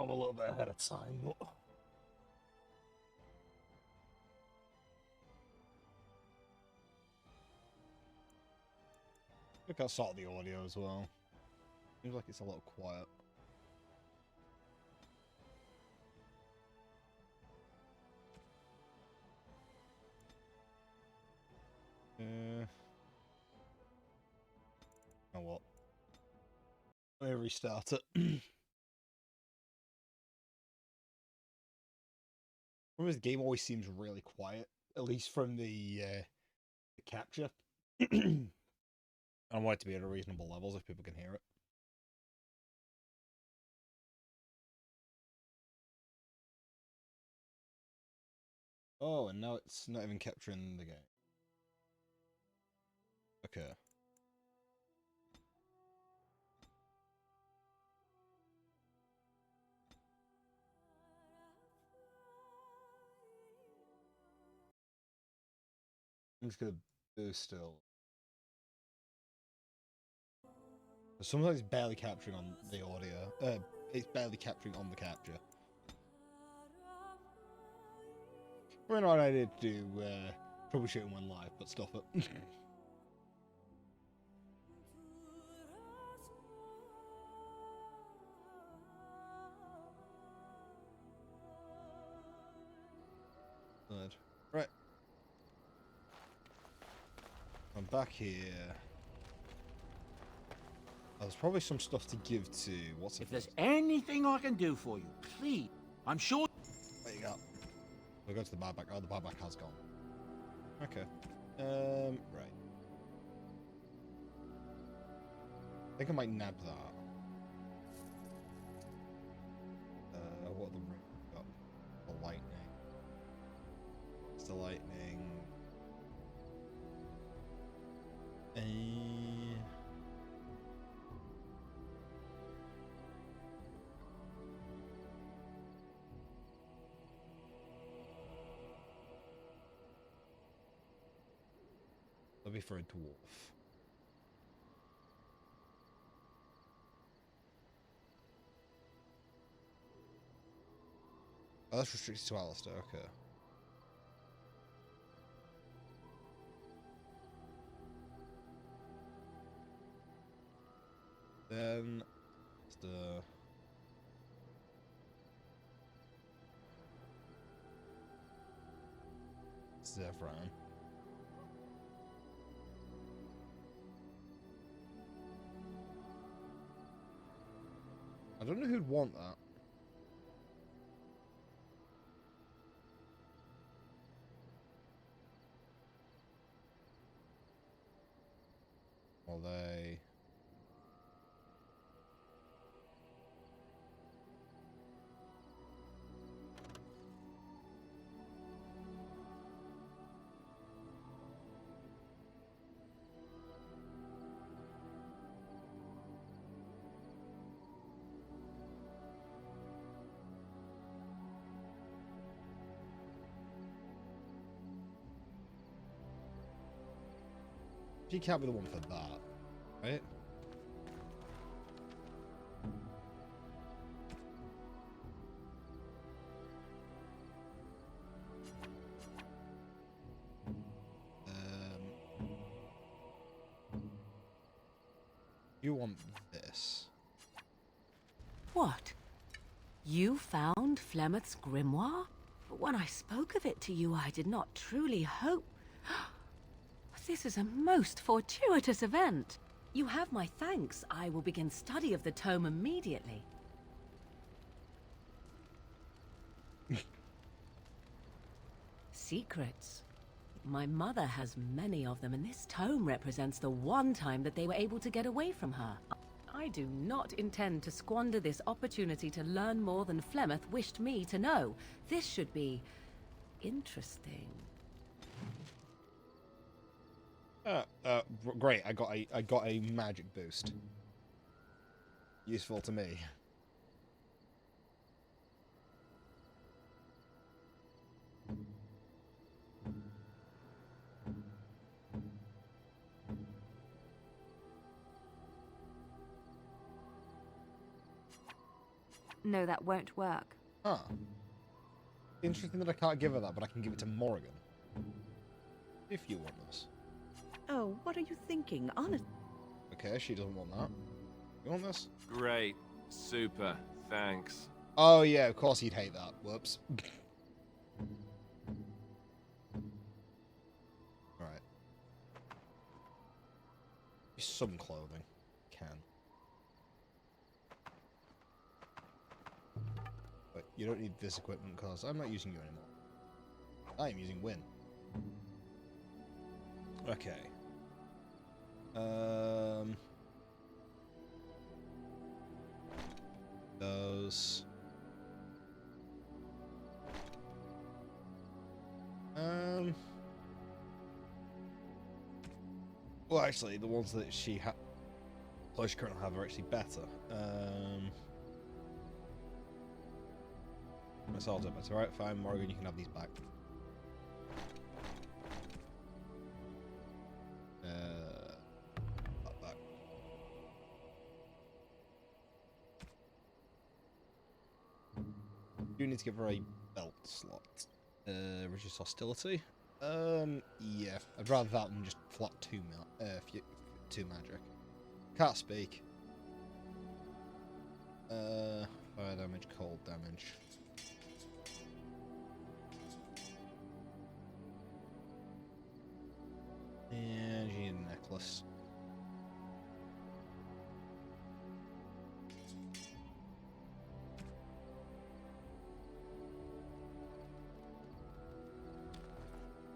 I'm a little bit ahead of time. But... Look at sort of the audio as well. Seems like it's a little quiet. Oh what? Let me restart it. Remember, the game always seems really quiet, at least from the capture. I want it to be at a reasonable levels if people can hear it. Oh, and now it's not even capturing the game. Okay. I'm just gonna do still. Sometimes it's barely capturing on the audio. It's barely capturing on the capture. We're not idea to do troubleshooting when live, but stop it. Right. I'm back here. There's probably some stuff to give to what's it? If there's anything I can do for you, please. I'm sure. There you go. We'll go to the buyback. Oh, the buyback has gone. Okay. Right. I think I might nab that. What the got? The lightning. It's the lightning. That'll be for a dwarf. Oh, that's restricted to Alistair, okay. Then it's the Zevran. I don't know who'd want that. Well, they... She can't be the one for that, right? You want this? What? You found Flemeth's grimoire? But when I spoke of it to you, I did not truly hope... This is a most fortuitous event. You have my thanks. I will begin study of the tome immediately. Secrets. My mother has many of them, and this tome represents the one time that they were able to get away from her. I do not intend to squander this opportunity to learn more than Flemeth wished me to know. This should be... interesting. Great. I got a magic boost. Useful to me. No, that won't work. Huh. Interesting that I can't give her that, but I can give it to Morrigan. If you want this. Oh, what are you thinking? Honest. Okay, she doesn't want that. You want this? Great. Super. Thanks. Oh yeah, of course he'd hate that. Whoops. Alright. Some clothing. Can. But you don't need this equipment because I'm not using you anymore. I am using Win. Okay. Those. Well, actually, the ones that she currently have are actually better. That's all better. Alright, fine, Morrigan, you can have these back. That back. You need to give her a belt slot. Reduce hostility. Yeah, I'd rather that than just flat two magic. Can't speak. Fire damage, cold damage. And you need a necklace.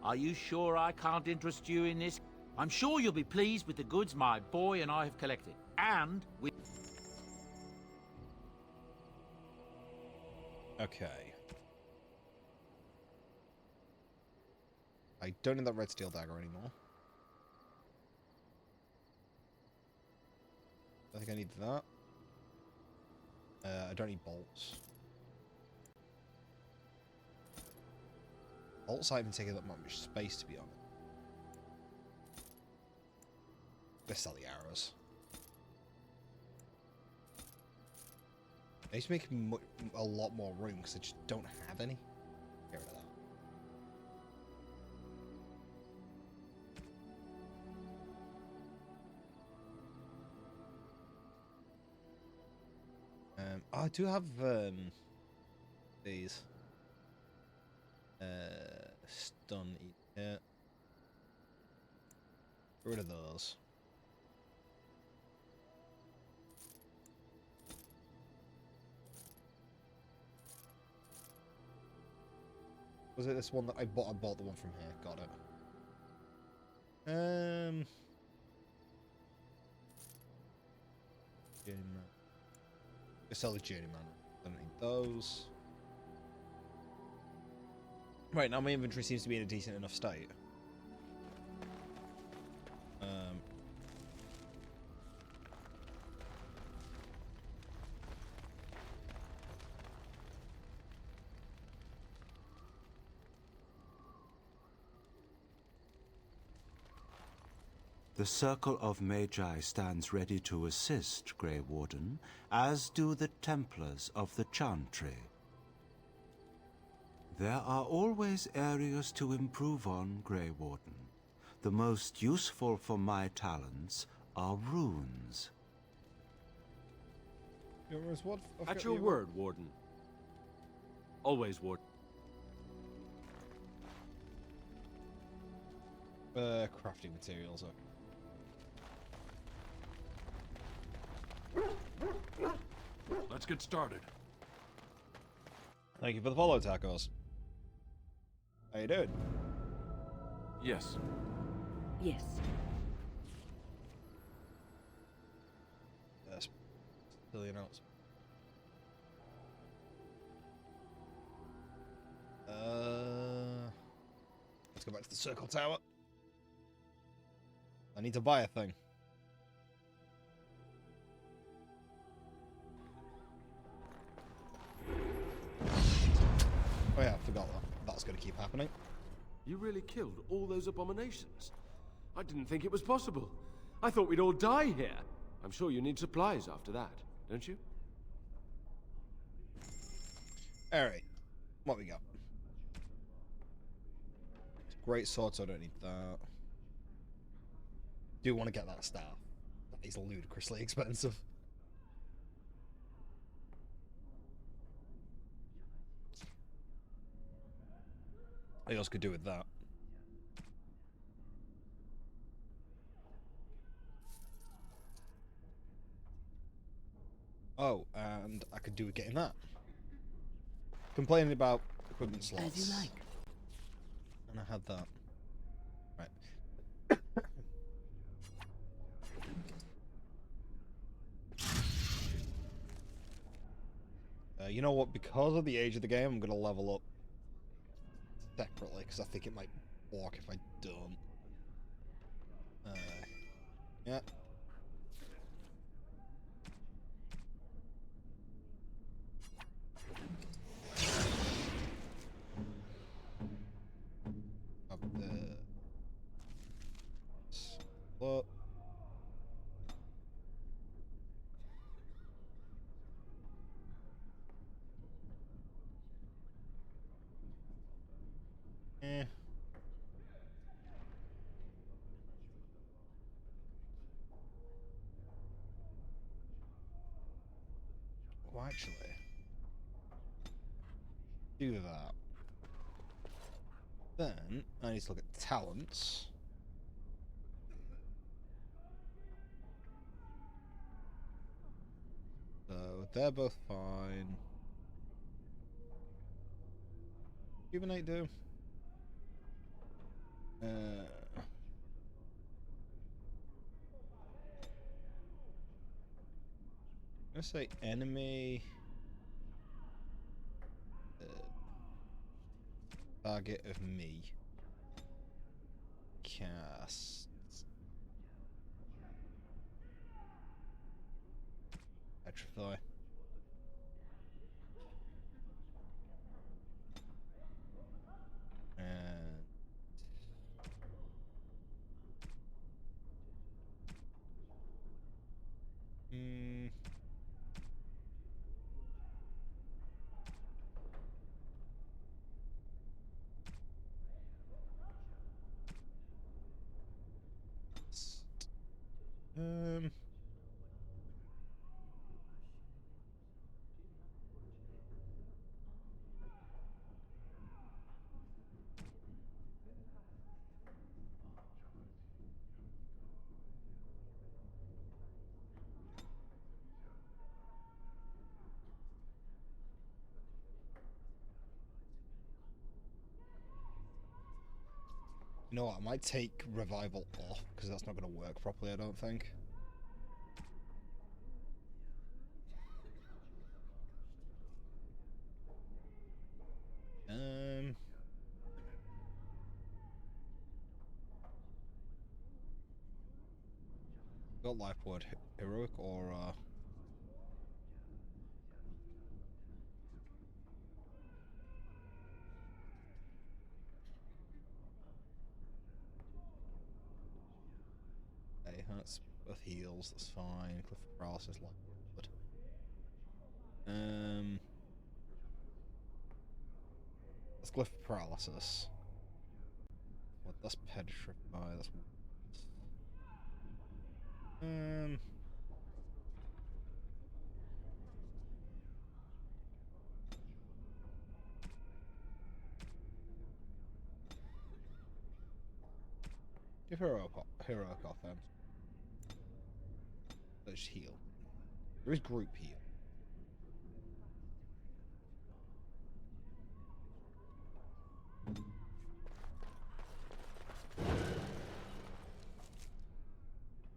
Are you sure I can't interest you in this? I'm sure you'll be pleased with the goods my boy and I have collected. And with... Okay. I don't need that red steel dagger anymore. I think I need that. I don't need bolts. Bolts aren't even taking that much space, to be honest. Let's sell the arrows. I need to make a lot more room because I just don't have any. Get rid of that. I do have these stun. Yeah, get rid of those. Was it this one that I bought? I bought the one from here. Got it. Journeyman. Let's sell the Journeyman. Don't need those. Right, now my inventory seems to be in a decent enough state. The Circle of Magi stands ready to assist, Grey Warden, as do the Templars of the Chantry. There are always areas to improve on, Grey Warden. The most useful for my talents are runes. What? At your word, Warden. Always, Warden. Crafting materials, okay. Let's get started. Thank you for the follow, tacos. How you doing? Yes. Yes. Yes. Billion notes. Let's go back to the circle tower. I need to buy a thing. Oh yeah, I forgot that. That's going to keep happening. You really killed all those abominations? I didn't think it was possible. I thought we'd all die here. I'm sure you need supplies after that, don't you? Alright, what we got? Great sword, so I don't need that. Do want to get that staff. That is ludicrously expensive. What else could do with that? Oh, and I could do with getting that. Complaining about equipment slots. As you like. And I had that. Right. You know what? Because of the age of the game, I'm going to level up separately, because I think it might block if I don't. Yeah. Up there. Look. Eh. Well, actually, do that. Then I need to look at talents. So they're both fine. Rejuvenate do. I'm gonna say enemy target of me. Cast. Petrify. And um you know what, I might take revival off because that's not going to work properly, I don't think. Got life word heroic or hey, that's both heals, that's fine. Cliff of paralysis, life word. Let's glyph of paralysis. What, that's petrify, that's give heroic off then. Let's heal. There is group heal.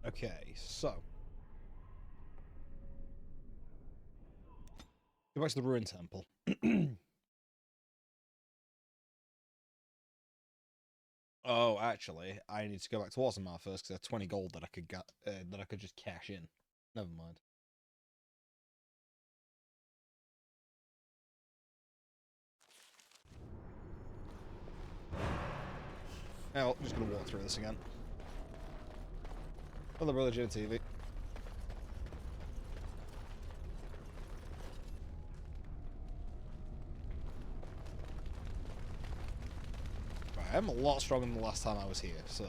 Okay, so go back to the ruin temple. Oh, actually, I need to go back to Warzone first because I have 20 gold that I could get that I could just cash in. Never mind. Now, I'm just gonna walk through this again. Hello, Religion TV. I'm a lot stronger than the last time I was here, so...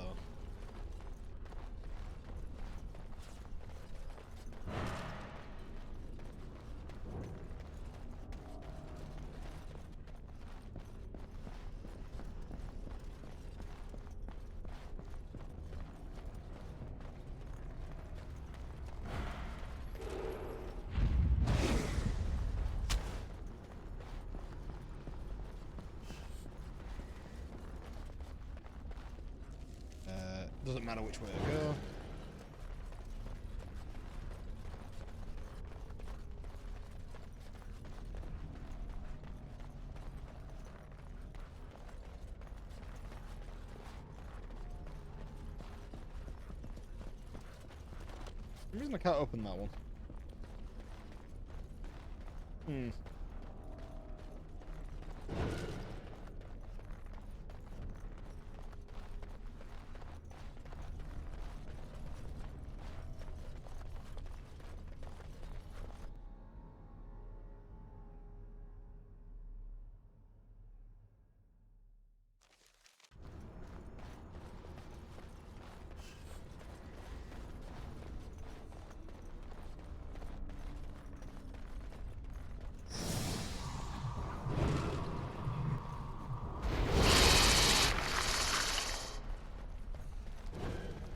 Doesn't matter which way I go. The reason I can't open that one.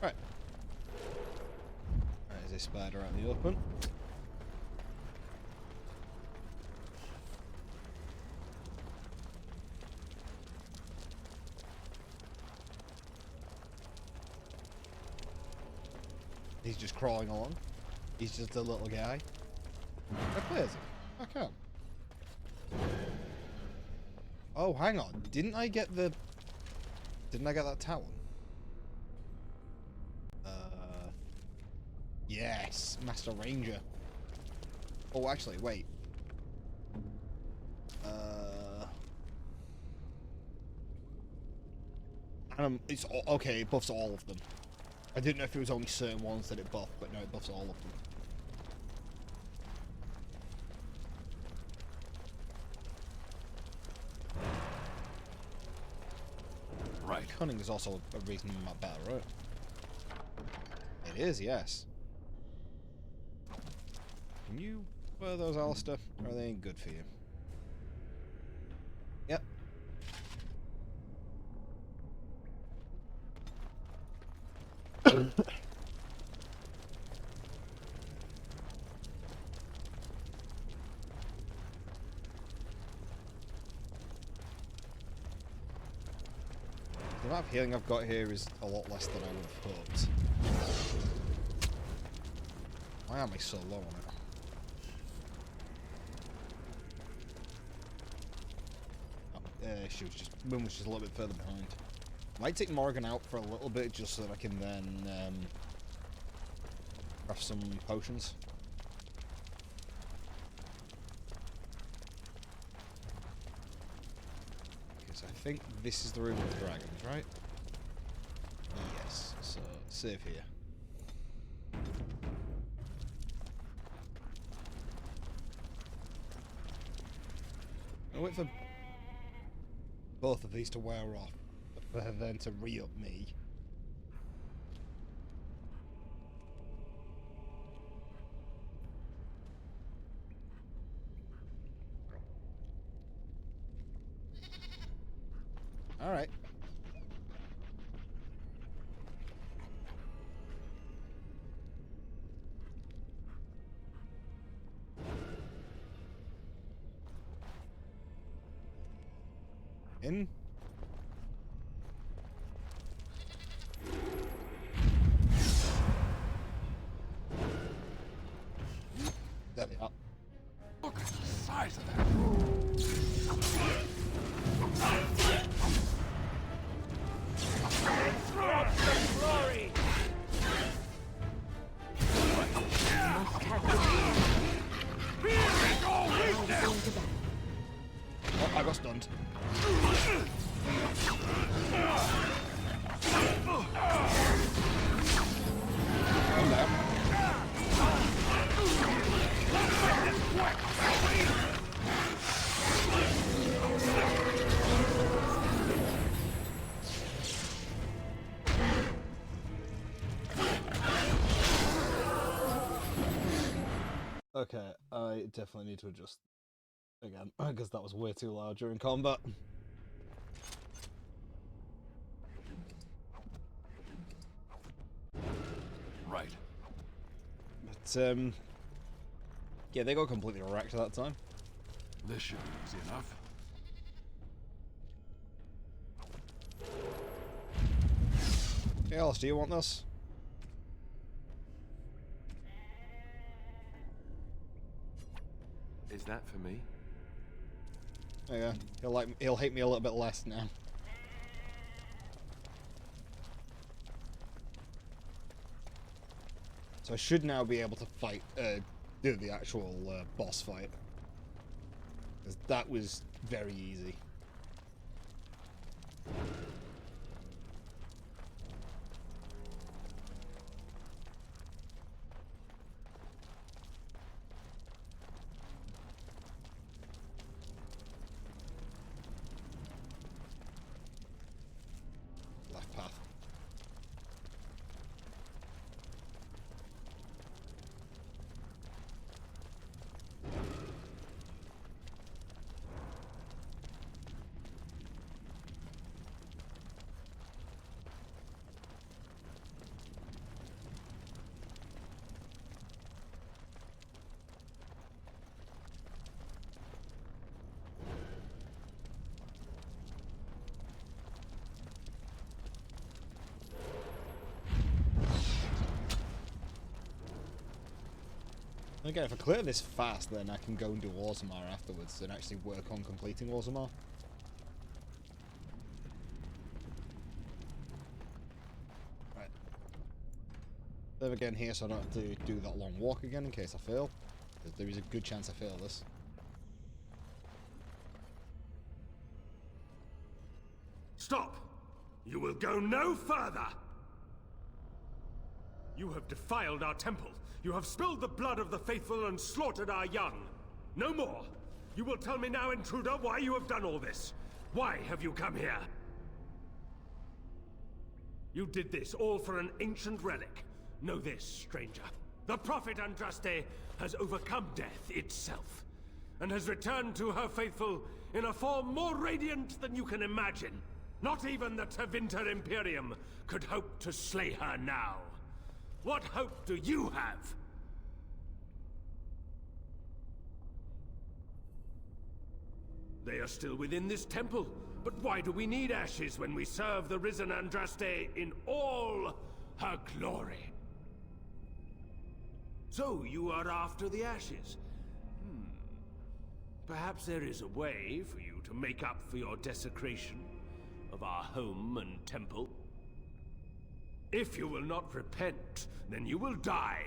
Right. There's a spider out in the open. He's just crawling along. He's just a little guy. I play as him. I can. Oh, hang on. Didn't I get that talon? Yes, Master Ranger. Oh, actually, wait. It's okay. It buffs all of them. I didn't know if it was only certain ones that it buffed, but no, it buffs all of them. Right. Cunning is also a reason I'm not better, right? It is, yes. Can you wear those, Alistair? Or are they good for you? Yep. The amount of healing I've got here is a lot less than I would have hoped. Why am I so low on it? Moon was just a little bit further behind. Might take Morgan out for a little bit just so that I can then craft some potions. Because I think this is the room with the dragons, right? Yes. So save here. I'll wait for both of these to wear off, for then to re-up me. Alright. In. There they are. Look at the size of that. Glory! Must have the Oh, I got stunned. Calm down. Okay, I definitely need to adjust again, because that was way too loud during combat. Right. But, yeah, they got completely wrecked that time. This should be easy enough. Hey Alice, do you want this? Is that for me? Oh yeah, he'll hate me a little bit less now. So I should now be able to fight, do the actual boss fight. Because that was very easy. Left path. Again, if I clear this fast, then I can go and do Orzammar afterwards and actually work on completing Orzammar. Right. Then again here, so I don't have to do that long walk again in case I fail. Because there is a good chance I fail this. Stop! You will go no further! You have defiled our temple. You have spilled the blood of the faithful and slaughtered our young. No more! You will tell me now, intruder, why you have done all this. Why have you come here? You did this all for an ancient relic. Know this, stranger. The prophet Andraste has overcome death itself, and has returned to her faithful in a form more radiant than you can imagine. Not even the Tevinter Imperium could hope to slay her now. What hope do you have? They are still within this temple, but why do we need ashes when we serve the risen Andraste in all her glory? So you are after the ashes? Perhaps there is a way for you to make up for your desecration of our home and temple. If you will not repent, then you will die.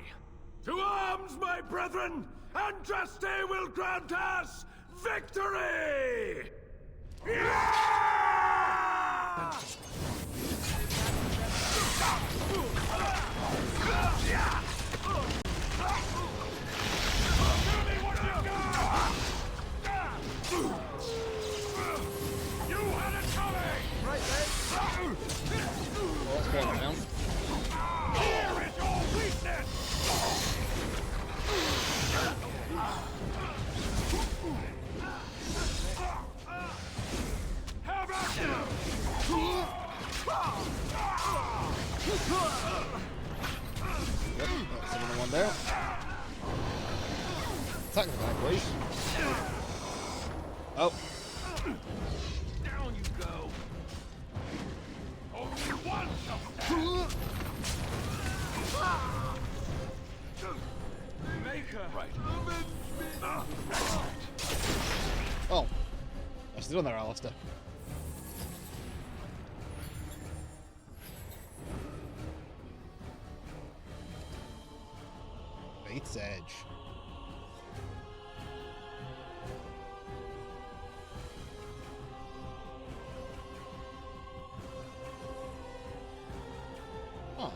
To arms, my brethren! Andraste will grant us victory! You had it coming! Right there! Well, that's one down. Here is your weakness! How about you? Yep, that's another one there. Attack the guy, please. Oh. Down you go! Only one shall Maker! Right. Oh. Nicely done there, Alistair. Faith's Edge. Huh.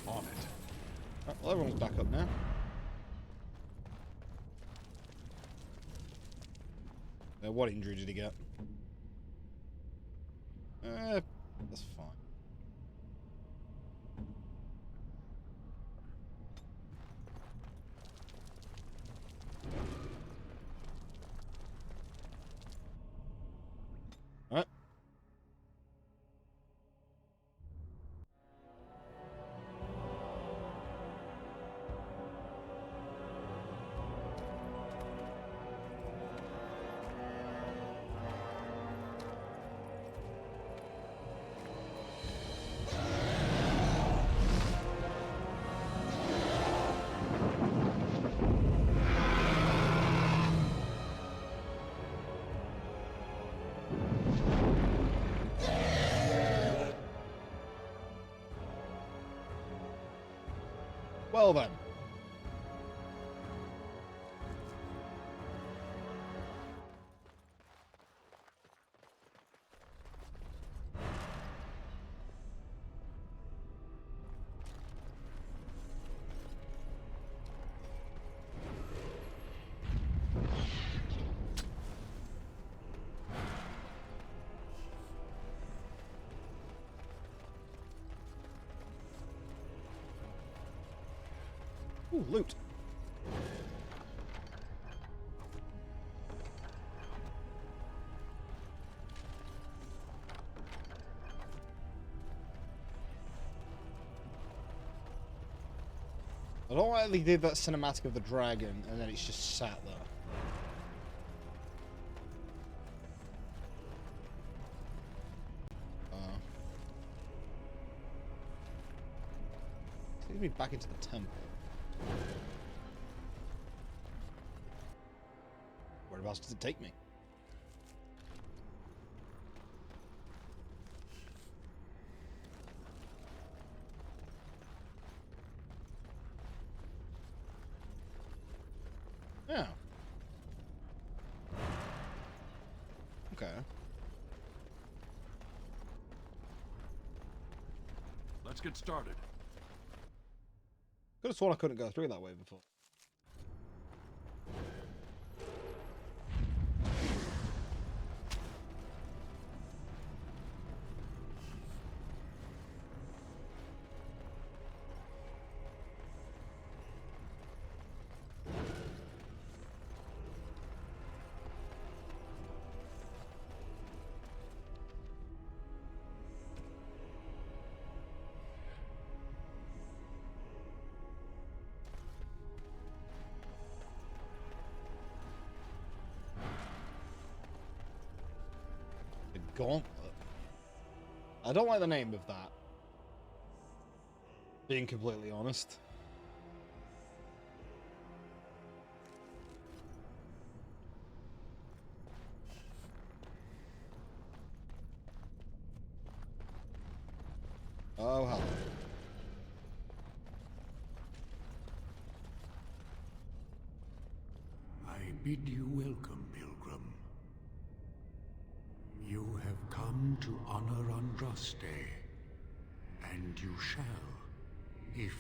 On it. Right, well, everyone's back up now. What injury did he get? Well then. Ooh, loot. I don't like they did that cinematic of the dragon and then it's just sat there. Lead me back into the temple. Whereabouts does it take me? Yeah. Okay. Let's get started. Could have sworn I couldn't go through that way before. Gauntlet. I don't like the name of that. Being completely honest. Oh, hello. I bid you welcome, Pilgrim. You have come to honor Andraste, and you shall, if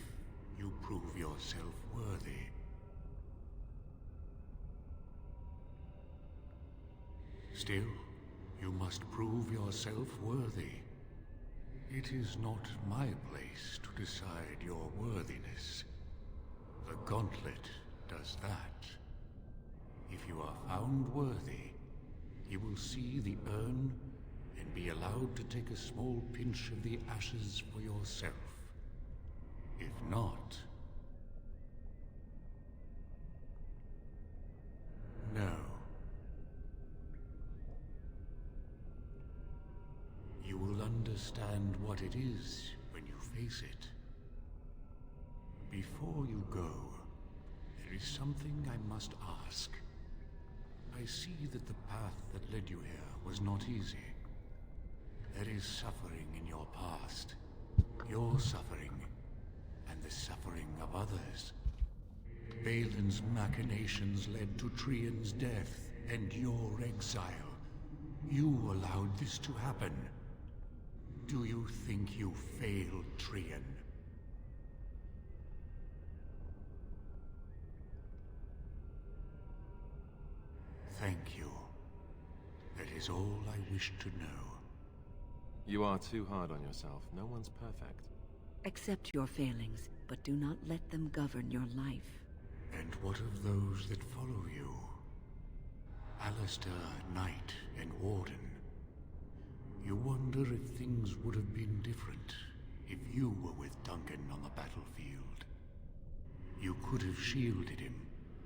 you prove yourself worthy. Still, you must prove yourself worthy. It is not my place to decide your worthiness. The gauntlet does that. If you are found worthy, you will see the urn and be allowed to take a small pinch of the ashes for yourself. If not... no. You will understand what it is when you face it. Before you go, there is something I must ask. I see that the path that led you here was not easy. There is suffering in your past. Your suffering, and the suffering of others. Balin's machinations led to Trian's death and your exile. You allowed this to happen. Do you think you failed, Trian? Thank you. That is all I wish to know. You are too hard on yourself. No one's perfect. Accept your failings, but do not let them govern your life. And what of those that follow you? Alistair, Knight, and Warden. You wonder if things would have been different if you were with Duncan on the battlefield. You could have shielded him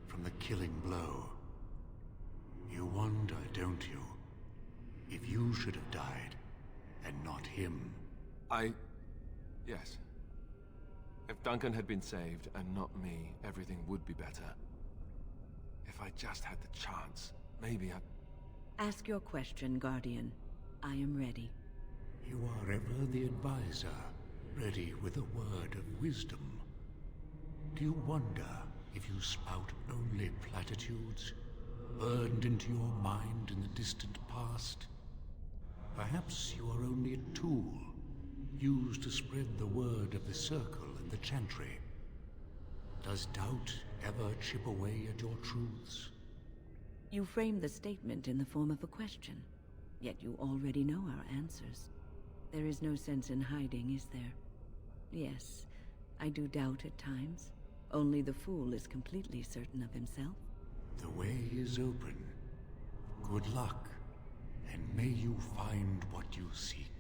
from the killing blow. You wonder, don't you, if you should have died and not him? Yes. If Duncan had been saved and not me, everything would be better. If I just had the chance, maybe I... Ask your question, Guardian. I am ready. You are ever the advisor, ready with a word of wisdom. Do you wonder if you spout only platitudes, burned into your mind in the distant past? Perhaps you are only a tool, used to spread the word of the Circle and the Chantry. Does doubt ever chip away at your truths? You frame the statement in the form of a question, yet you already know our answers. There is no sense in hiding, is there? Yes, I do doubt at times. Only the fool is completely certain of himself. The way is open. Good luck, and may you find what you seek.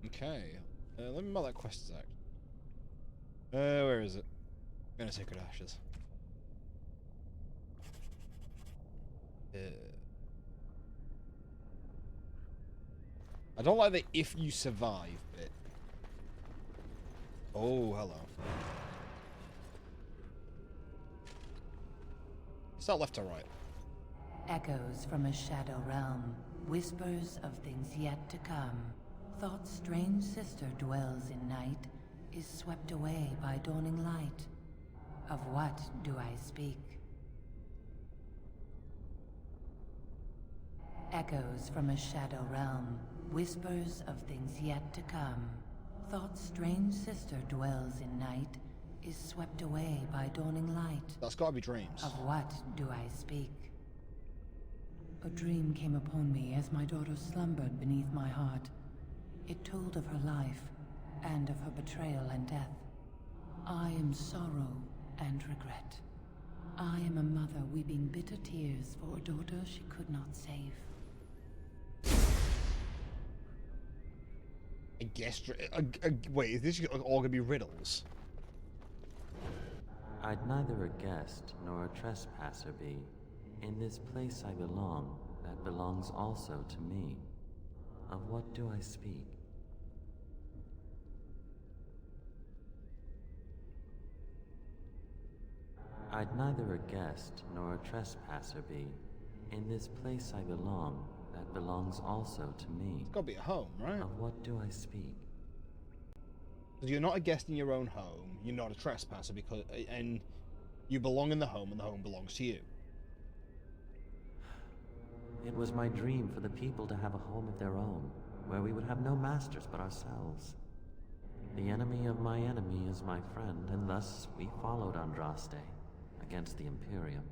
Okay. Let me mark that quest as act. Where is it? Gonna Sacred Ashes. I don't like the if you survive bit. Oh, hello. Is that left or right? Echoes from a shadow realm, whispers of things yet to come. Thought's strange sister dwells in night, is swept away by dawning light. Of what do I speak? Echoes from a shadow realm, whispers of things yet to come. Thought's strange sister dwells in night, is swept away by dawning light. That's gotta be dreams. Of what do I speak? A dream came upon me as my daughter slumbered beneath my heart. It told of her life, and of her betrayal and death. I am sorrow and regret. I am a mother weeping bitter tears for a daughter she could not save. I guess. Wait, is this all gonna be riddles? I'd neither a guest nor a trespasser be. In this place I belong, that belongs also to me. Of what do I speak? I'd neither a guest nor a trespasser be. In this place I belong, that belongs also to me. It's gotta be a home, right? Of what do I speak? Because you're not a guest in your own home, you're not a trespasser, and you belong in the home, and the home belongs to you. It was my dream for the people to have a home of their own, where we would have no masters but ourselves. The enemy of my enemy is my friend, and thus we followed Andraste against the Imperium.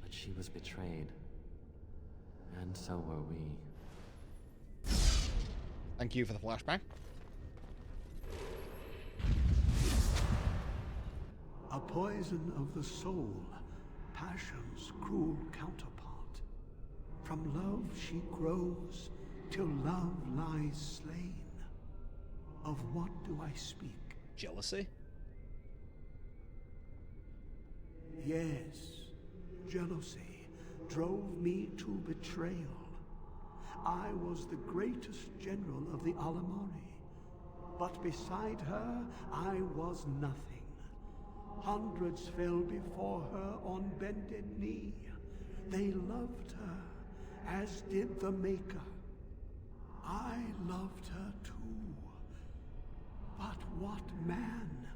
But she was betrayed, and so were we. Thank you for the flashback. A poison of the soul, passion's cruel counterpart. From love she grows, till love lies slain. Of what do I speak? Jealousy? Yes, jealousy drove me to betrayal. I was the greatest general of the Alamari, but beside her I was nothing. Hundreds fell before her on bended knee. They loved her, as did the Maker. I loved her too. But what man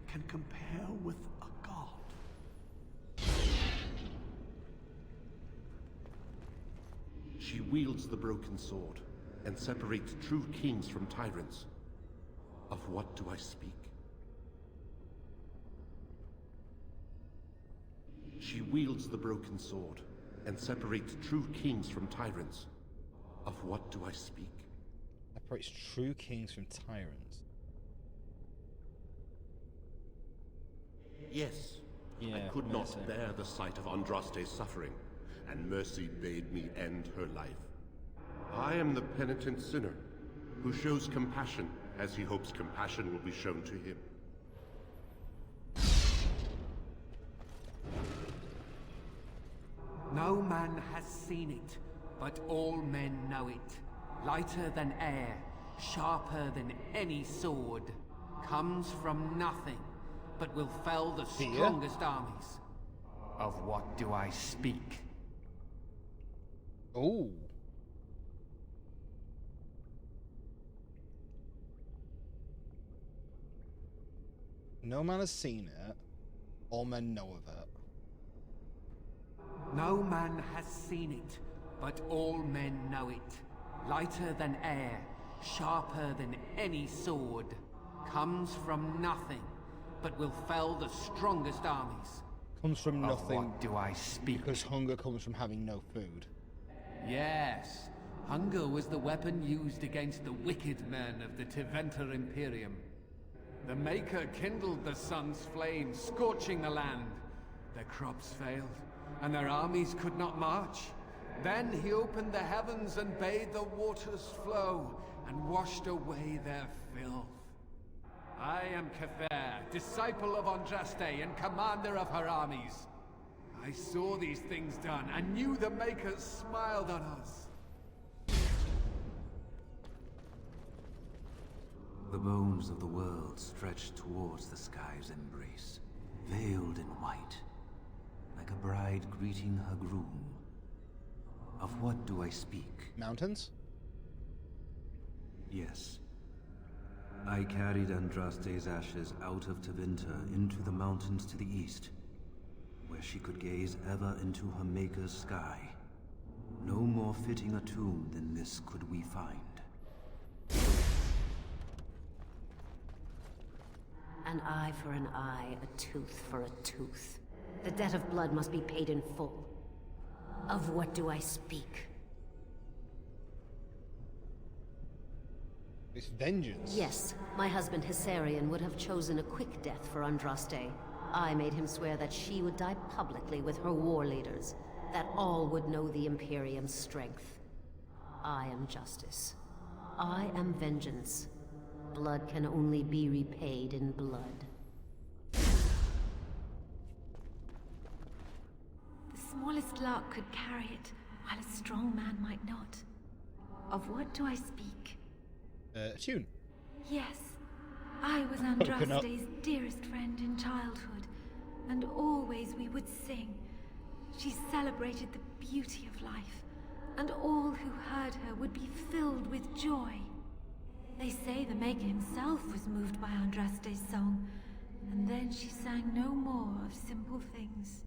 can compare with a god? She wields the broken sword and separates true kings from tyrants. Of what do I speak? She wields the broken sword and separates true kings from tyrants. Of what do I speak? Separates true kings from tyrants. Yes, Yeah, I could I not see. bear the sight of Andraste's suffering, and mercy bade me end her life. I am the penitent sinner, who shows compassion as he hopes compassion will be shown to him. No man has seen it, but all men know it. Lighter than air, sharper than any sword. Comes from nothing, but will fell the strongest armies. Of what do I speak? Oh. No man has seen it. All men know of it. No man has seen it, but all men know it. Lighter than air, sharper than any sword. Comes from nothing, but will fell the strongest armies. Comes from Of nothing. what do I speak? Because hunger comes from having no food. Yes, hunger was the weapon used against the wicked men of the Tiventer Imperium. The Maker kindled the sun's flame, scorching the land. Their crops failed, and their armies could not march. Then he opened the heavens and bade the waters flow, and washed away their filth. I am Cather, disciple of Andraste and commander of her armies. I saw these things done, and knew the Makers smiled on us. The bones of the world stretched towards the sky's embrace, veiled in white, like a bride greeting her groom. Of what do I speak? Mountains? Yes. I carried Andraste's ashes out of Tevinter into the mountains to the east, where she could gaze ever into her Maker's sky. No more fitting a tomb than this could we find. An eye for an eye, a tooth for a tooth. The debt of blood must be paid in full. Of what do I speak? It's vengeance. Yes, my husband Hysarion would have chosen a quick death for Andraste. I made him swear that she would die publicly with her war leaders, that all would know the Imperium's strength. I am justice. I am vengeance. Blood can only be repaid in blood. The smallest lark could carry it, while a strong man might not. Of what do I speak? Tune. Yes, I was Coconut. Andraste's dearest friend in childhood, and always we would sing. She celebrated the beauty of life, and all who heard her would be filled with joy. They say the Maker himself was moved by Andraste's song, and then she sang no more of simple things.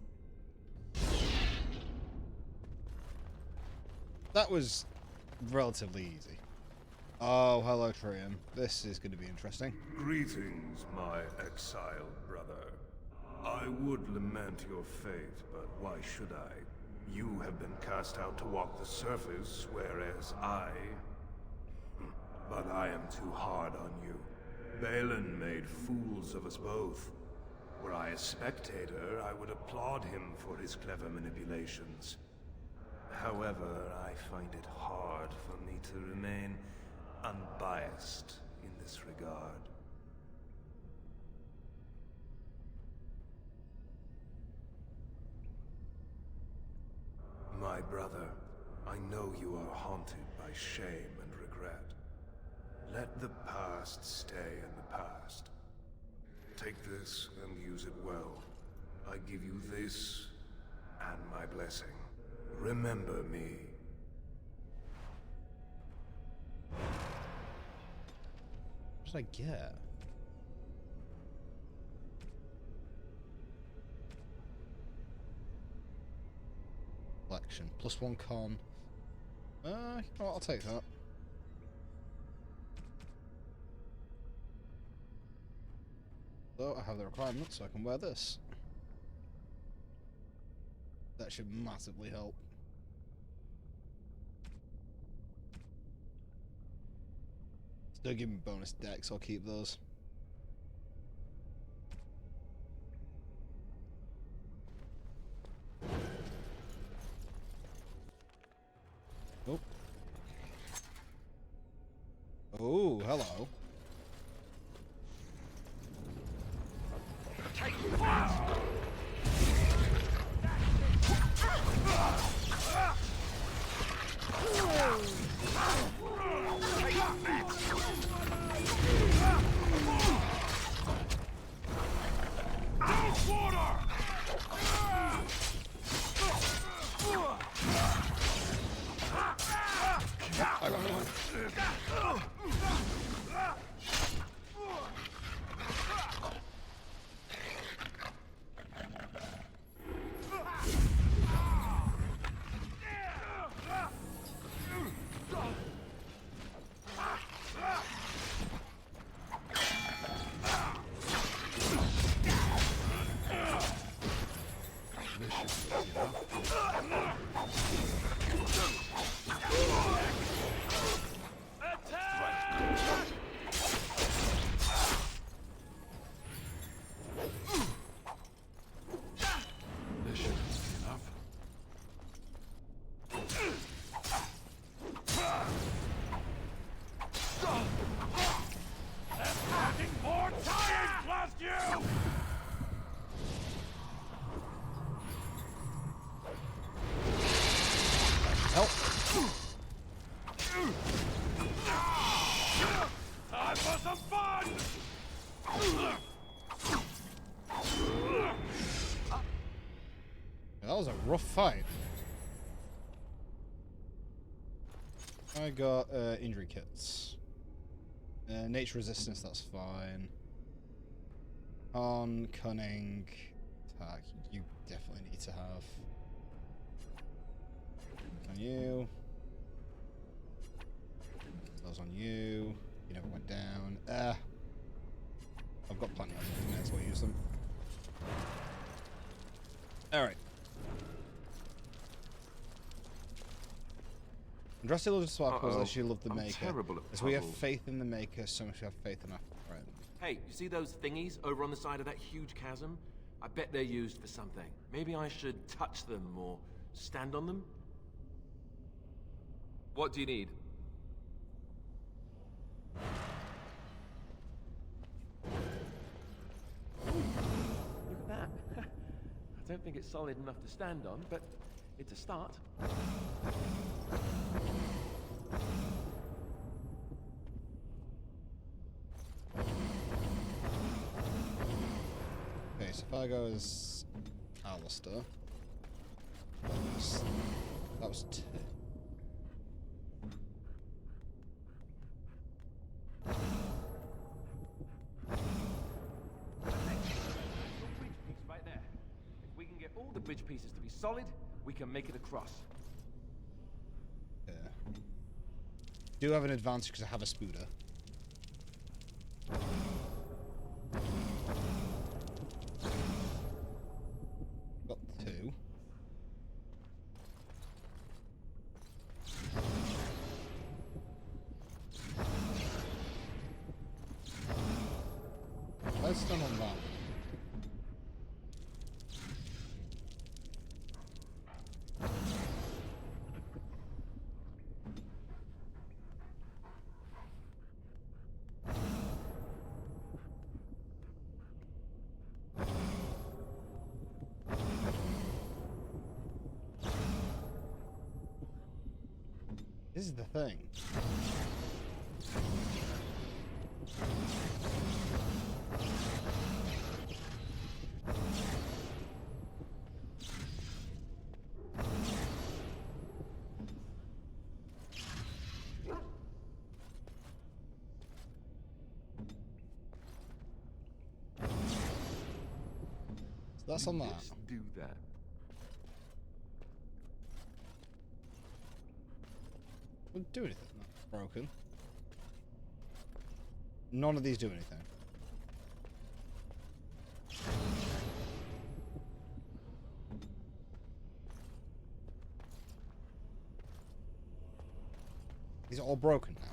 That was relatively easy. Oh, hello, Trium. This is going to be interesting. Greetings, my exiled brother. I would lament your fate, but why should I? You have been cast out to walk the surface, whereas I... But I am too hard on you. Balin made fools of us both. Were I a spectator, I would applaud him for his clever manipulations. However, I find it hard for me to remain unbiased in this regard. My brother, I know you are haunted by shame and regret. Let the past stay in the past. Take this and use it well. I give you this and my blessing. Remember me. What did I get? Collection. +1 con. You know what, I'll take that. So I have the requirements, so I can wear this. That should massively help. Still give me bonus decks, I'll keep those. Oh. Oh, hello. That was a rough fight. I got injury kits. Nature resistance, that's fine. On cunning attack, you definitely need to have. On you. Those on you. You never went down. I've got plenty of them. May as well use them. Alright. Andraste loves sparkles as she loved the Maker. As we have faith in the Maker, so much we have faith in our friend. Hey, you see those thingies over on the side of that huge chasm? I bet they're used for something. Maybe I should touch them or stand on them? What do you need? Look at that. I don't think it's solid enough to stand on, but it's a start. Okay, so if I go as Alistair, that was 2. Right there. If we can get all the bridge pieces to be solid, we can make it across. Yeah. Do have an advantage because I have a spooder. Got 2. Let's stand on that. This is the thing. So that's on that. Just do that. Wouldn't do anything. That's broken. None of these do anything. These are all broken now.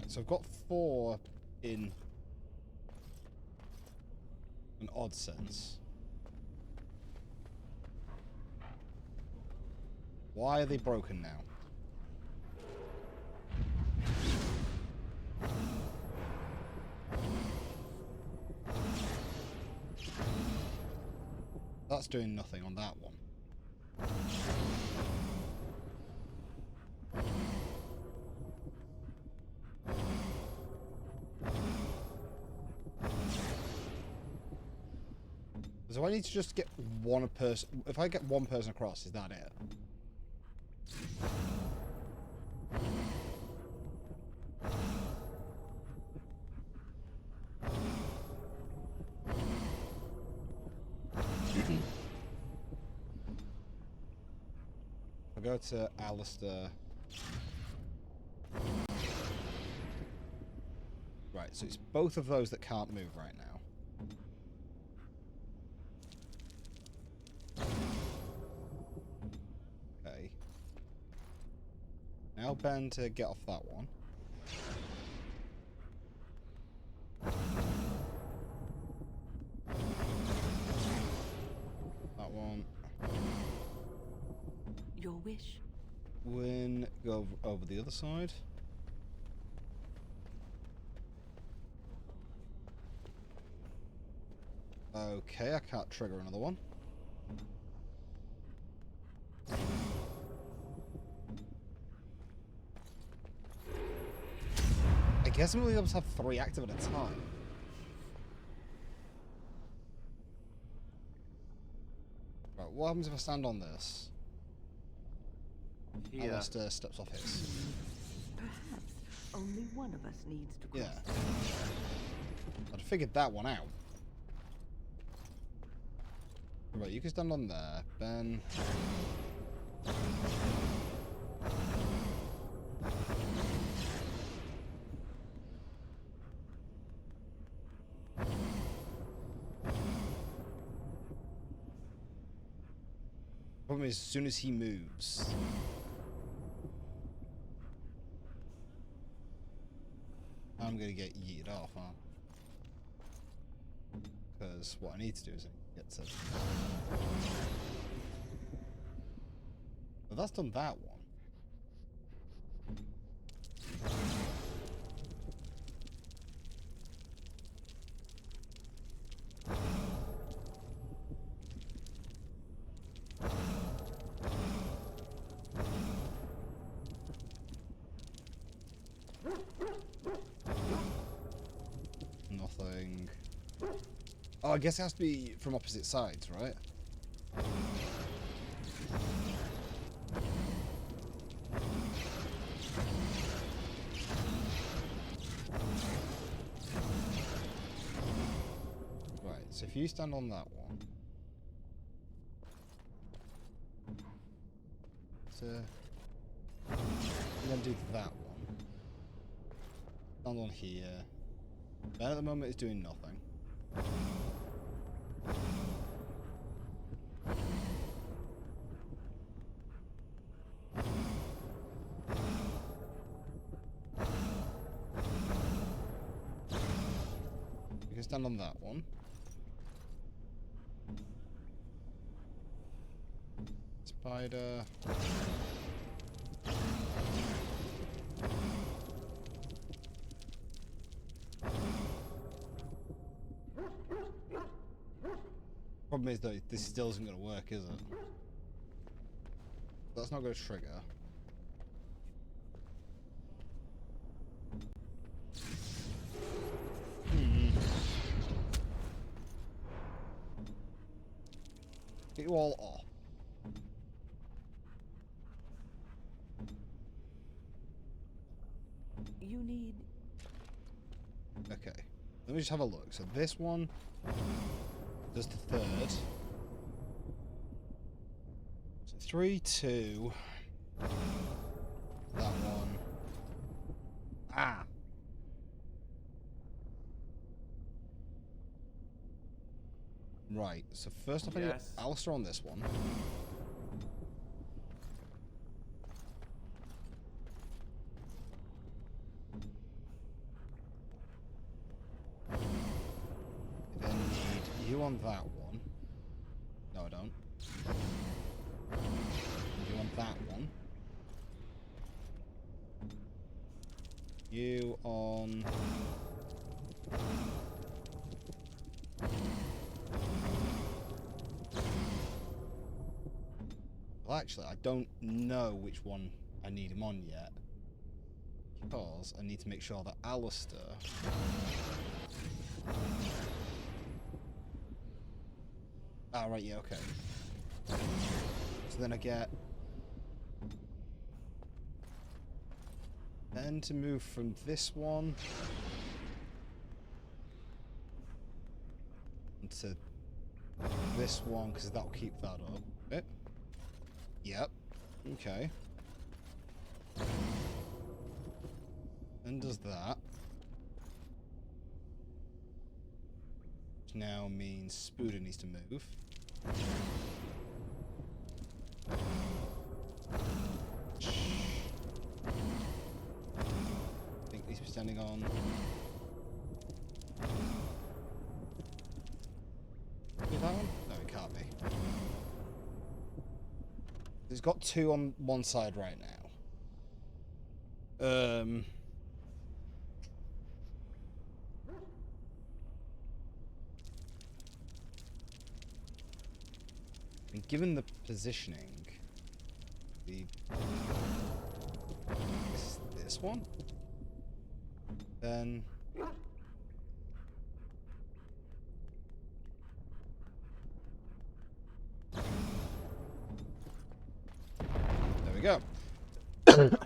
So I've got 4 in an odd sense. Why are they broken now? That's doing nothing on that one. So I need to just get one person. If I get one person across, is that it? I'll go to Alistair. Right, so it's both of those that can't move right now. Okay. Now Ben to get off that one. That one. Your wish? Win, go over the other side. Okay, I can't trigger another one. I guess I'm only able to have 3 active at a time. Right, what happens if I stand on this? Here. Alistair steps off his. Perhaps only one of us needs to cross. Yeah. I'd figured that one out. Right, you can stand on there, Ben. Problem is, as soon as he moves, I'm gonna get yeeted off, huh? Because what I need to do is get to. But that's done that one. Nothing. Oh, I guess it has to be from opposite sides, right? Right, so if you stand on that one. So, then do that one. Stand on here. Ben at the moment is doing nothing. You can stand on that one. Spider. Problem is though, this still isn't going to work, is it? That's not going to trigger. Get you all off. You need... Okay. Let me just have a look. So this one does the third. So 3, 2. That one. Ah! Right, so first off I need Alistair on this one. I then need you on that one. No, I don't. You on that one. You on... Well, actually, I don't know which one I need him on yet. Because I need to make sure that Alistair... Ah, right, yeah, okay. So then I get... Ben to move from this one... to this one, because that'll keep that up. Yep. Okay. And does that. Which now means Spooder needs to move. I think he's standing on... Is that one? No, it can't be. He's got 2 on one side right now. And given the positioning, this one, then there we go. They only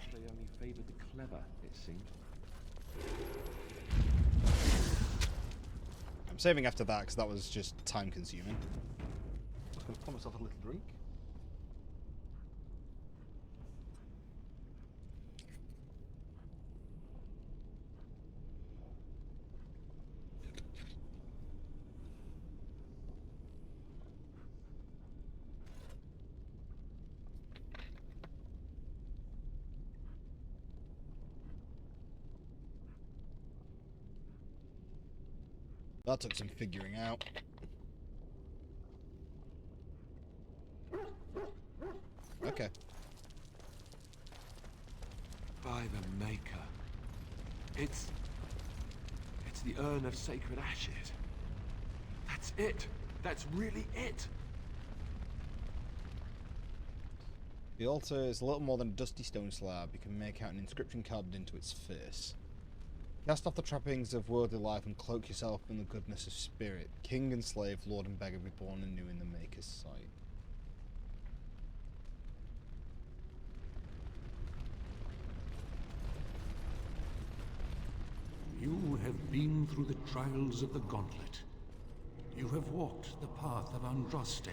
favored the clever, it seemed. I'm saving after that because that was just time consuming. Just gonna pour myself a little drink. That took some figuring out. Okay. By the Maker. It's the urn of sacred ashes. That's it. That's really it. The altar is a little more than a dusty stone slab. You can make out an inscription carved into its face. Cast off the trappings of worldly life and cloak yourself in the goodness of spirit. King and slave, lord and beggar, reborn anew in the Maker's sight. You have been through the trials of the Gauntlet. You have walked the path of Andraste,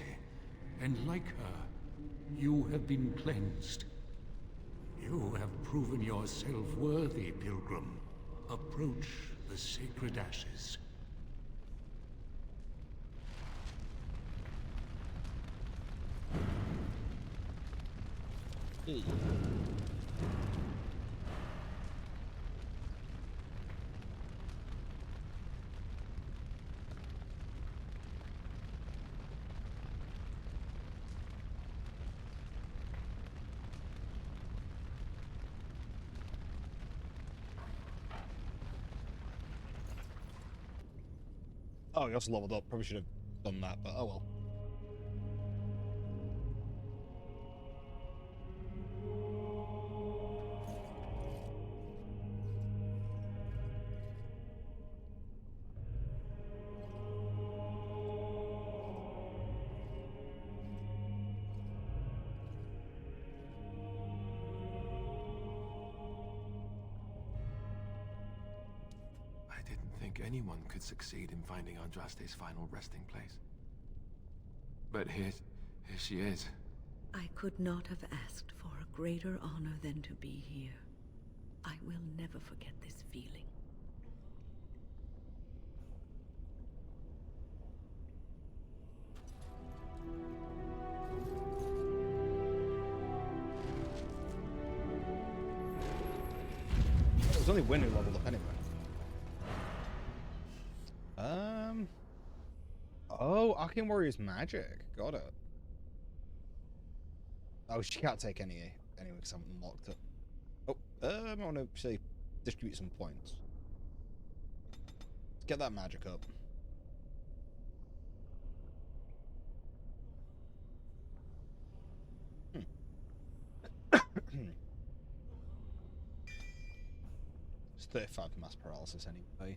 and like her, you have been cleansed. You have proven yourself worthy, pilgrim. Approach the sacred ashes. Hey. Oh, he also leveled up. Probably should have done that, but oh well. I didn't think anyone could succeed in finding Andraste's final resting place. But here she is. I could not have asked for a greater honor than to be here. I will never forget this feeling. It was only Win who leveled up anyway. Oh, Arcane Warrior's magic. Got it. Oh, she can't take any anyway because I haven't unlocked it. Oh, I want to say distribute some points. Let's get that magic up. It's 35 mass paralysis anyway.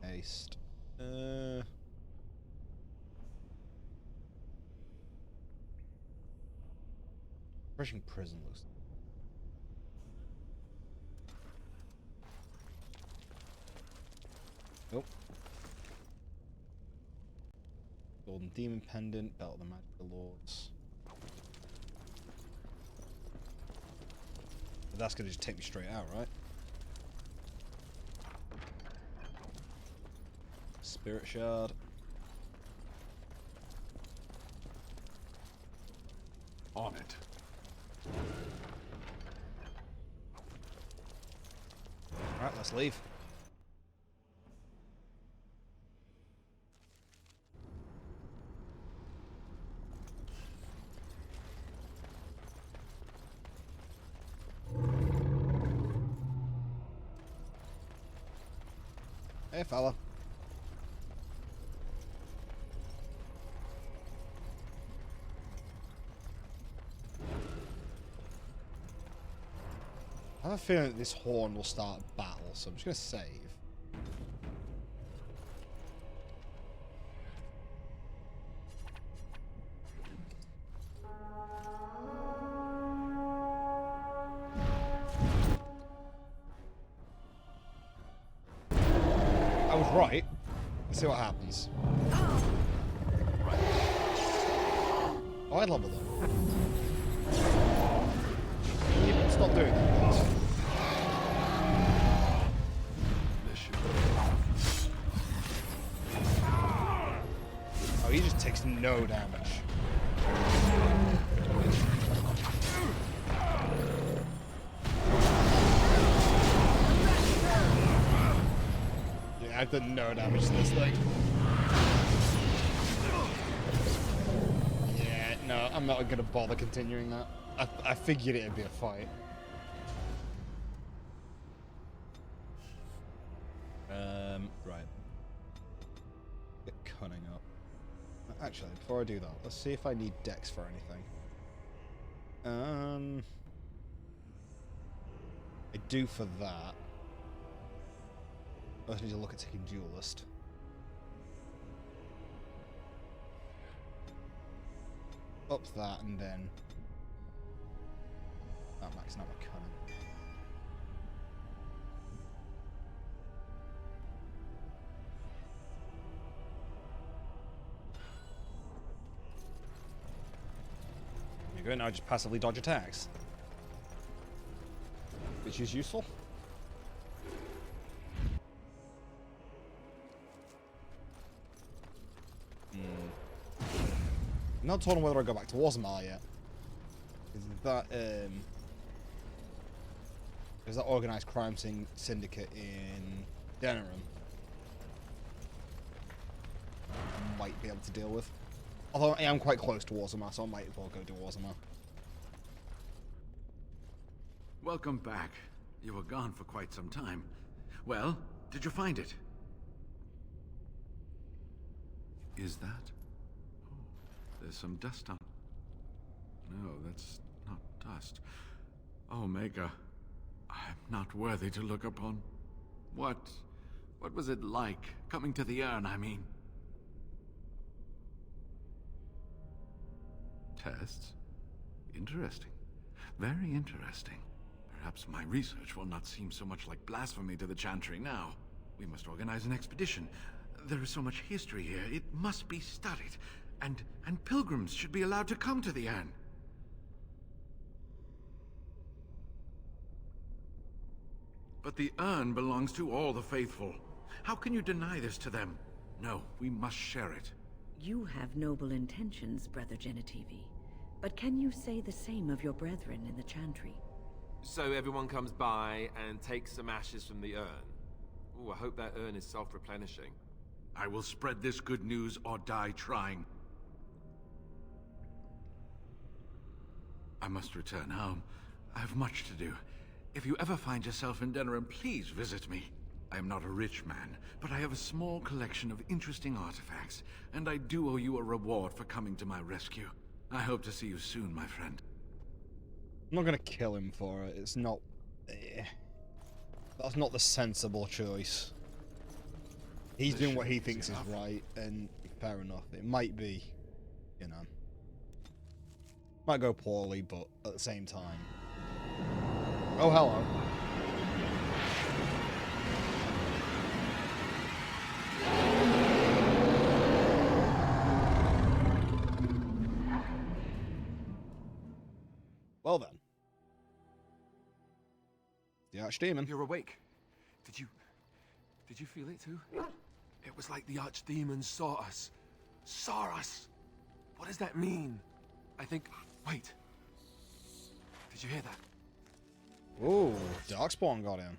Haste. Crushing prison looks. Nope. Golden Demon Pendant, Belt of the Magical Lords. But that's gonna just take me straight out, right? Spirit Shard. On it. Alright, let's leave. Hey, fella. I have a feeling that this horn will start a battle, so I'm just going to save. I was right. Let's see what happens. Oh, I'd love it though. Stop doing that, please. Oh, he just takes no damage. Yeah, I've done no damage to this thing. Yeah, no, I'm not gonna bother continuing that. I figured it'd be a fight. Right. Get cunning up. Actually, before I do that, let's see if I need dex for anything. I do for that. I just need to look at taking Duelist. Up that and then... That maxing out my cunning. There you go, now I just passively dodge attacks. Which is useful. I'm not told whether I go back to Orzammar yet. Is that organised crime syndicate in Denerim? I might be able to deal with. Although I am quite close to Orzammar, so I might as well go to Orzammar. Welcome back. You were gone for quite some time. Well, did you find it? Is that? Oh, there's some dust on. No, that's not dust. Omega, I'm not worthy to look upon. What was it like, coming to the urn, I mean? Tests? Interesting. Very interesting. Perhaps my research will not seem so much like blasphemy to the Chantry now. We must organize an expedition. There is so much history here, it must be studied. And pilgrims should be allowed to come to the urn. But the urn belongs to all the faithful. How can you deny this to them? No, we must share it. You have noble intentions, Brother Genitivi. But can you say the same of your brethren in the Chantry? So everyone comes by and takes some ashes from the urn. Ooh, I hope that urn is self-replenishing. I will spread this good news or die trying. I must return home. I have much to do. If you ever find yourself in Denerim, please visit me. I am not a rich man, but I have a small collection of interesting artifacts, and I do owe you a reward for coming to my rescue. I hope to see you soon, my friend. I'm not gonna kill him for it. It's not... That's not the sensible choice. He's doing what he thinks is right, and fair enough. It might be, you know... Might go poorly, but at the same time... Oh, hello. Well then. The Archdemon. You're awake. Did you feel it too? It was like the Archdemon saw us. Saw us! What does that mean? I think... Wait. Did you hear that? Ooh, Darkspawn got in.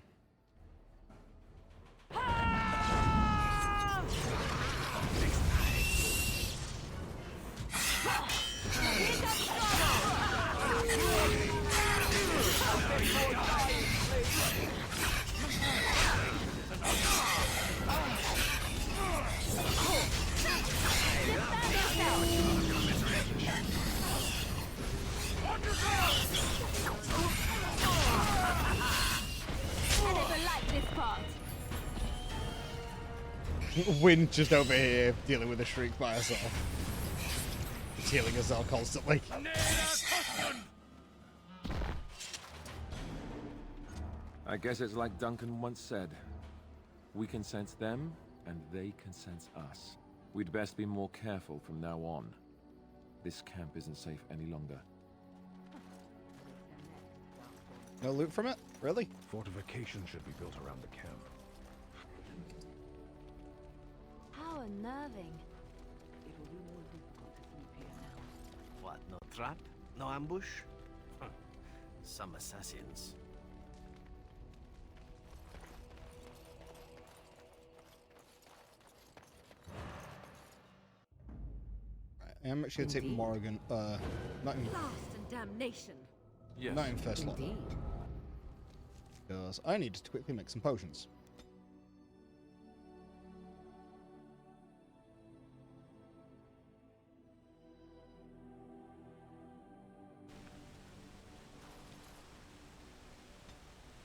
Wynn just over here dealing with a shriek by herself. She's healing herself constantly. I guess it's like Duncan once said. We can sense them, and they can sense us. We'd best be more careful from now on. This camp isn't safe any longer. No loot from it? Really? Fortification should be built around the camp. How unnerving. It will be more difficult to sleep here now. What, no trap? No ambush? Huh. Some assassins. I am actually going to take Morrigan, not in... Blast and damnation! Yes. Not in first level. Indeed. Because I need to quickly make some potions.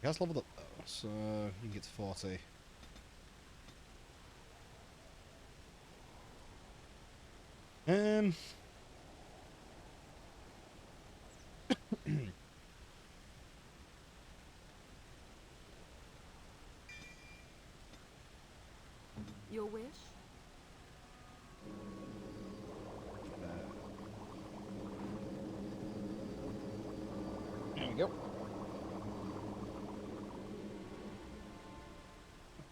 He has leveled up though, so he gets 40. Your wish? There we go.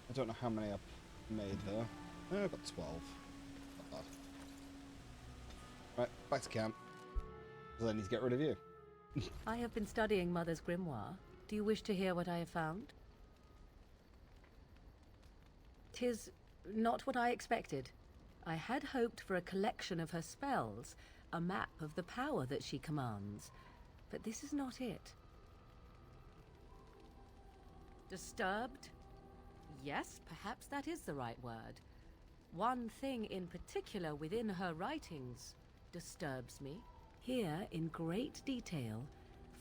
I don't know how many I've made though. Oh, I've got 12. Not bad. Right, back to camp. Because I need to get rid of you. I have been studying Mother's grimoire. Do you wish to hear what I have found? 'Tis not what I expected. I had hoped for a collection of her spells, a map of the power that she commands. But this is not it. Disturbed? Yes, perhaps that is the right word. One thing in particular within her writings disturbs me. Here, in great detail,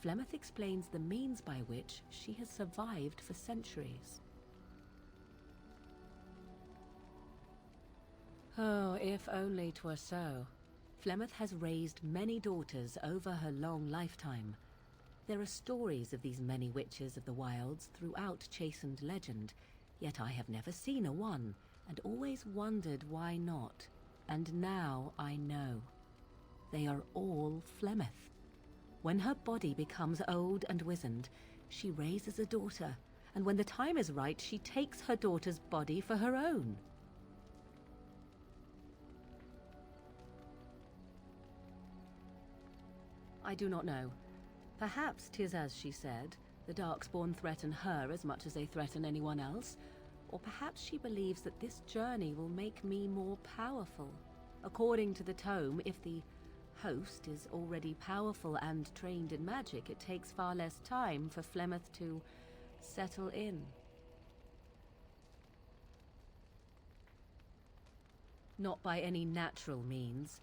Flemeth explains the means by which she has survived for centuries. Oh, if only 'twere so. Flemeth has raised many daughters over her long lifetime. There are stories of these many witches of the wilds throughout chastened legend, yet I have never seen a one, and always wondered why not. And now I know. They are all Flemeth. When her body becomes old and wizened, she raises a daughter, and when the time is right, she takes her daughter's body for her own. I do not know. Perhaps 'tis as she said, the Darkspawn threaten her as much as they threaten anyone else. Or perhaps she believes that this journey will make me more powerful. According to the tome, if the host is already powerful and trained in magic, it takes far less time for Flemeth to settle in. Not by any natural means.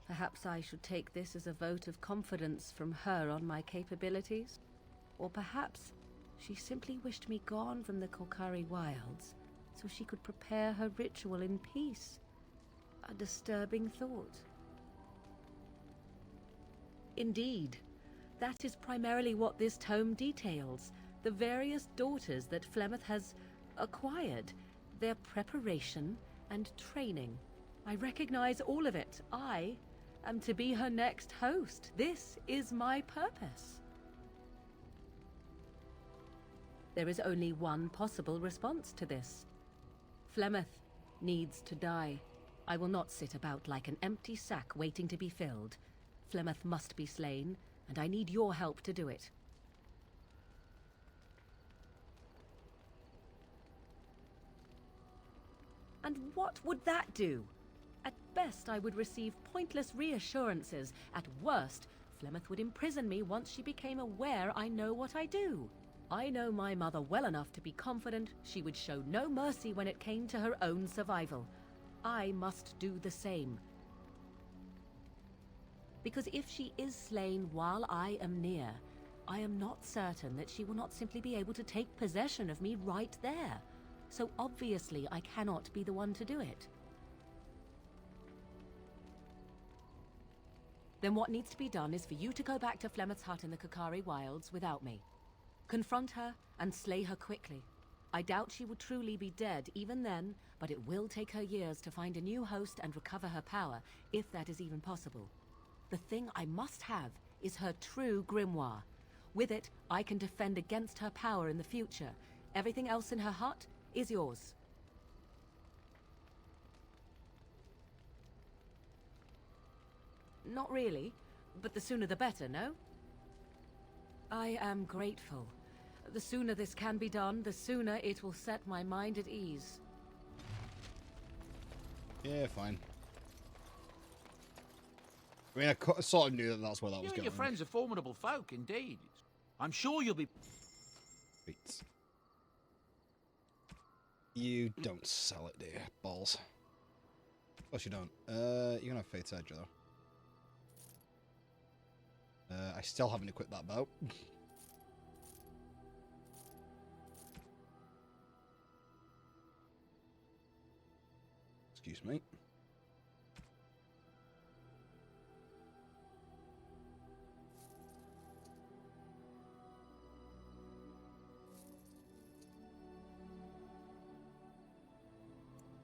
Perhaps I should take this as a vote of confidence from her on my capabilities. Or perhaps she simply wished me gone from the Korkari wilds so she could prepare her ritual in peace. A disturbing thought. Indeed, that is primarily what this tome details. The various daughters that Flemeth has acquired, their preparation and training. I recognize all of it. I am to be her next host. This is my purpose. There is only one possible response to this. Flemeth needs to die. I will not sit about like an empty sack waiting to be filled. Flemeth must be slain, and I need your help to do it. And what would that do? At best, I would receive pointless reassurances. At worst, Flemeth would imprison me once she became aware I know what I do. I know my mother well enough to be confident she would show no mercy when it came to her own survival. I must do the same. Because if she is slain while I am near, I am not certain that she will not simply be able to take possession of me right there. so obviously I cannot be the one to do it. Then what needs to be done is for you to go back to Flemeth's hut in the Kakari Wilds without me. Confront her and slay her quickly. I doubt she will truly be dead even then, but it will take her years to find a new host and recover her power, if that is even possible. The thing I must have is her true grimoire. With it, I can defend against her power in the future. Everything else in her hut is yours. Not really, but the sooner the better, no? I am grateful. The sooner this can be done, the sooner it will set my mind at ease. Yeah, fine. I mean, I sort of knew that that's where that was You and going. your friends are formidable folk, indeed. I'm sure you'll be... Wait. You don't sell it, do you? Balls. Of course you don't. You're gonna have Fate's Edge, though. I still haven't equipped that bow. Excuse me.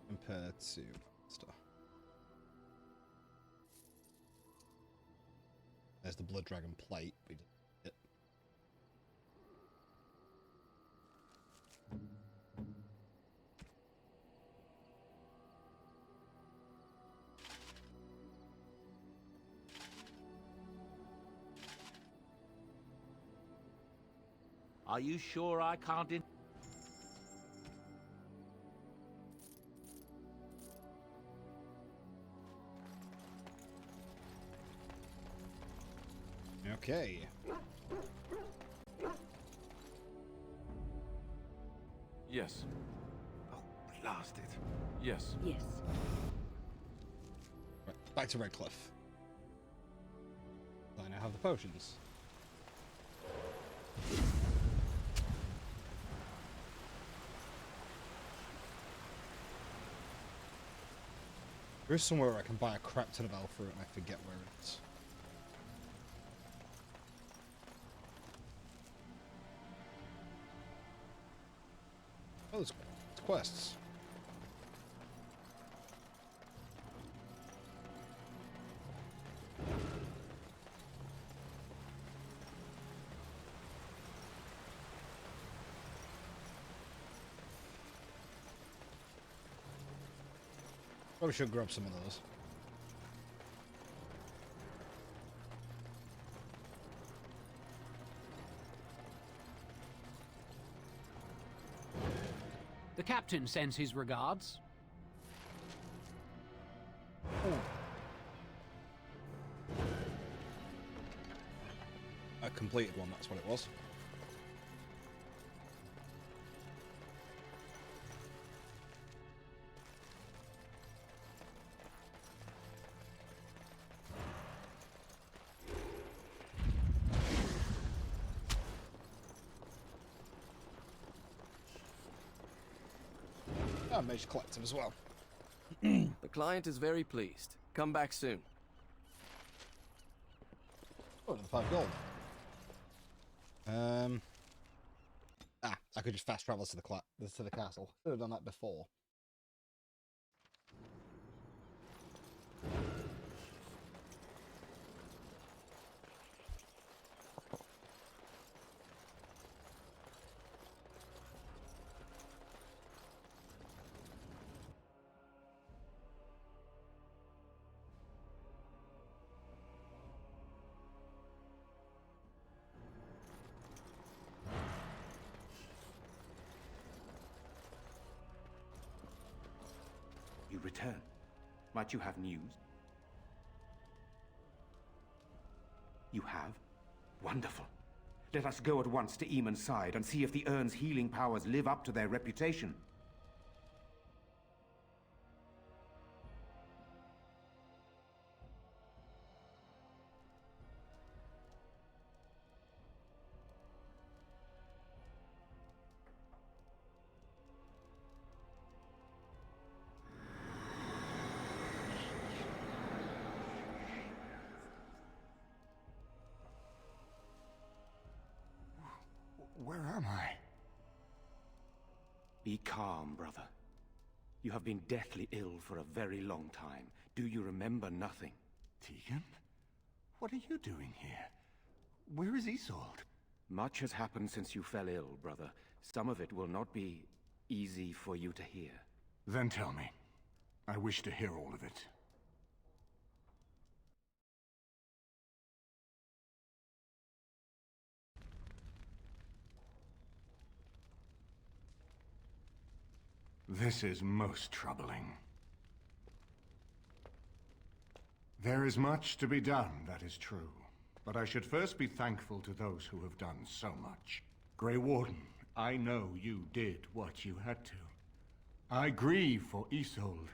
Compared to stuff. There's the Blood Dragon plate. We did it. Are you sure I can't... Okay. Yes. Oh, blast it. Yes. Yes. Right, back to Redcliffe. I now have the potions. There is somewhere where I can buy a crap ton of elf fruit and I forget where it is. Oh, there's quests. Probably should grab some of those. The captain sends his regards. I completed one, that's what it was. I managed to collect them as well. The client is very pleased. Come back soon. Oh, another 5 gold. I could just fast travel to the castle. Could have done that before. You return. Might you have news? You have? Wonderful. Let us go at once to Eamon's side and see if the Urn's healing powers live up to their reputation. Where am I? Be calm, brother. You have been deathly ill for a very long time. Do you remember nothing? Tegan? What are you doing here? Where is Isolde? Much has happened since you fell ill, brother. Some of it will not be easy for you to hear. Then tell me. I wish to hear all of it. This is most troubling. There is much to be done, that is true. But I should first be thankful to those who have done so much. Grey Warden, I know you did what you had to. I grieve for Isolde,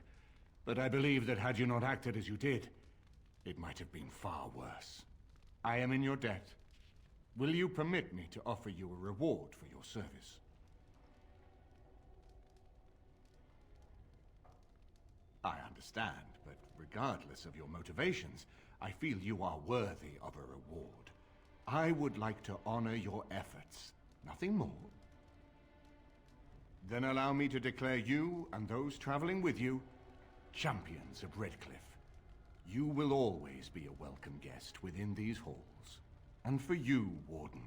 but I believe that had you not acted as you did, it might have been far worse. I am in your debt. Will you permit me to offer you a reward for your service? I understand, but regardless of your motivations, I feel you are worthy of a reward. I would like to honor your efforts, nothing more. Then allow me to declare you and those traveling with you champions of Redcliffe. You will always be a welcome guest within these halls. And for you, Warden,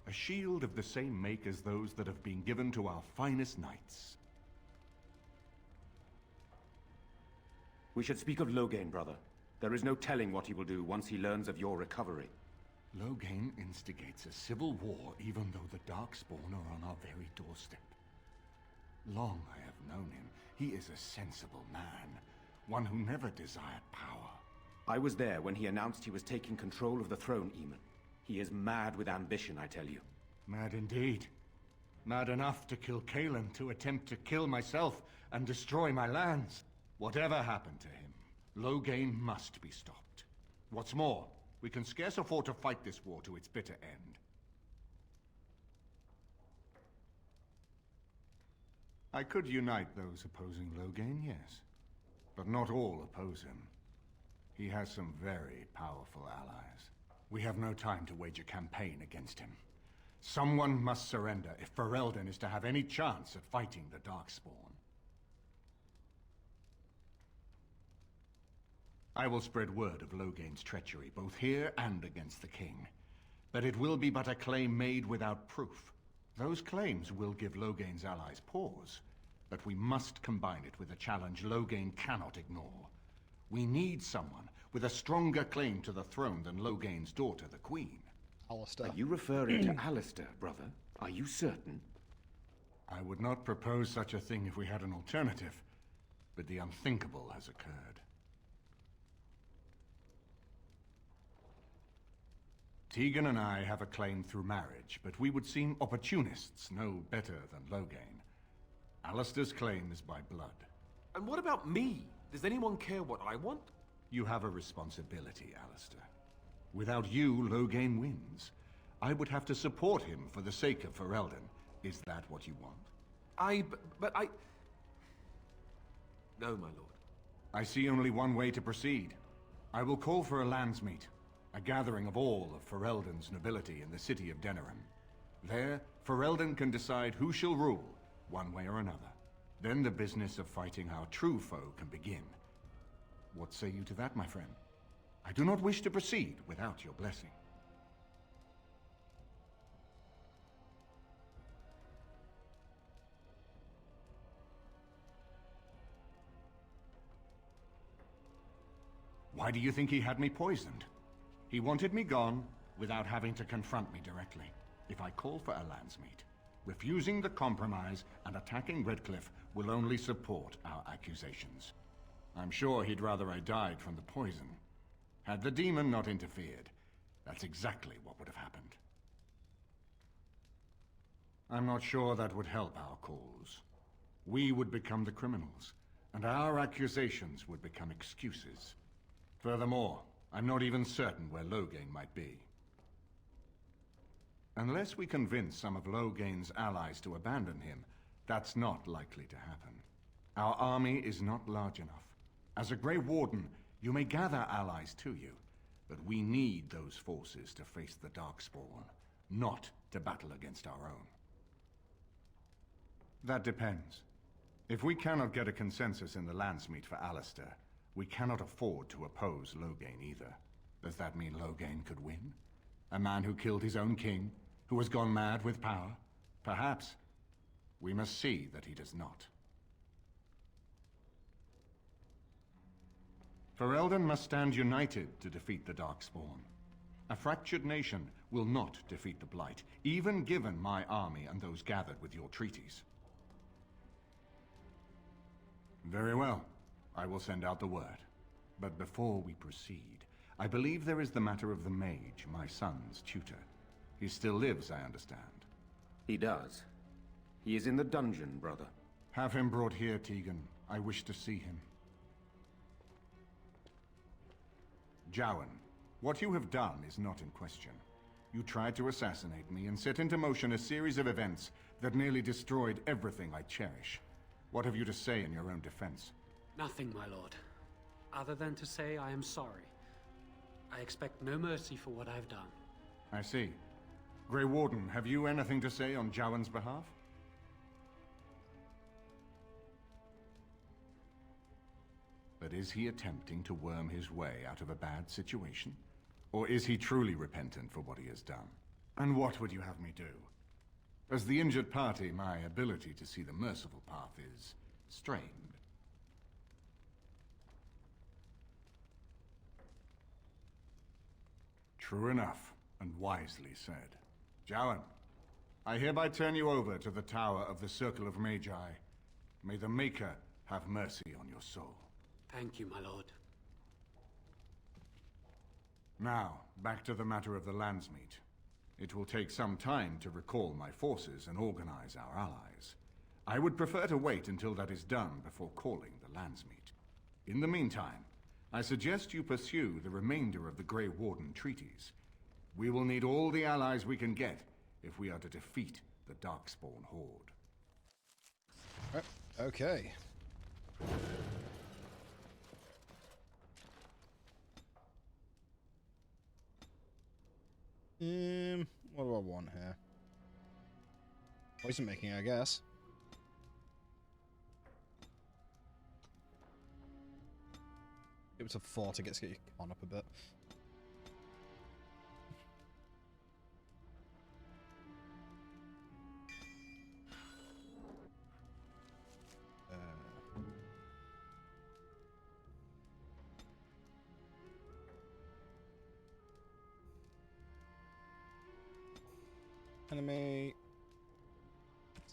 a shield of the same make as those that have been given to our finest knights. We should speak of Loghain, brother. There is no telling what he will do once he learns of your recovery. Loghain instigates a civil war even though the Darkspawn are on our very doorstep. Long I have known him. He is a sensible man, one who never desired power. I was there when he announced he was taking control of the throne, Eamon. He is mad with ambition, I tell you. Mad indeed. Mad enough to kill Cailan, to attempt to kill myself and destroy my lands. Whatever happened to him, Loghain must be stopped. What's more, we can scarce afford to fight this war to its bitter end. I could unite those opposing Loghain, yes. But not all oppose him. He has some very powerful allies. We have no time to wage a campaign against him. Someone must surrender if Ferelden is to have any chance at fighting the Darkspawn. I will spread word of Loghain's treachery, both here and against the king. But it will be but a claim made without proof. Those claims will give Loghain's allies pause, but we must combine it with a challenge Loghain cannot ignore. We need someone with a stronger claim to the throne than Loghain's daughter, the Queen. Alistair. Are you referring to Alistair, brother? Are you certain? I would not propose such a thing if we had an alternative, but the unthinkable has occurred. Tegan and I have a claim through marriage, but we would seem opportunists no better than Loghain. Alistair's claim is by blood. And what about me? Does anyone care what I want? You have a responsibility, Alistair. Without you, Loghain wins. I would have to support him for the sake of Ferelden. Is that what you want? But I... No, my lord. I see only one way to proceed. I will call for a landsmeet. A gathering of all of Ferelden's nobility in the city of Denerim. There, Ferelden can decide who shall rule, one way or another. Then the business of fighting our true foe can begin. What say you to that, my friend? I do not wish to proceed without your blessing. Why do you think he had me poisoned? He wanted me gone without having to confront me directly. If I call for a landsmeet, refusing the compromise and attacking Redcliffe will only support our accusations. I'm sure he'd rather I died from the poison. Had the demon not interfered, that's exactly what would have happened. I'm not sure that would help our cause. We would become the criminals, and our accusations would become excuses. Furthermore, I'm not even certain where Loghain might be. Unless we convince some of Loghain's allies to abandon him, that's not likely to happen. Our army is not large enough. As a Grey Warden, you may gather allies to you, but we need those forces to face the Darkspawn. not to battle against our own. That depends. If we cannot get a consensus in the Landsmeet for Alistair, we cannot afford to oppose Loghain either. Does that mean Loghain could win? A man who killed his own king, who has gone mad with power? Perhaps. We must see that he does not. Ferelden must stand united to defeat the Darkspawn. A fractured nation will not defeat the Blight, even given my army and those gathered with your treaties. Very well. I will send out the word. But before we proceed, I believe there is the matter of the mage, my son's tutor. He still lives, I understand. He does. He is in the dungeon, brother. Have him brought here, Tegan. I wish to see him. Jowan, what you have done is not in question. You tried to assassinate me and set into motion a series of events that nearly destroyed everything I cherish. What have you to say in your own defense? Nothing, my lord. Other than to say I am sorry. I expect no mercy for what I've done. I see. Grey Warden, have you anything to say on Jowan's behalf? But is he attempting to worm his way out of a bad situation? Or is he truly repentant for what he has done? And what would you have me do? As the injured party, my ability to see the merciful path is strained. True enough, and wisely said. Jowan, I hereby turn you over to the Tower of the Circle of Magi. May the Maker have mercy on your soul. Thank you, my lord. Now, back to the matter of the Landsmeet. It will take some time to recall my forces and organize our allies. I would prefer to wait until that is done before calling the Landsmeet. In the meantime, I suggest you pursue the remainder of the Grey Warden treaties. We will need all the allies we can get if we are to defeat the Darkspawn Horde. Okay. What do I want here? Poison making, I guess. Give it to 4 to get your con up a bit. Enemy.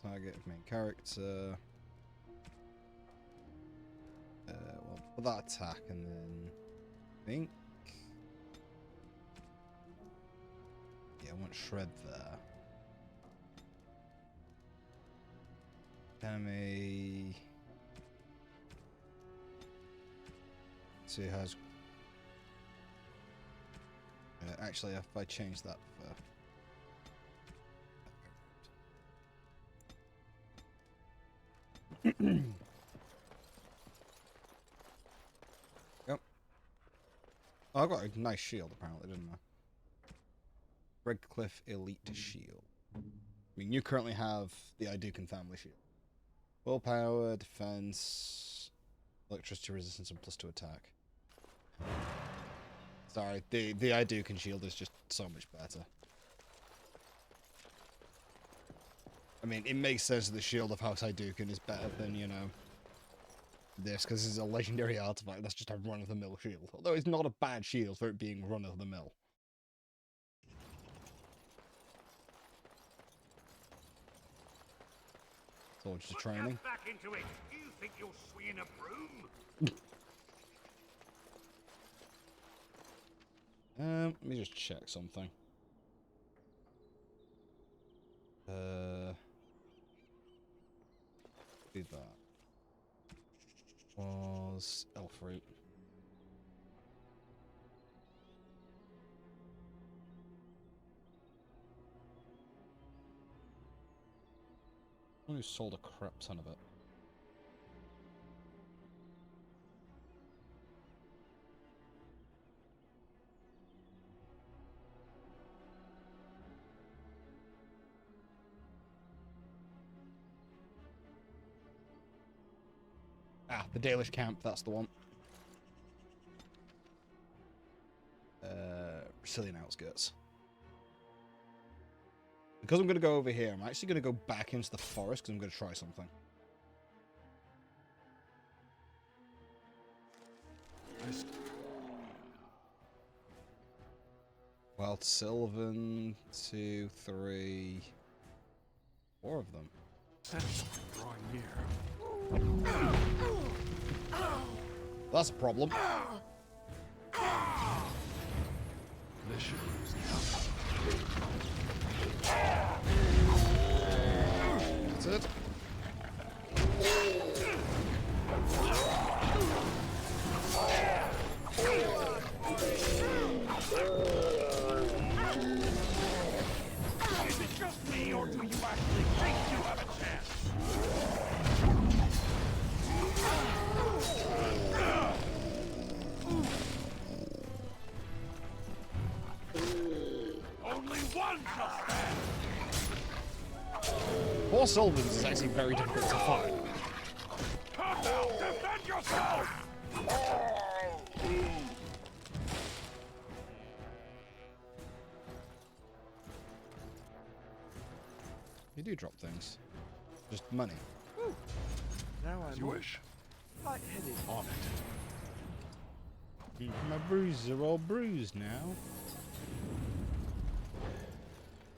Target of main character. Well, for that attack, and then I think. Yeah, I want shred there. Enemy. So he has. Actually, if I change that for. Yep. Oh, I got a nice shield apparently, didn't I? Redcliffe Elite Shield. I mean, you currently have the Idukan family shield. Willpower, defense, electricity resistance, and +2 attack. Sorry, the Idukan shield is just so much better. I mean, it makes sense that the Shield of House Idukan is better than, you know, this, because this is a legendary artifact. That's just a run-of-the-mill shield. Although it's not a bad shield for it being run-of-the-mill. So just training. Back into it. You think you're swinging a broom? Let me just check something. Do that. Was elf root. One who sold a crap ton of it. The Dalish camp, that's the one. Brazilian outskirts. Because I'm going to go over here, I'm actually going to go back into the forest because I'm going to try something. Well, Sylvan, 2, 3, 4 of them. Sense drawing near. That's a problem. This That's it. Is it just me, or do you actually think you have a chance? Only one just there! Four Sylvans is actually very difficult to fight. Come now, defend yourself! You do drop things. Just money. Now As you wish. lightheaded. On it. My bruises are all bruised now.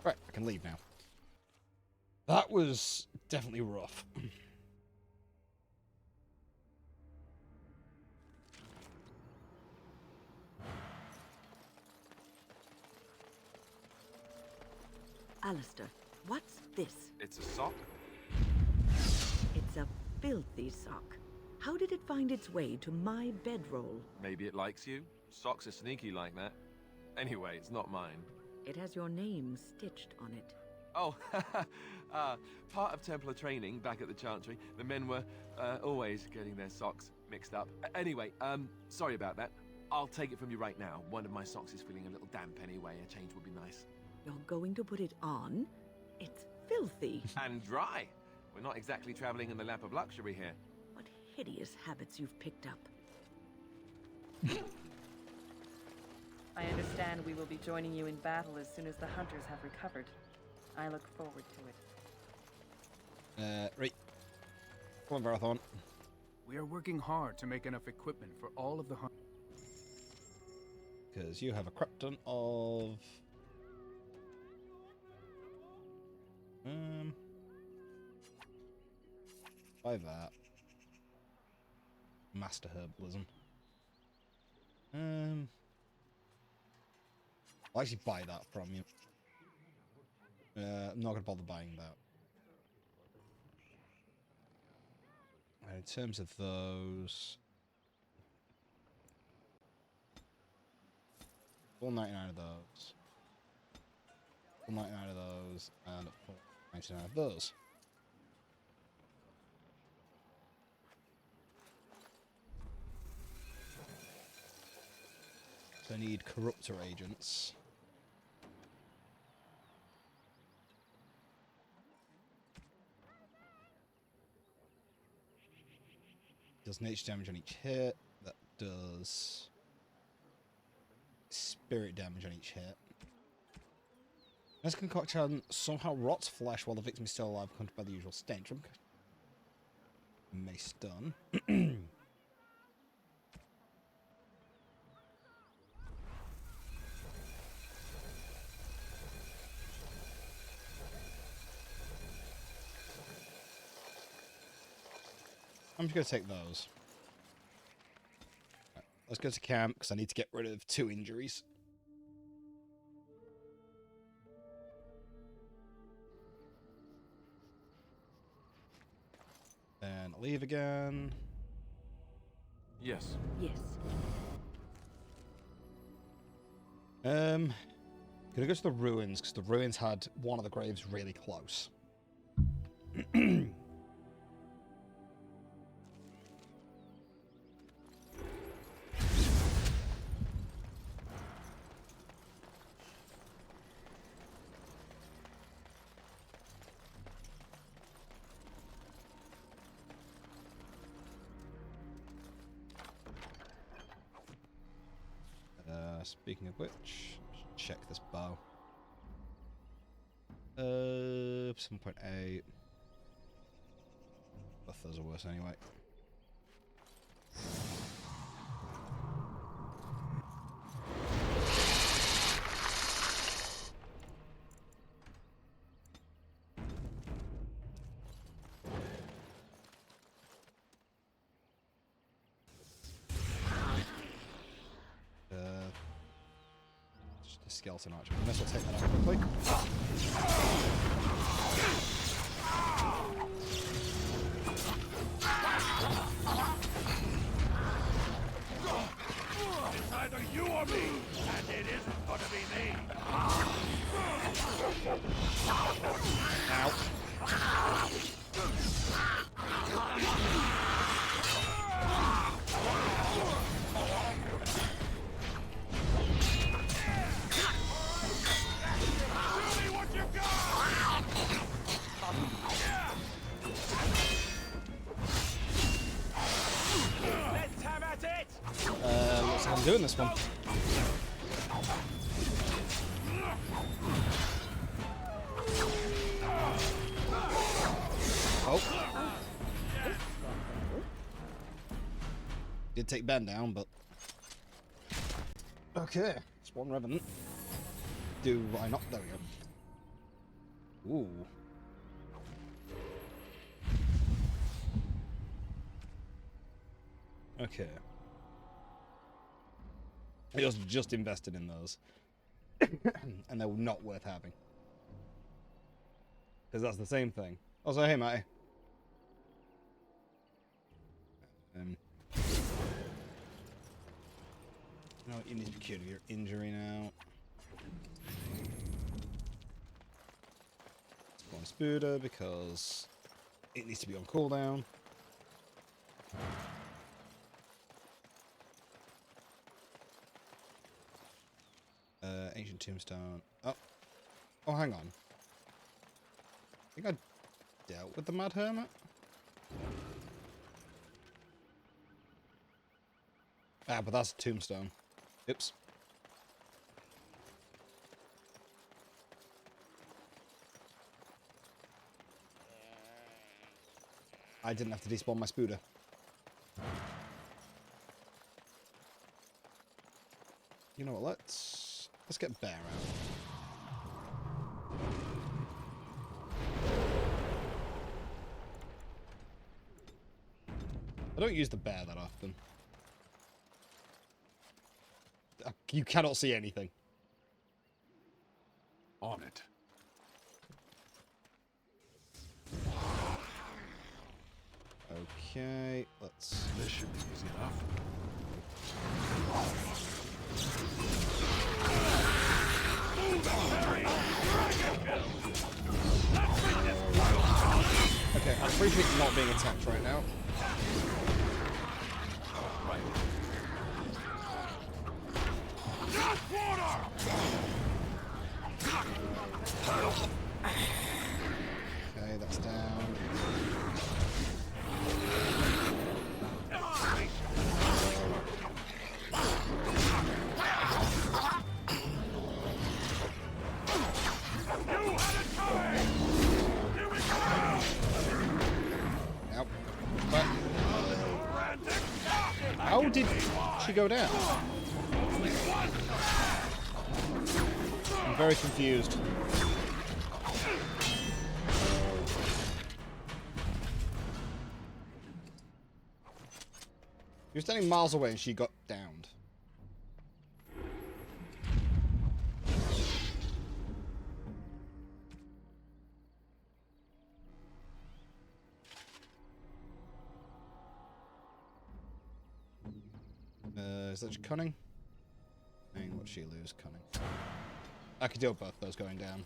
Right, I can leave now. That was definitely rough. Alistair, what's this? It's a sock? It's a filthy sock. How did it find its way to my bedroll? Maybe it likes you. Socks are sneaky like that. Anyway, it's not mine. It has your name stitched on it. Oh, part of Templar training back at the Chantry, the men were always getting their socks mixed up. Anyway, sorry about that. I'll take it from you right now. One of my socks is feeling a little damp anyway. A change would be nice. You're going to put it on? It's filthy. And dry. We're not exactly traveling in the lap of luxury here. What hideous habits you've picked up. I understand we will be joining you in battle as soon as the hunters have recovered. I look forward to it. Right. Come on, Varathon. We are working hard to make enough equipment for all of the hunt. Because you have a crap ton of... Buy that. Master Herbalism. I'll actually buy that from you. I'm not going to bother buying that. And in terms of those... 4.99 of those. 4.99 of those. And 4.99 of those. So I need corruptor agents. Does nature damage on each hit. That does spirit damage on each hit. This concoction somehow rots flesh while the victim is still alive, accompanied by the usual stench. May stun. I'm just going to take those. Right, let's go to camp, because I need to get rid of 2 injuries. And leave again. Yes. Yes. Gonna go to the ruins, because the ruins had one of the graves really close. Speaking of which, check this bow. 7.8. Both those are worse anyway. Just a skeleton archer. I guess we'll take that out quickly. It's either you or me, and it isn't gonna be me. Ow. Let's have at it. Looks like I'm doing this one. Oh. Did take Ben down, but... Okay, it's one Revenant. Do I not? There we go. Ooh. Okay. I was just invested in those. And they were not worth having. Because that's the same thing. Also, hey, Matty. No, you need to cure your injury now. Spawn Spooder because it needs to be on cooldown. Ancient Tombstone. Oh. Oh, hang on. I think I dealt with the Mad Hermit. Ah, but that's a Tombstone. Oops. I didn't have to despawn my Spooder. You know what, let's get Bear out. I don't use the Bear that often. You cannot see anything. On it. Okay, let's... This should be easy enough. Okay, I appreciate not being attacked right now. Okay, that's down. Nope. But how did she go down? I'm very confused. You're standing miles away and she got downed. Is that cunning? And what she lose? Cunning. I could deal with both those going down.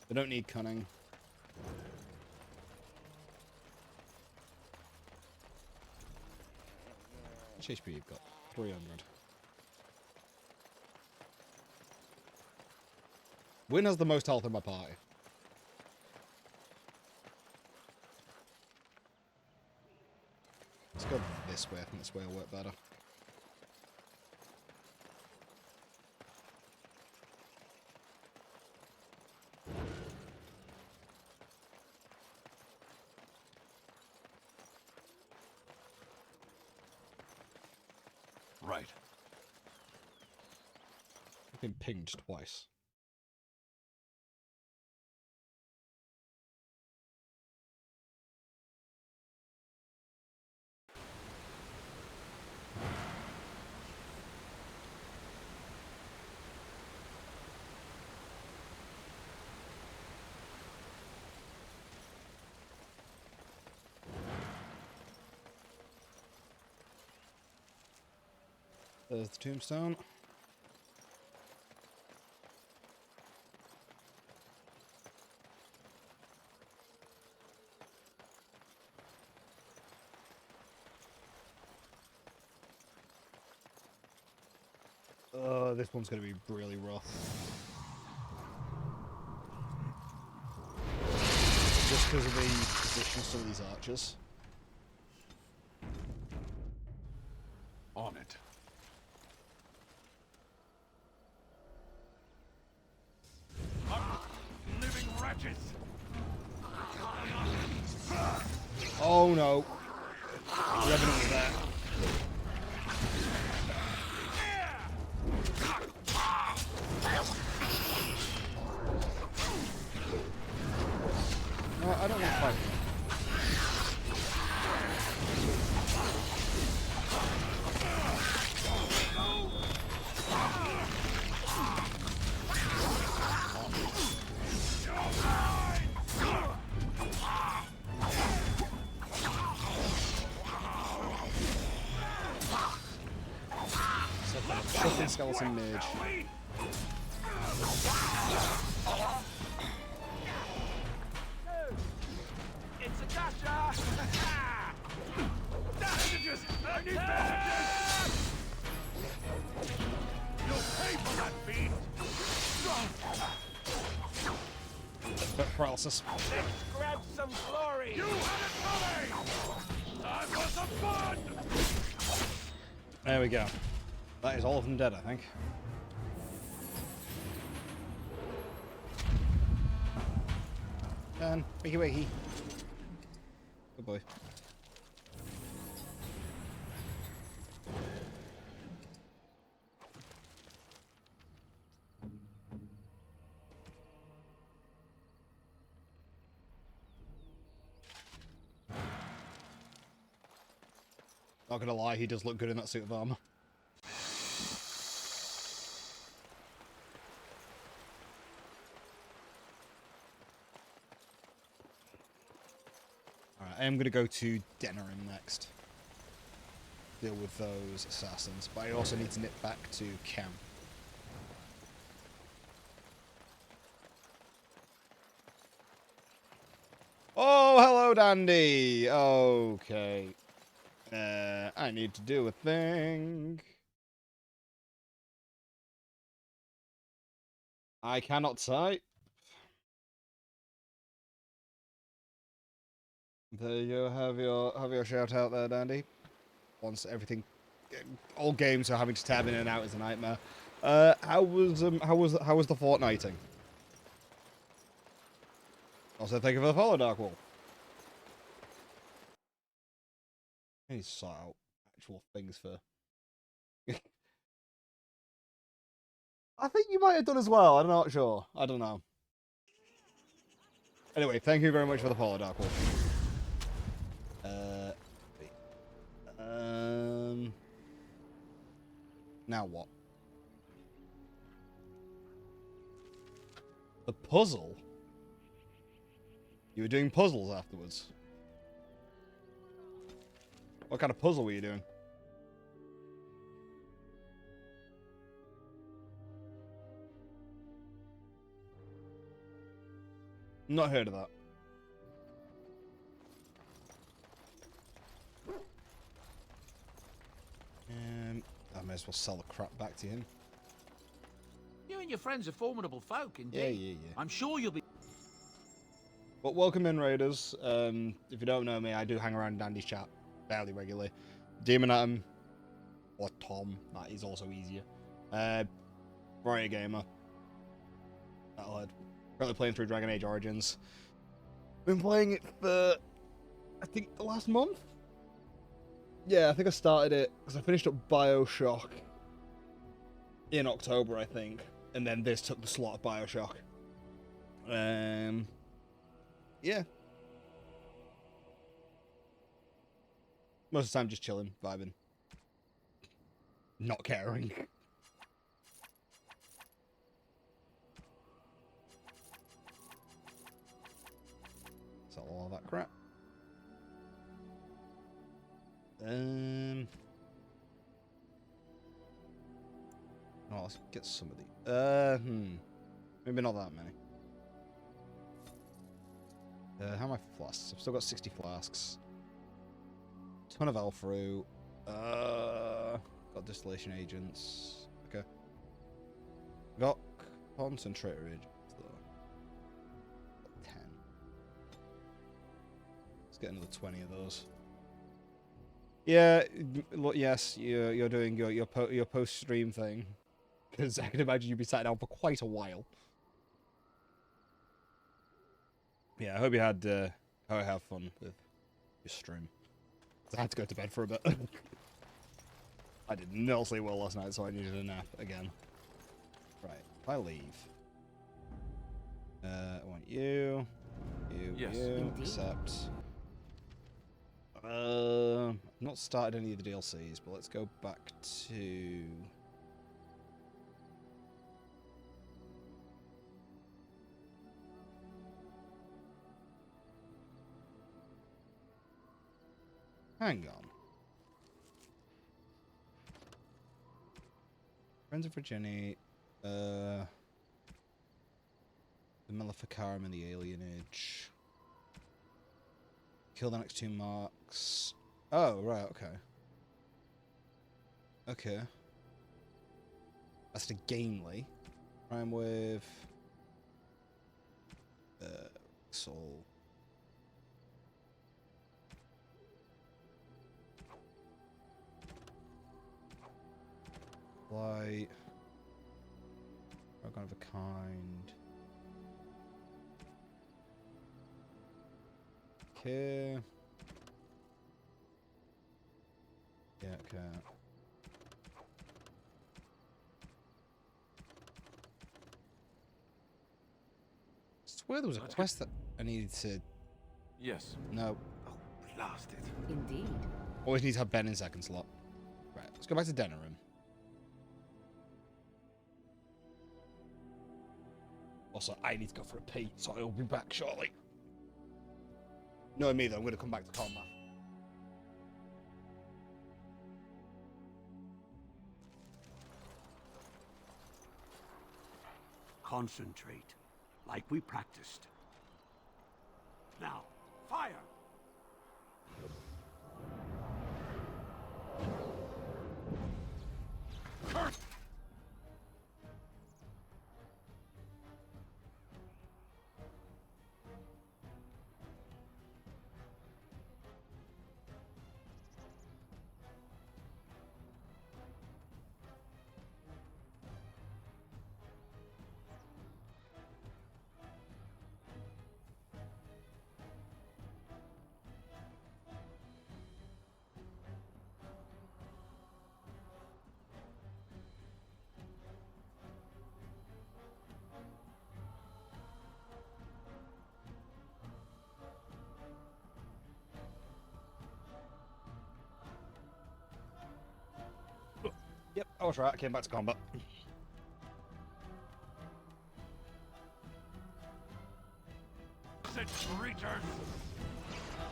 They don't need cunning. How much HP you've got? 300. Wynn has the most health in my party. Let's go this way. I think this way will work better. Right. I've been pinged twice. There's the tombstone. This one's going to be really rough. Just because of the position of some of these archers. On it. Living wretches! Oh no. The Revenant was there. No, I don't want to fight. Fucking skeleton mage. It's a gotcha! Bandages! I need bandages! You'll pay for that feat! Paralysis. Let's grab some glory! You had it coming! Time for some fun! There we go. That is all of them dead, I think. Done. Wakey wakey. Good boy. Not gonna lie, he does look good in that suit of armor. I am going to go to Denerim next. Deal with those assassins. But I also need to nip back to camp. Oh, hello, Dandy! Okay. I need to do a thing. I cannot type. There you go. Have your shout out there, Dandy. Once everything, all games are having to tab in and out is a nightmare. How was the fortnighting? Also, thank you for the follow, Dark Wolf. I need to sort out actual things for. I think you might have done as well. I'm not sure. I don't know. Anyway, thank you very much for the follow, Dark Wolf. Now what? The puzzle? You were doing puzzles afterwards? What kind of puzzle were you doing? Not heard of that. I may as well sell the crap back to him. You and your friends are formidable folk, indeed. Yeah. I'm sure you'll be... But welcome in, Raiders. If you don't know me, I do hang around Dandy's chat fairly regularly. Demon Atom. Or Tom. That is also easier. Warrior Gamer. Metalhead. Currently playing through Dragon Age Origins. Been playing it for, I think, the last month? Yeah, I think I started it because I finished up Bioshock in October, I think. And then this took the slot of Bioshock. Yeah. Most of the time just chilling, vibing. Not caring. So all that crap. Oh, let's get some of these. Maybe not that many. How am I for flasks? I've still got 60 flasks. Ton of Elfru. Got distillation agents. Okay. Got concentrator agents though. Got 10. Let's get another 20 of those. Yeah, look, yes, you're doing your post stream thing, because I can imagine you'd be sat down for quite a while. Yeah, I hope you had have fun with your stream. I had to go to bed for a bit. I did not sleep well last night, so I needed a nap again. Right, if I leave. I want you, you, accept. I've not started any of the DLCs, but let's go back to... Hang on. Friends of Virginie, the Maleficarum and the Alienage. Kill the next 2 marks. Oh, right, okay. Okay. That's the Gamely. Prime Wave. Soul. Light. Dragon of a kind. Okay. Yeah, okay. I swear there was a quest that I needed to... Yes. No. Oh, blast it. Indeed. Always need to have Ben in second slot. Right, let's go back to Denerim. Also, I need to go for a pee, so I will be back shortly. Knowing me, though, I'm going to come back to combat. Concentrate, like we practiced. Now, fire! Curse! Yep, I was right. I came back to combat.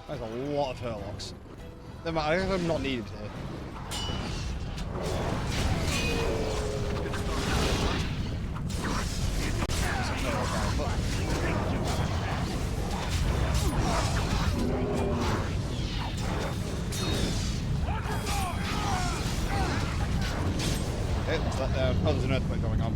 There's a lot of Herlocks. I guess I'm not needed here. Okay, what's that? Oh, there's an earthquake going on.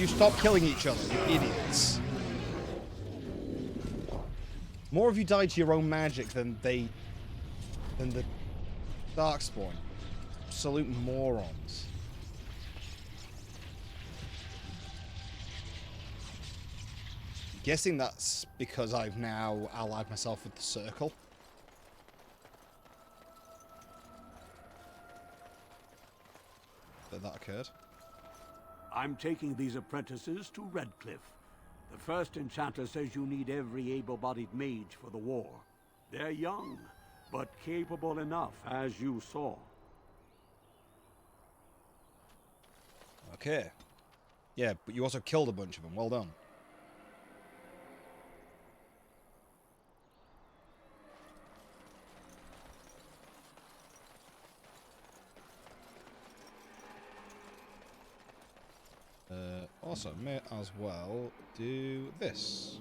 you stop killing each other, you idiots? More of you died to your own magic than the Darkspawn. Absolute morons. Guessing that's because I've now allied myself with the Circle. That occurred. I'm taking these apprentices to Redcliffe. The first enchanter says you need every able-bodied mage for the war. They're young, but capable enough, as you saw. Okay. Yeah, but you also killed a bunch of them. Well done. Also, may as well do this.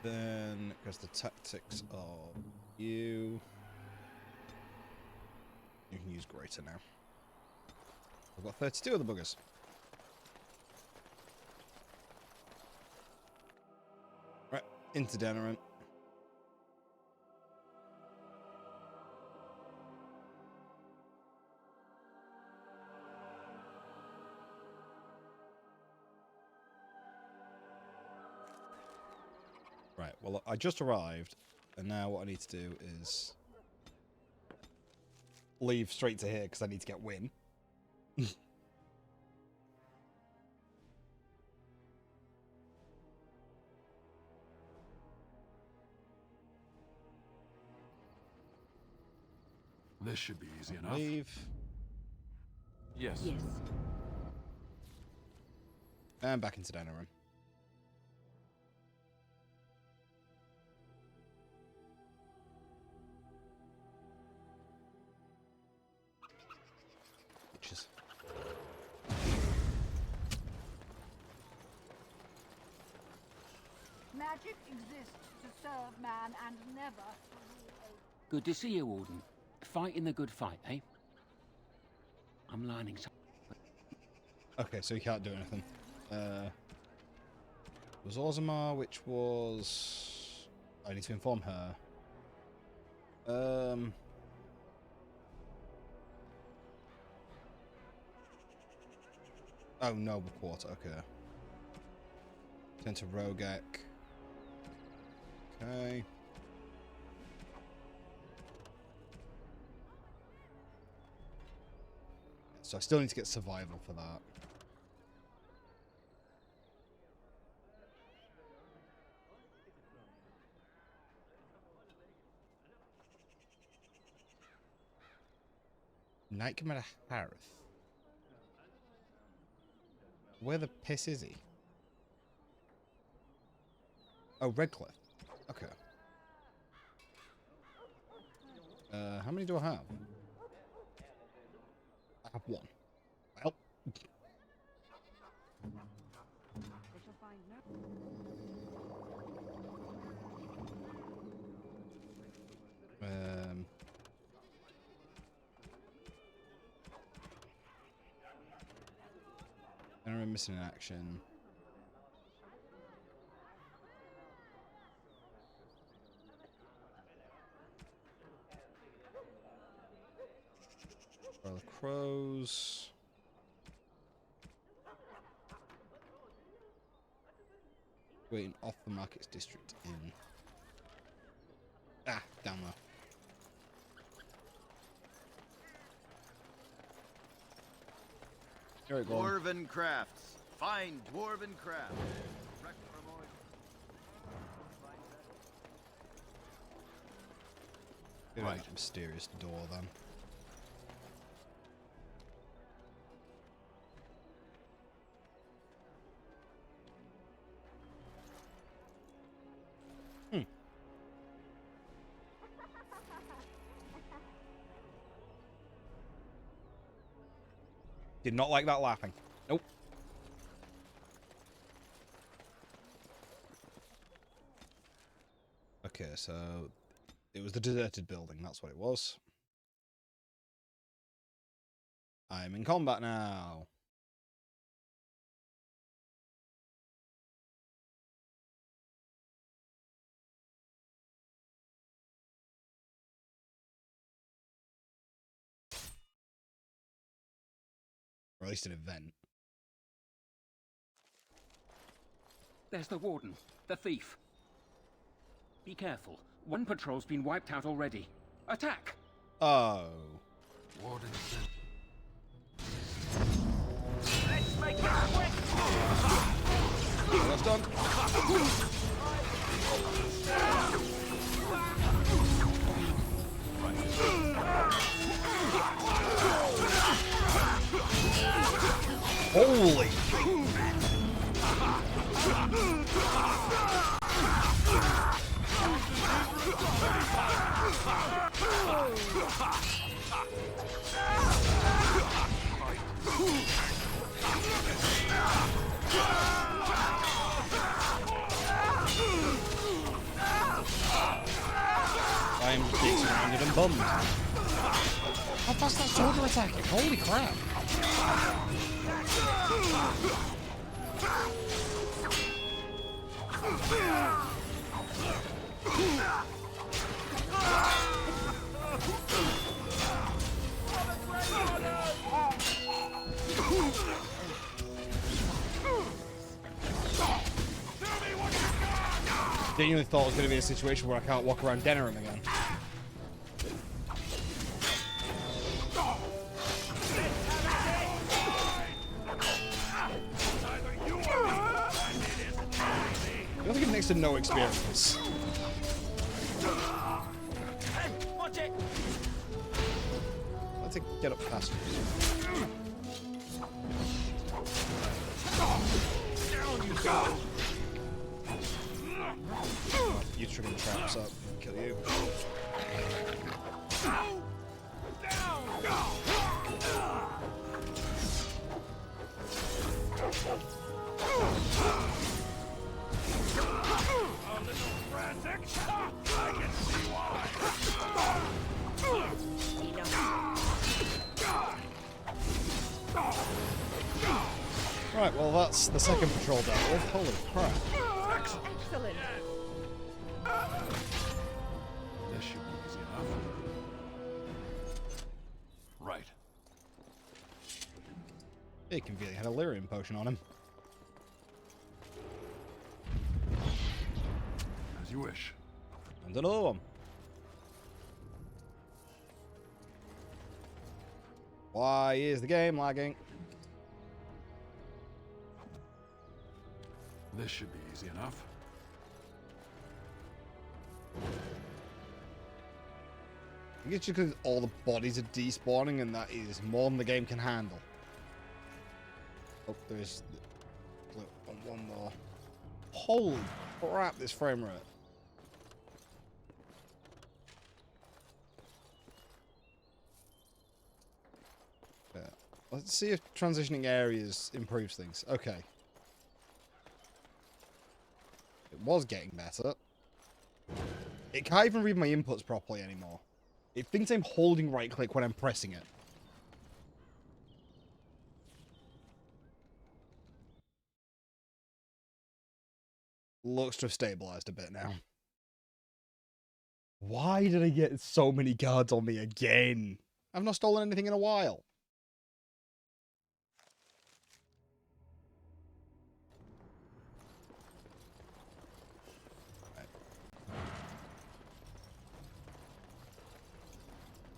Then, because the tactics are you can use greater now. I've got 32 of the buggers. Right, into Denerim. Right, well, I just arrived, and now what I need to do is leave straight to here, because I need to get Win. This should be easy enough. Leave. Yes. Yes. And back into Denerim. Witches. Magic exists to serve man and never to rule over. Good to see you, Warden. Fighting the good fight, eh? I'm learning something. Okay, so he can't do anything. Was Orzamar, which was... I need to inform her. Oh, Noble Quarter, okay. Turn to Rogek. Okay. So I still need to get survival for that. Knight Commander Harith. Where the piss is he? Oh, Redcliffe. Okay. How many do I have? I have one. Well. And I'm missing an action. For the crows. Waiting off the markets district in. Ah, down there. There we go. Dwarven crafts. Fine dwarven crafts. Right. Mysterious door then. Did not like that laughing. Nope. Okay, so it was the deserted building, that's what it was. I'm in combat now. Or at least an event. There's the warden, the thief. Be careful. One patrol's been wiped out already. Attack! Oh. Warden. Let's make it quick! That's done. Holy! I'm being surrounded and bummed. How fast that soldier attacking? Holy crap! Genuinely thought it was going to be a situation where I can't walk around Denerim again. I don't think it next to no experience. Watch it! Let's get up past you. Down you go! You triggering the traps up, kill you. Right, well that's the second patrol dealt with. Holy crap. Excellent. This should be easy enough. Right. He conveniently had a lyrium potion on him. As you wish. And another one. Why is the game lagging? This should be easy enough. I think it's just because all the bodies are despawning and that is more than the game can handle. Oh, there's one more. Holy crap, this frame rate. Yeah. Let's see if transitioning areas improves things. Okay. It was getting better. It can't even read my inputs properly anymore. It thinks I'm holding right click when I'm pressing it. Looks to have stabilized a bit now. Why did I get so many guards on me again? I've not stolen anything in a while.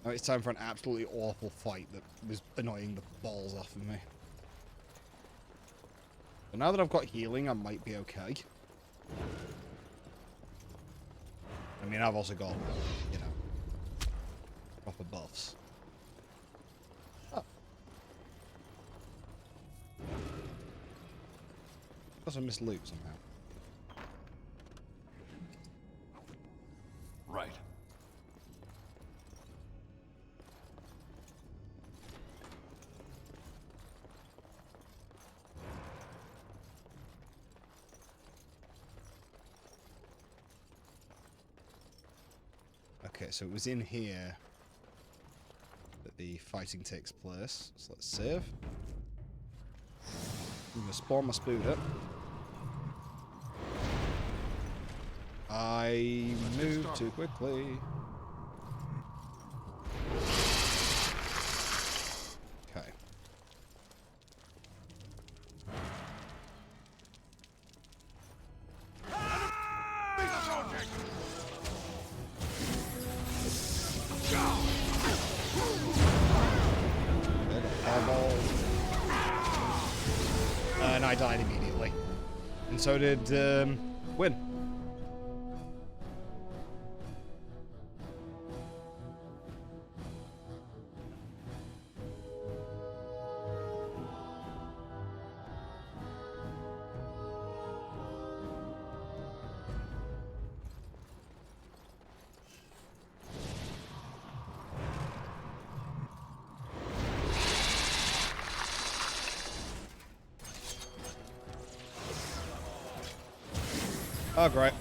Now it's time for an absolutely awful fight that was annoying the balls off of me. But now that I've got healing, I might be okay. I mean, I've also got, you know, proper buffs. Oh. Also missed loot somehow. Right. Okay, so it was in here that the fighting takes place. So let's save. I'm gonna spawn my Spooder. I moved too quickly. Okay. And I died immediately. And so did Win. Oh, great.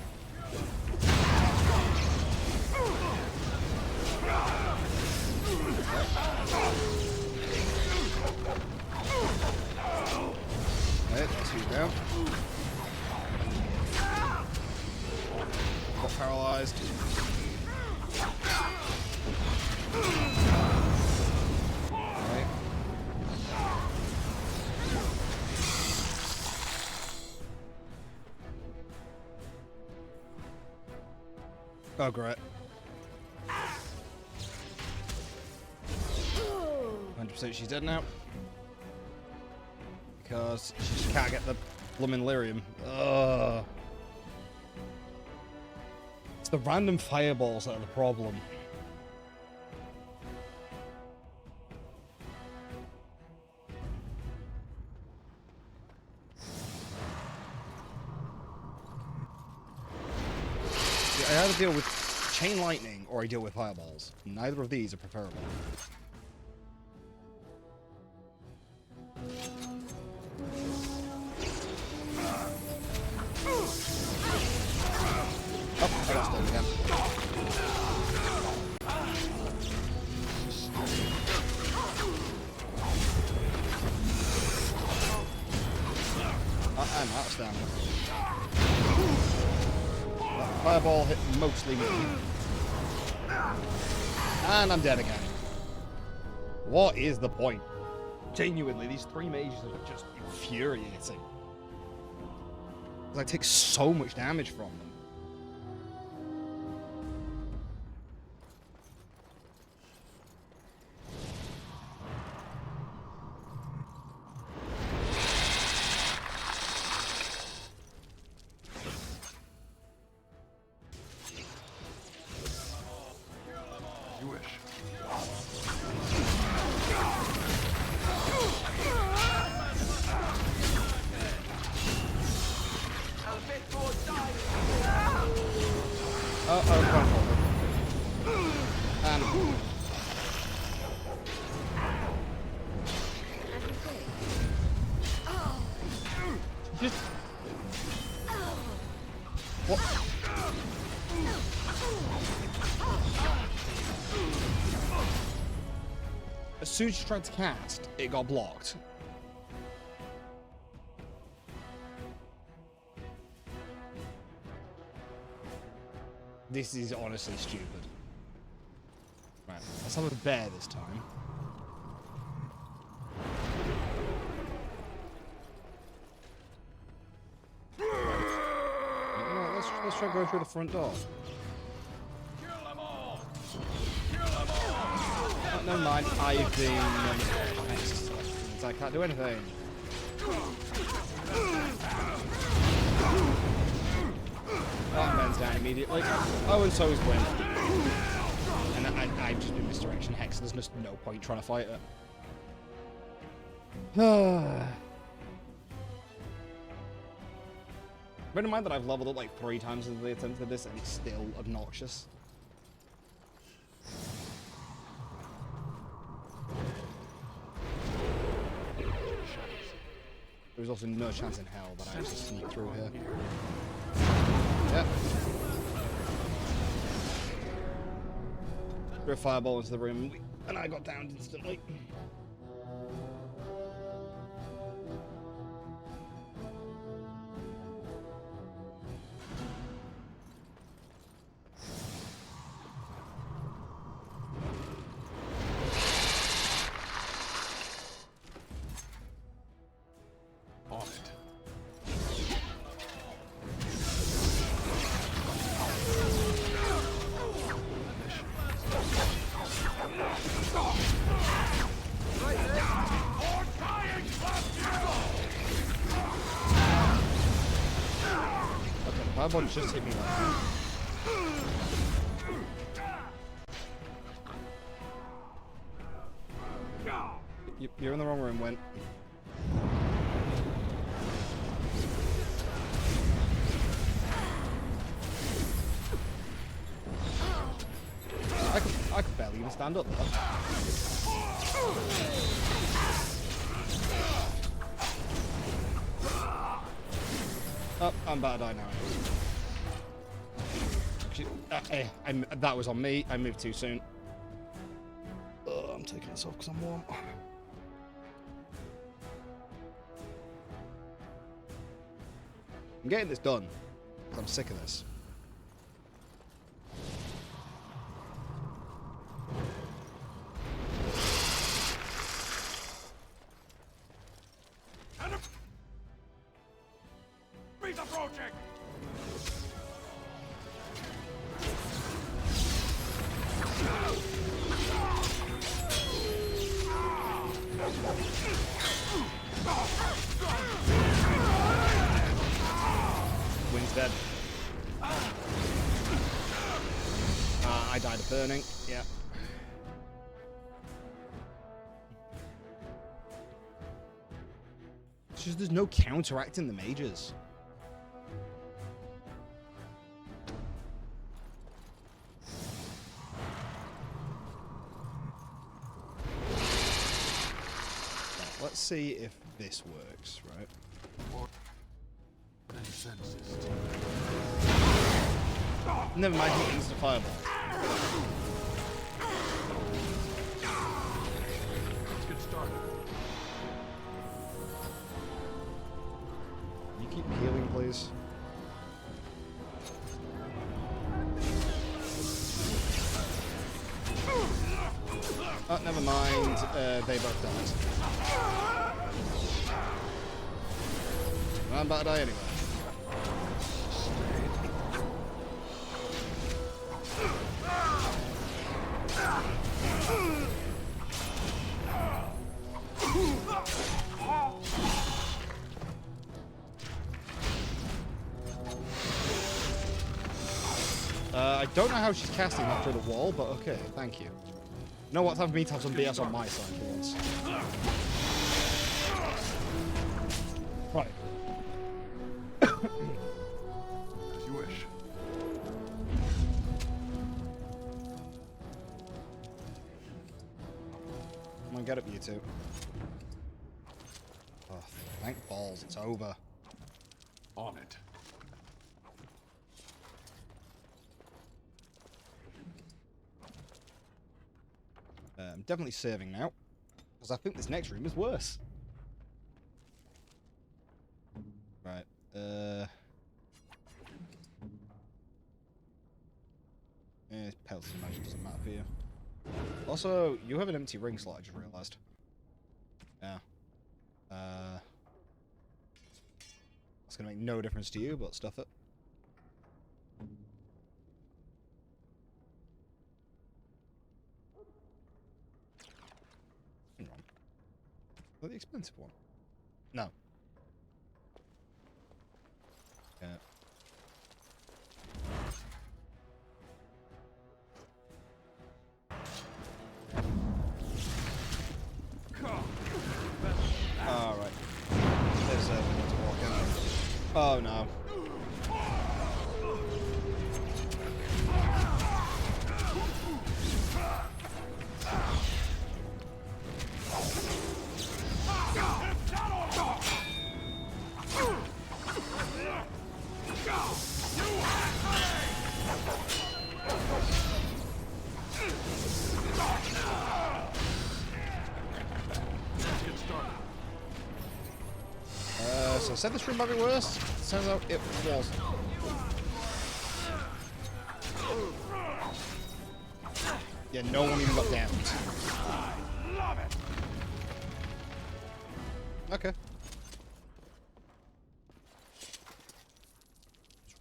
Right, that's you down. Got paralyzed. Right. Oh, great. 100% she's dead now. Because she just can't get the blooming lyrium. Ugh. It's the random fireballs that are the problem. I either deal with chain lightning or I deal with fireballs. Neither of these are preferable. Oh, I lost it again. I'm out of stamina. That fireball hit mostly me. And I'm dead again. What is the point? Genuinely, these three mages are just infuriating. Because I take so much damage from them. What? As soon as she tried to cast, it got blocked. This is honestly stupid. Right, let's have a bear this time. Let's try to go through the front door. Oh, never mind, I've been I can't do anything. That bends down immediately. Oh, and so is Gwen. And I've just been misdirection hex. There's just no point trying to fight it. Bear in mind that I've leveled up like 3 times since they attempted this, and it's still obnoxious. There's also no chance in hell that I actually sneak through here. Yep. Threw a fireball into the room, and I got downed instantly. On it. Okay, the fireball just hit me like You're in the wrong room, Went. I could barely even stand up there. Oh, I'm about to die now. Actually, that was on me. I moved too soon. I'm taking this off because I'm warm. I'm getting this done. I'm sick of this. Be the project! Wind's dead. I died of burning. Yeah. It's just there's no counteracting the mages. Right, let's see if this works, right? Never mind, he used a fireball. Let's get started. Can you keep healing, please? Oh, never mind. They both died. I'm about to die anyway. I don't know how she's casting that through the wall, but okay, thank you. You know what? Time for me to have some BS on my side for once. Right. As you wish. Come on, get up, you two. Oh, thank balls, it's over. On it. I'm definitely saving now, because I think this next room is worse. Right, penalty magic doesn't matter for you. Also, you have an empty ring slot, I just realised. Yeah. That's gonna make no difference to you, but stuff it. Hang on. Is that the expensive one? No. Yeah. Alright. There's a to walk in. Oh no. So I said this room might be worse. Turns out it was. Yeah, no one even got downed. Okay.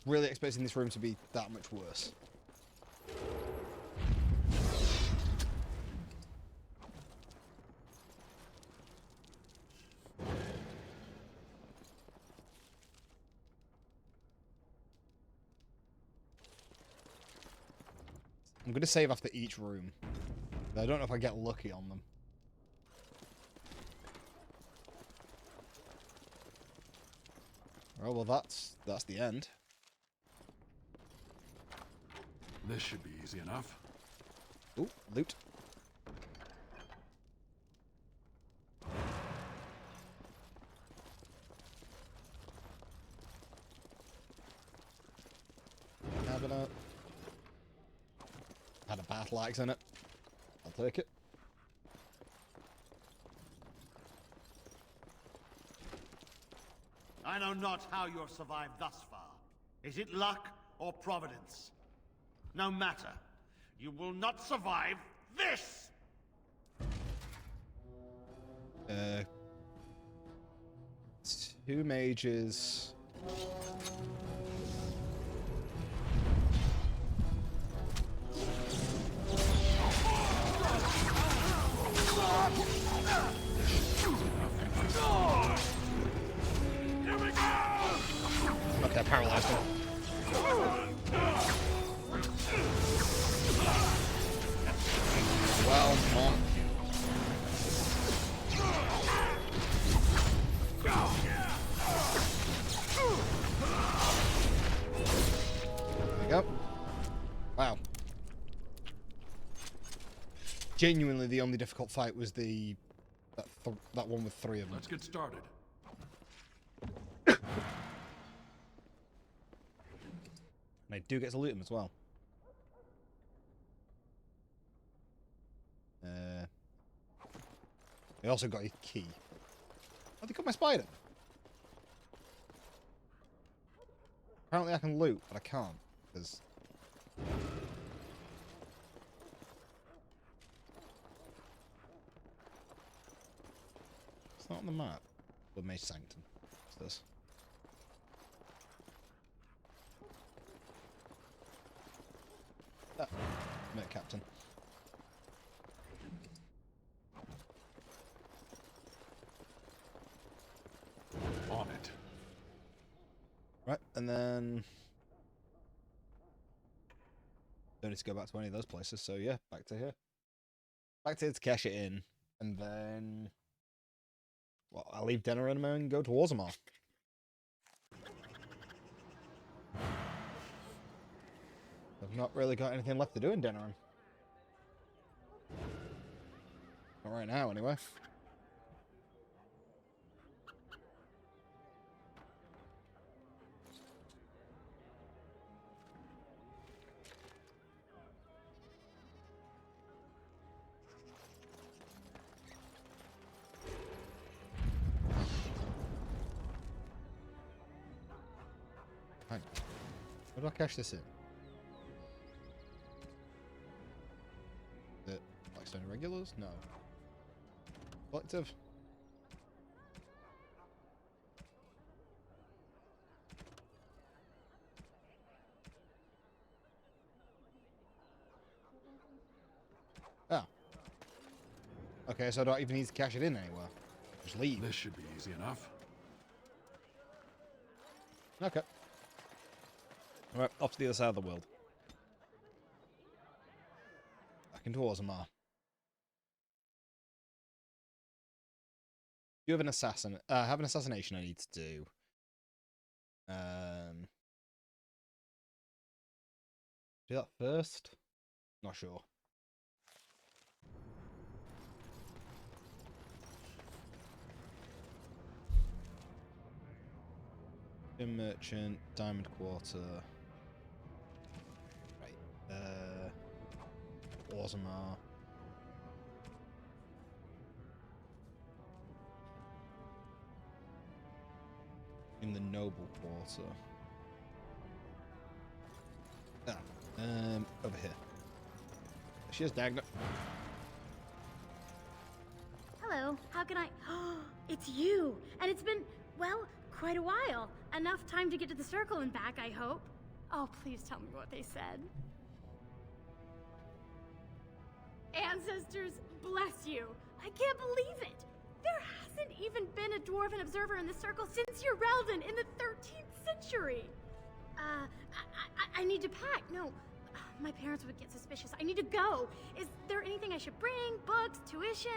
Really expecting this room to be that much worse. I'm going to save after each room. I don't know if I get lucky on them. Oh, well, that's the end. This should be easy enough. Ooh, loot. Cabinet. Had a battle axe in it. I'll take it. I know not how you have survived thus far. Is it luck or providence? No matter. You will not survive this! Two mages. Okay, paralyzed him. Well, come on. There we go. Wow. Genuinely, the only difficult fight was that one with three of them. Let's get started. And I do get to loot them as well. I also got a key. Oh, they got my spider. Apparently I can loot, but I can't, because... It's not on the map. The Mage Sanctum. What's this? Ah, Mate Captain. On it. Right, and then... Don't need to go back to any of those places, so yeah, back to here. Back to here to cash it in, and then... Well, I'll leave Denerim and go to Orzammar. I've not really got anything left to do in Denerim. Not right now, anyway. Hang on. Where do I cash this in? The Blackstone Regulars? No. Collective? Ah. Okay, so I don't even need to cash it in anywhere. Just leave. This should be easy enough. Okay. Alright, off to the other side of the world. Back into Orzammar. You have an have an assassination I need to do. Do that first? Not sure. Gem Merchant, Diamond Quarter. Right. Orzammar. in the noble quarter. Over here. She has Dagna. Hello, how can I... It's you! And it's been, well, quite a while. Enough time to get to the circle and back, I hope. Oh, please tell me what they said. Ancestors, bless you. I can't believe it. There hasn't even been a dwarven observer in the circle since Urelden in the 13th century. I need to pack. No, my parents would get suspicious. I need to go. Is there anything I should bring? Books, tuition?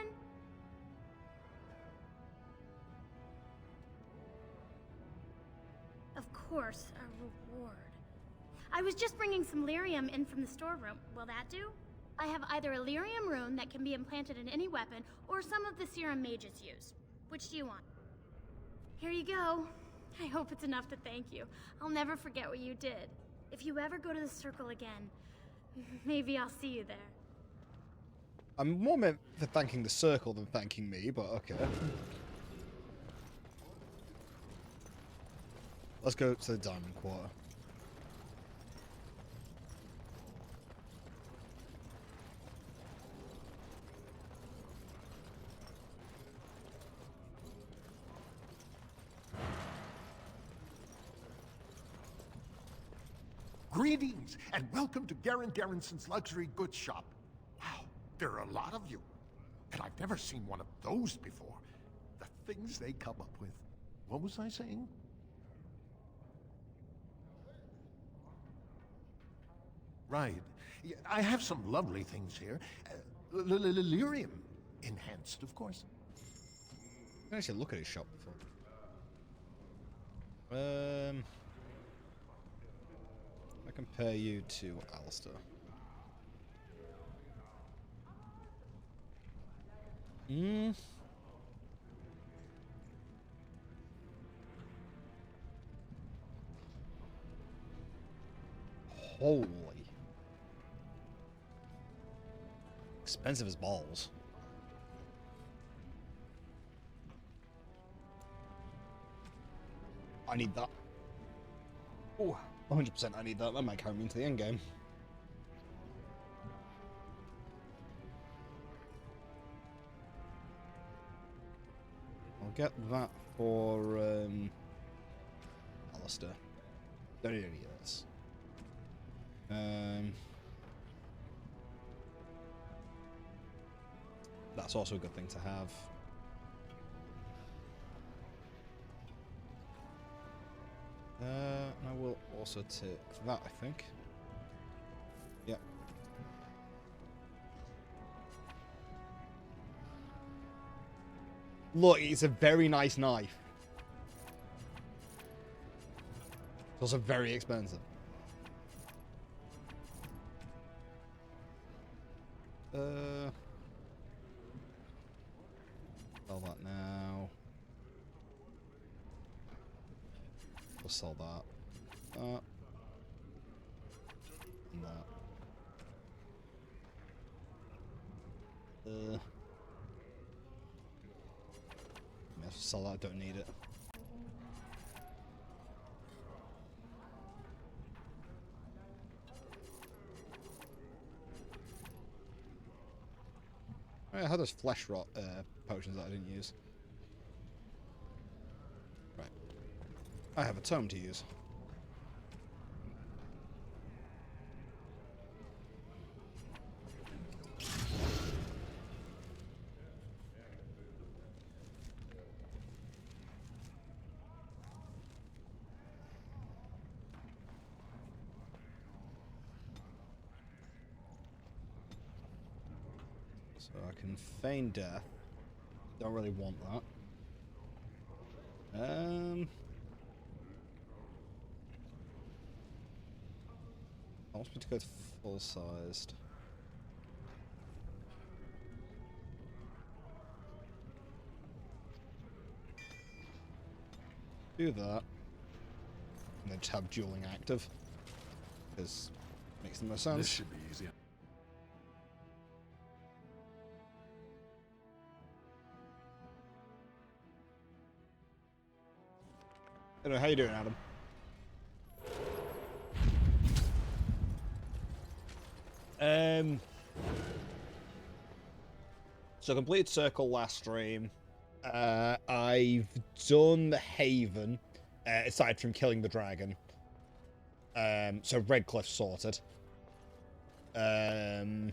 Of course, a reward. I was just bringing some lyrium in from the storeroom. Will that do? I have either a lyrium rune that can be implanted in any weapon, or some of the serum mages use. Which do you want? Here you go. I hope it's enough to thank you. I'll never forget what you did. If you ever go to the circle again, maybe I'll see you there. I'm more meant for thanking the circle than thanking me, but okay. Let's go to the diamond quarter. Greetings, and welcome to Garen Garrison's luxury goods shop. Wow, there are a lot of you. And I've never seen one of those before. The things they come up with. What was I saying? Right. Yeah, I have some lovely things here. Lyrium enhanced, of course. I can actually look at his shop before. I compare you to Alistair. Holy. Expensive as balls. I need that. Oh, 100% I need that. That might carry me into the end game. I'll get that for Alistair. Don't need any of this. That's also a good thing to have. And I will also take that, I think. Yep. Look, it's a very nice knife. It's also very expensive. Sell that now. We'll sell that. And that. Yeah, sell that, don't need it. I had those flesh rot potions that I didn't use. Right. I have a tome to use. So I can feign death. Don't really want that. I want me to go full-sized. Do that. And then just have dueling active. Because it makes the most sense. This should be easy. Anyway, how you doing, Adam? So completed Circle last stream. I've done Haven, aside from killing the dragon. So Redcliffe sorted. I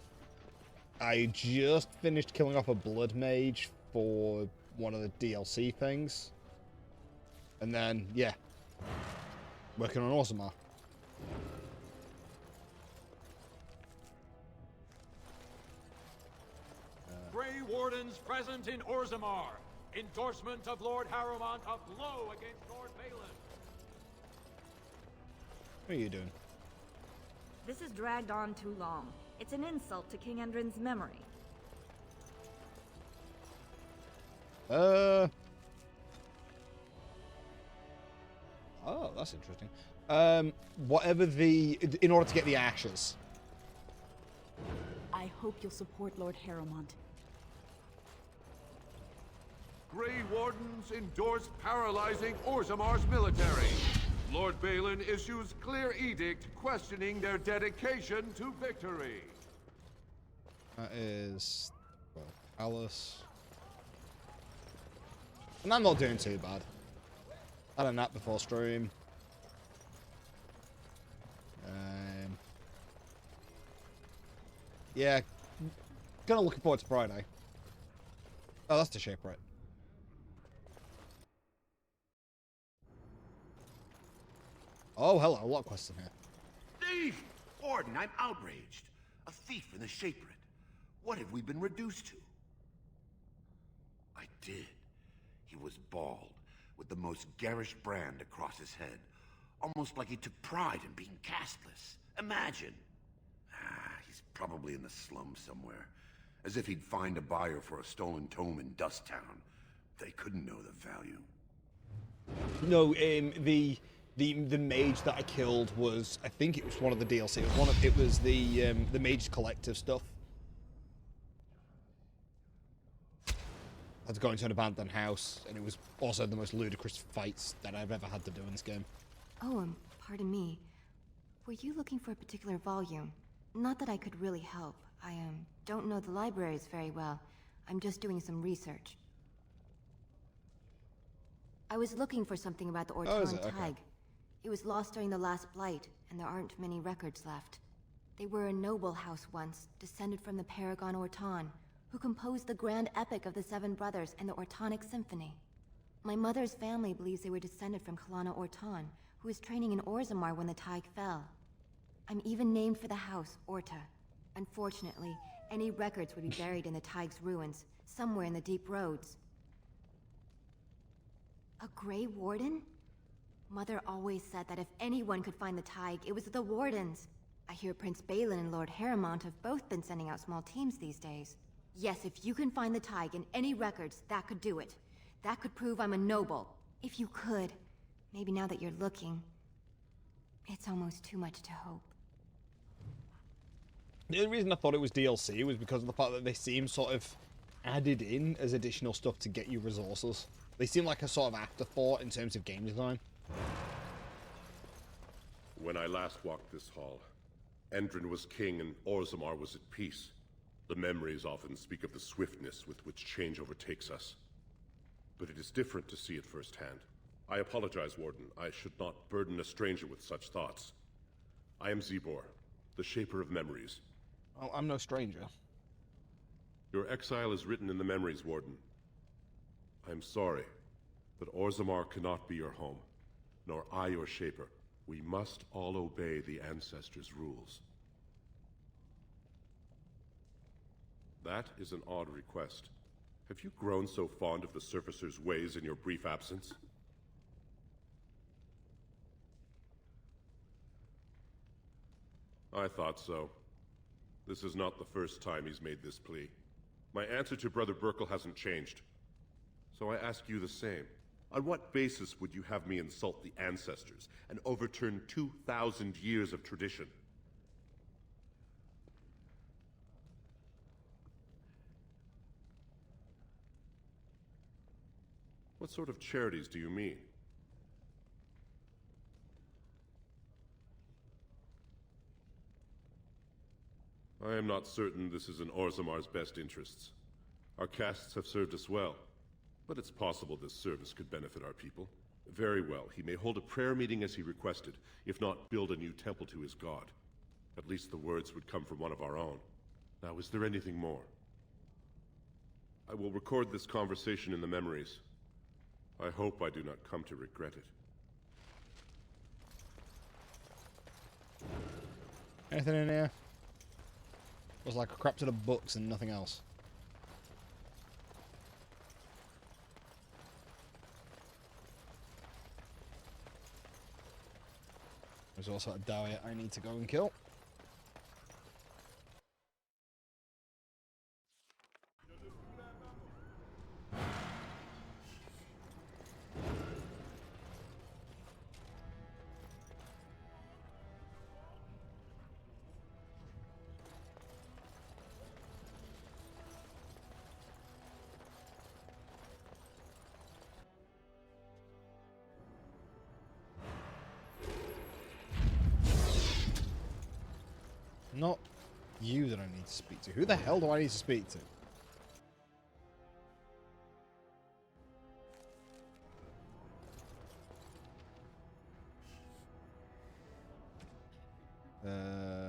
just finished killing off a blood mage for one of the DLC things. And then, yeah, working on Orzammar. Grey Wardens present in Orzammar. Endorsement of Lord Harrowmont of blow against Lord Balin. What are you doing? This has dragged on too long. It's an insult to King Endrin's memory. Oh, that's interesting. Whatever in order to get the ashes. I hope you'll support Lord Harrowmont. Grey Wardens endorse paralyzing Orzammar's military. Lord Balin issues clear edict questioning their dedication to victory. That is, well, Alice. And I'm not doing too bad. I had a nap before stream. Yeah, kind of looking forward to Friday. Oh, that's the shape, right? Oh, hello, a lot of questions here. Thief! Warden, I'm outraged. A thief in the Shapered. What have we been reduced to? I did. He was bald, with the most garish brand across his head. Almost like he took pride in being castless. Imagine. He's probably in the slums somewhere. As if he'd find a buyer for a stolen tome in Dust Town. They couldn't know the value. No, the mage that I killed was, I think it was one of the DLC. It was the Mage Collective stuff. I had to go into an abandoned house, and it was also the most ludicrous fights that I've ever had to do in this game. Oh, pardon me. Were you looking for a particular volume? Not that I could really help. I don't know the libraries very well. I'm just doing some research. I was looking for something about the Orton Tig. It was lost during the last Blight, and there aren't many records left. They were a noble house once, descended from the Paragon Orton, who composed the grand epic of the Seven Brothers and the Ortonic Symphony. My mother's family believes they were descended from Kalana Orton, who was training in Orzammar when the Tig fell. I'm even named for the house, Orta. Unfortunately, any records would be buried in the Tig's ruins, somewhere in the deep roads. A Grey Warden? Mother always said that if anyone could find the Tig, it was the Wardens. I hear Prince Balin and Lord Harrowmont have both been sending out small teams these days. Yes, if you can find the Tig in any records, that could do it. That could prove I'm a noble. If you could. Maybe now that you're looking, it's almost too much to hope. The only reason I thought it was DLC was because of the fact that they seem sort of added in as additional stuff to get you resources. They seem like a sort of afterthought in terms of game design. When I last walked this hall, Endrin was king and Orzammar was at peace. The memories often speak of the swiftness with which change overtakes us. But it is different to see it firsthand. I apologize, Warden. I should not burden a stranger with such thoughts. I am Zebor, the Shaper of Memories. Oh, I'm no stranger. Your exile is written in the memories, Warden. I am sorry, but Orzammar cannot be your home, nor I your Shaper. We must all obey the Ancestors' rules. That is an odd request. Have you grown so fond of the Surfacer's ways in your brief absence? I thought so. This is not the first time he's made this plea. My answer to Brother Burkle hasn't changed. So I ask you the same. On what basis would you have me insult the Ancestors and overturn 2,000 years of tradition? What sort of charities do you mean? I am not certain this is in Orzamar's best interests. Our castes have served us well, but it's possible this service could benefit our people. Very well, he may hold a prayer meeting as he requested, if not build a new temple to his god. At least the words would come from one of our own. Now, is there anything more? I will record this conversation in the memories. I hope I do not come to regret it. Anything in here? It was like a crap ton of books and nothing else. There's also a Dahlia I need to go and kill. Not you that I need to speak to. Who the hell do I need to speak to?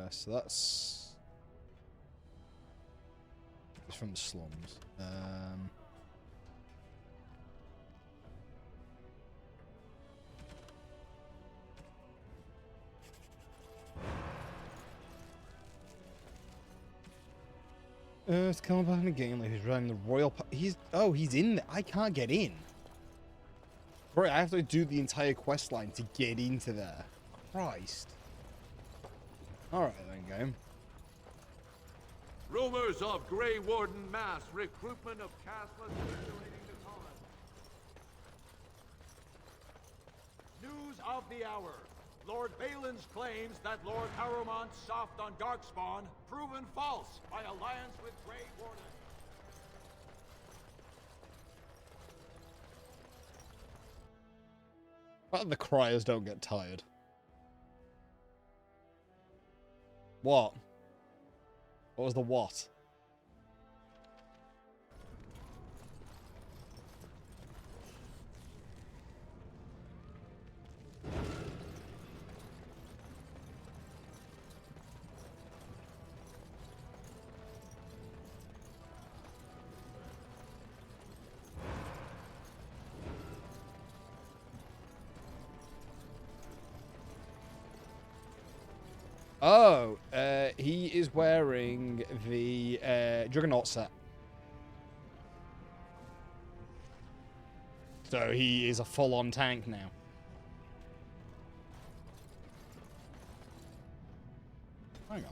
So that's... It's from the slums. It's come back again, like he's running the royal. He's in there. I can't get in. Right, I have to do the entire quest line to get into there. Christ. All right then, game. Rumors of Grey Warden mass recruitment of castless circulating the time. News of the hour. Lord Balin's claims that Lord Harrowmont soft on Darkspawn proven false by alliance with Grey Warden. But the criers don't get tired. What? What was the what? Oh, he is wearing the Juggernaut set. So he is a full-on tank now. Hang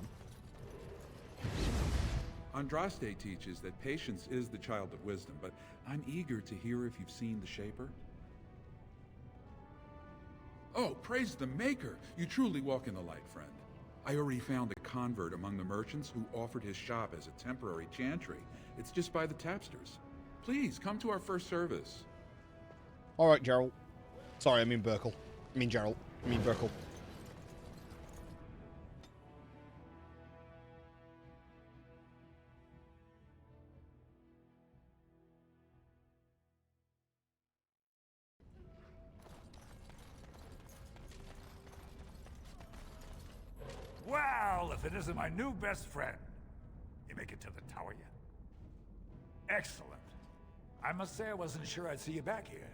on. Andraste teaches that patience is the child of wisdom, but I'm eager to hear if you've seen the Shaper. Oh, praise the Maker! You truly walk in the light, friend. I already found a convert among the merchants who offered his shop as a temporary chantry. It's just by the tapsters. Please, come to our first service. All right, Gerald. Sorry, I mean Burkle. I mean Gerald. I mean Burkle. Well, if it isn't my new best friend. You make it to the tower yet? Excellent. I must say I wasn't sure I'd see you back here.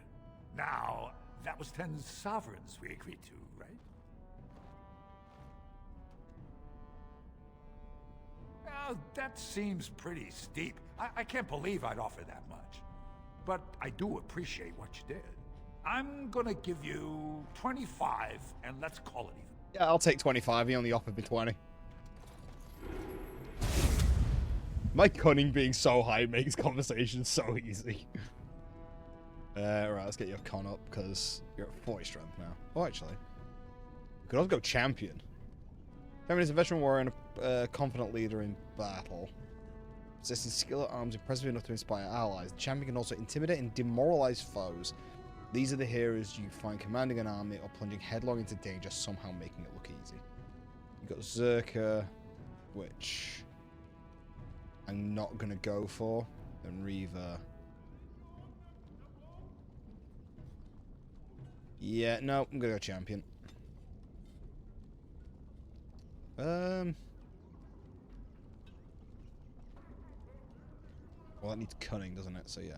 Now, that was 10 sovereigns we agreed to, right? Well, that seems pretty steep. I can't believe I'd offer that much. But I do appreciate what you did. I'm gonna give you 25, and let's call it even. Yeah, I'll take 25. He only offered me 20. My cunning being so high makes conversation so easy. Right, let's get your con up, because you're at 40 strength now. Oh, actually. We could also go champion. Champion is a veteran warrior and a confident leader in battle. Possessing skill at arms impressive enough to inspire allies, the champion can also intimidate and demoralize foes. These are the heroes you find commanding an army or plunging headlong into danger, somehow making it look easy. You've got Zerka, which I'm not gonna go for. And Reaver. Yeah, no, I'm gonna go champion. Well, that needs cunning, doesn't it? So yeah.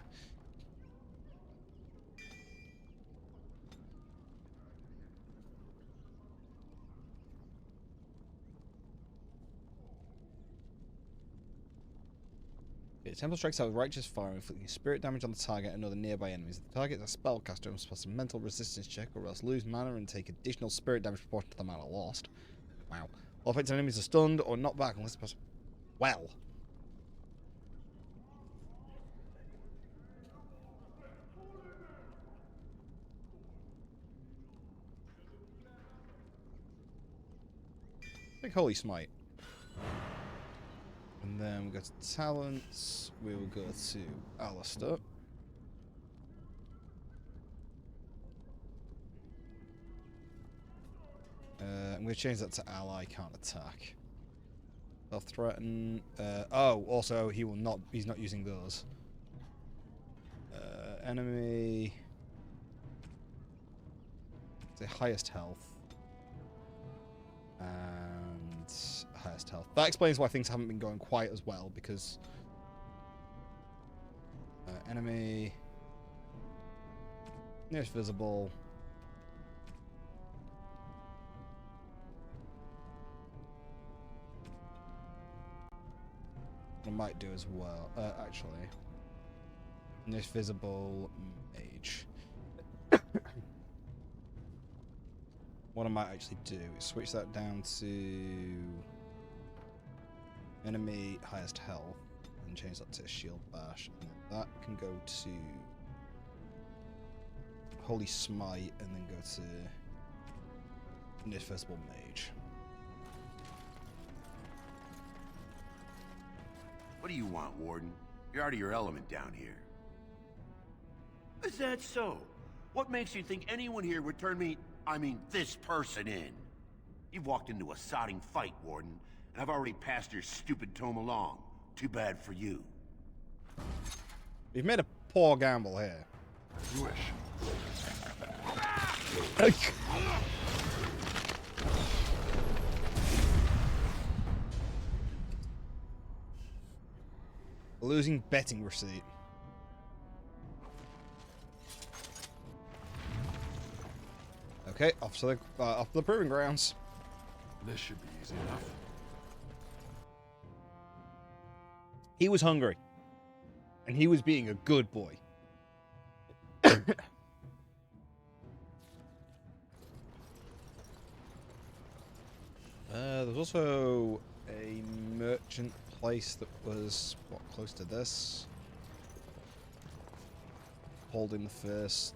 Okay, Temple strikes out with righteous fire, inflicting spirit damage on the target and other nearby enemies. The target is a spellcaster and must pass a mental resistance check, or else lose mana and take additional spirit damage proportional to the mana lost. Wow. All affected enemies are stunned or knocked back unless the person. Well. Big Holy Smite. And then we go to talents. We will go to Alistair. I'm going to change that to ally, can't attack. Self-threaten. Also he will not. He's not using those. Enemy. The highest health. And highest health. That explains why things haven't been going quite as well, because enemy nearest visible. I might do as well. Actually, nearest visible mage. What I might actually do is switch that down to enemy highest health and change that to a shield bash, and then that can go to Holy Smite and then go to nearest visible mage. What do you want, Warden? You're out of your element down here. Is that so? What makes you think anyone here would turn me, this person in? You've walked into a sodding fight, Warden, and I've already passed your stupid tome along. Too bad for you. You've made a poor gamble here. You wish. Losing betting receipt. Okay, off to the proving grounds. This should be easy enough. He was hungry, and he was being a good boy. There's also a merchant place that was, close to this. Holding the first,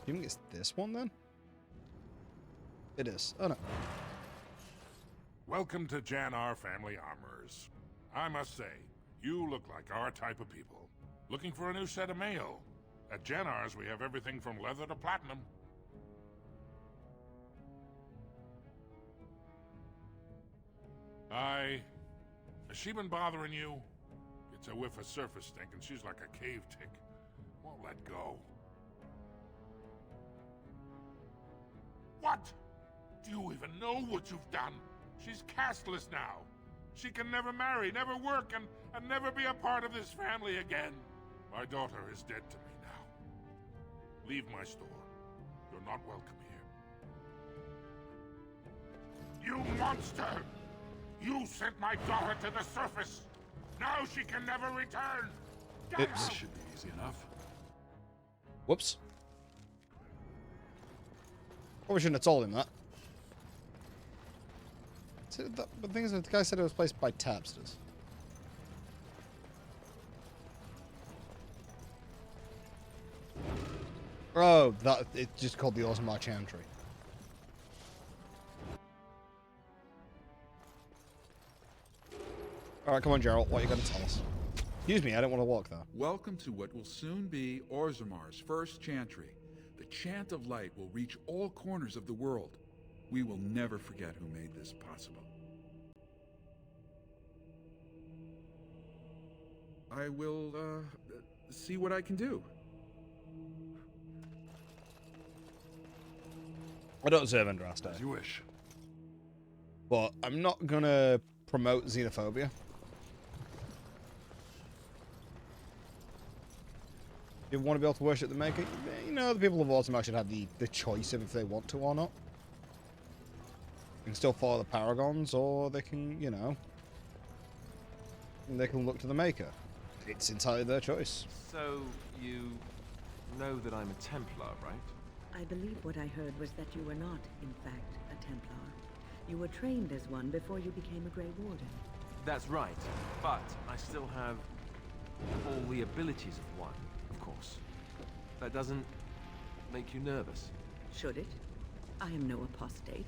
you think it's this one then? It is. Oh no. Welcome to Jan-Ar Family Armorers. I must say, you look like our type of people. Looking for a new set of mail? At Jan-Ar's we have everything from leather to platinum. Has she been bothering you? Gets a whiff of surface stink and she's like a cave tick. Won't let go. What? Do you even know what you've done? She's castless now. She can never marry, never work, and never be a part of this family again. My daughter is dead to me now. Leave my store. You're not welcome here. You monster! You sent my daughter to the surface! Now she can never return! This should be easy enough. Whoops. Probably shouldn't have told him that. The thing is, the guy said it was placed by tapsters. Oh, that it's just called the Orzammar Chantry. All right, come on, Gerald. What are you going to tell us? Excuse me, I don't want to walk there. Welcome to what will soon be Orzammar's first chantry. The chant of light will reach all corners of the world. We will never forget who made this possible. I will, see what I can do. I don't serve Andraste. As you wish. But I'm not gonna promote xenophobia. You want to be able to worship the Maker? You know, the people of Autumn should have the choice of if they want to or not. They can still follow the Paragons, or they can, you know, they can look to the Maker. It's entirely their choice. So, you know that I'm a Templar, right? I believe what I heard was that you were not, in fact, a Templar. You were trained as one before you became a Grey Warden. That's right, but I still have all the abilities of one, of course. That doesn't make you nervous. Should it? I am no apostate.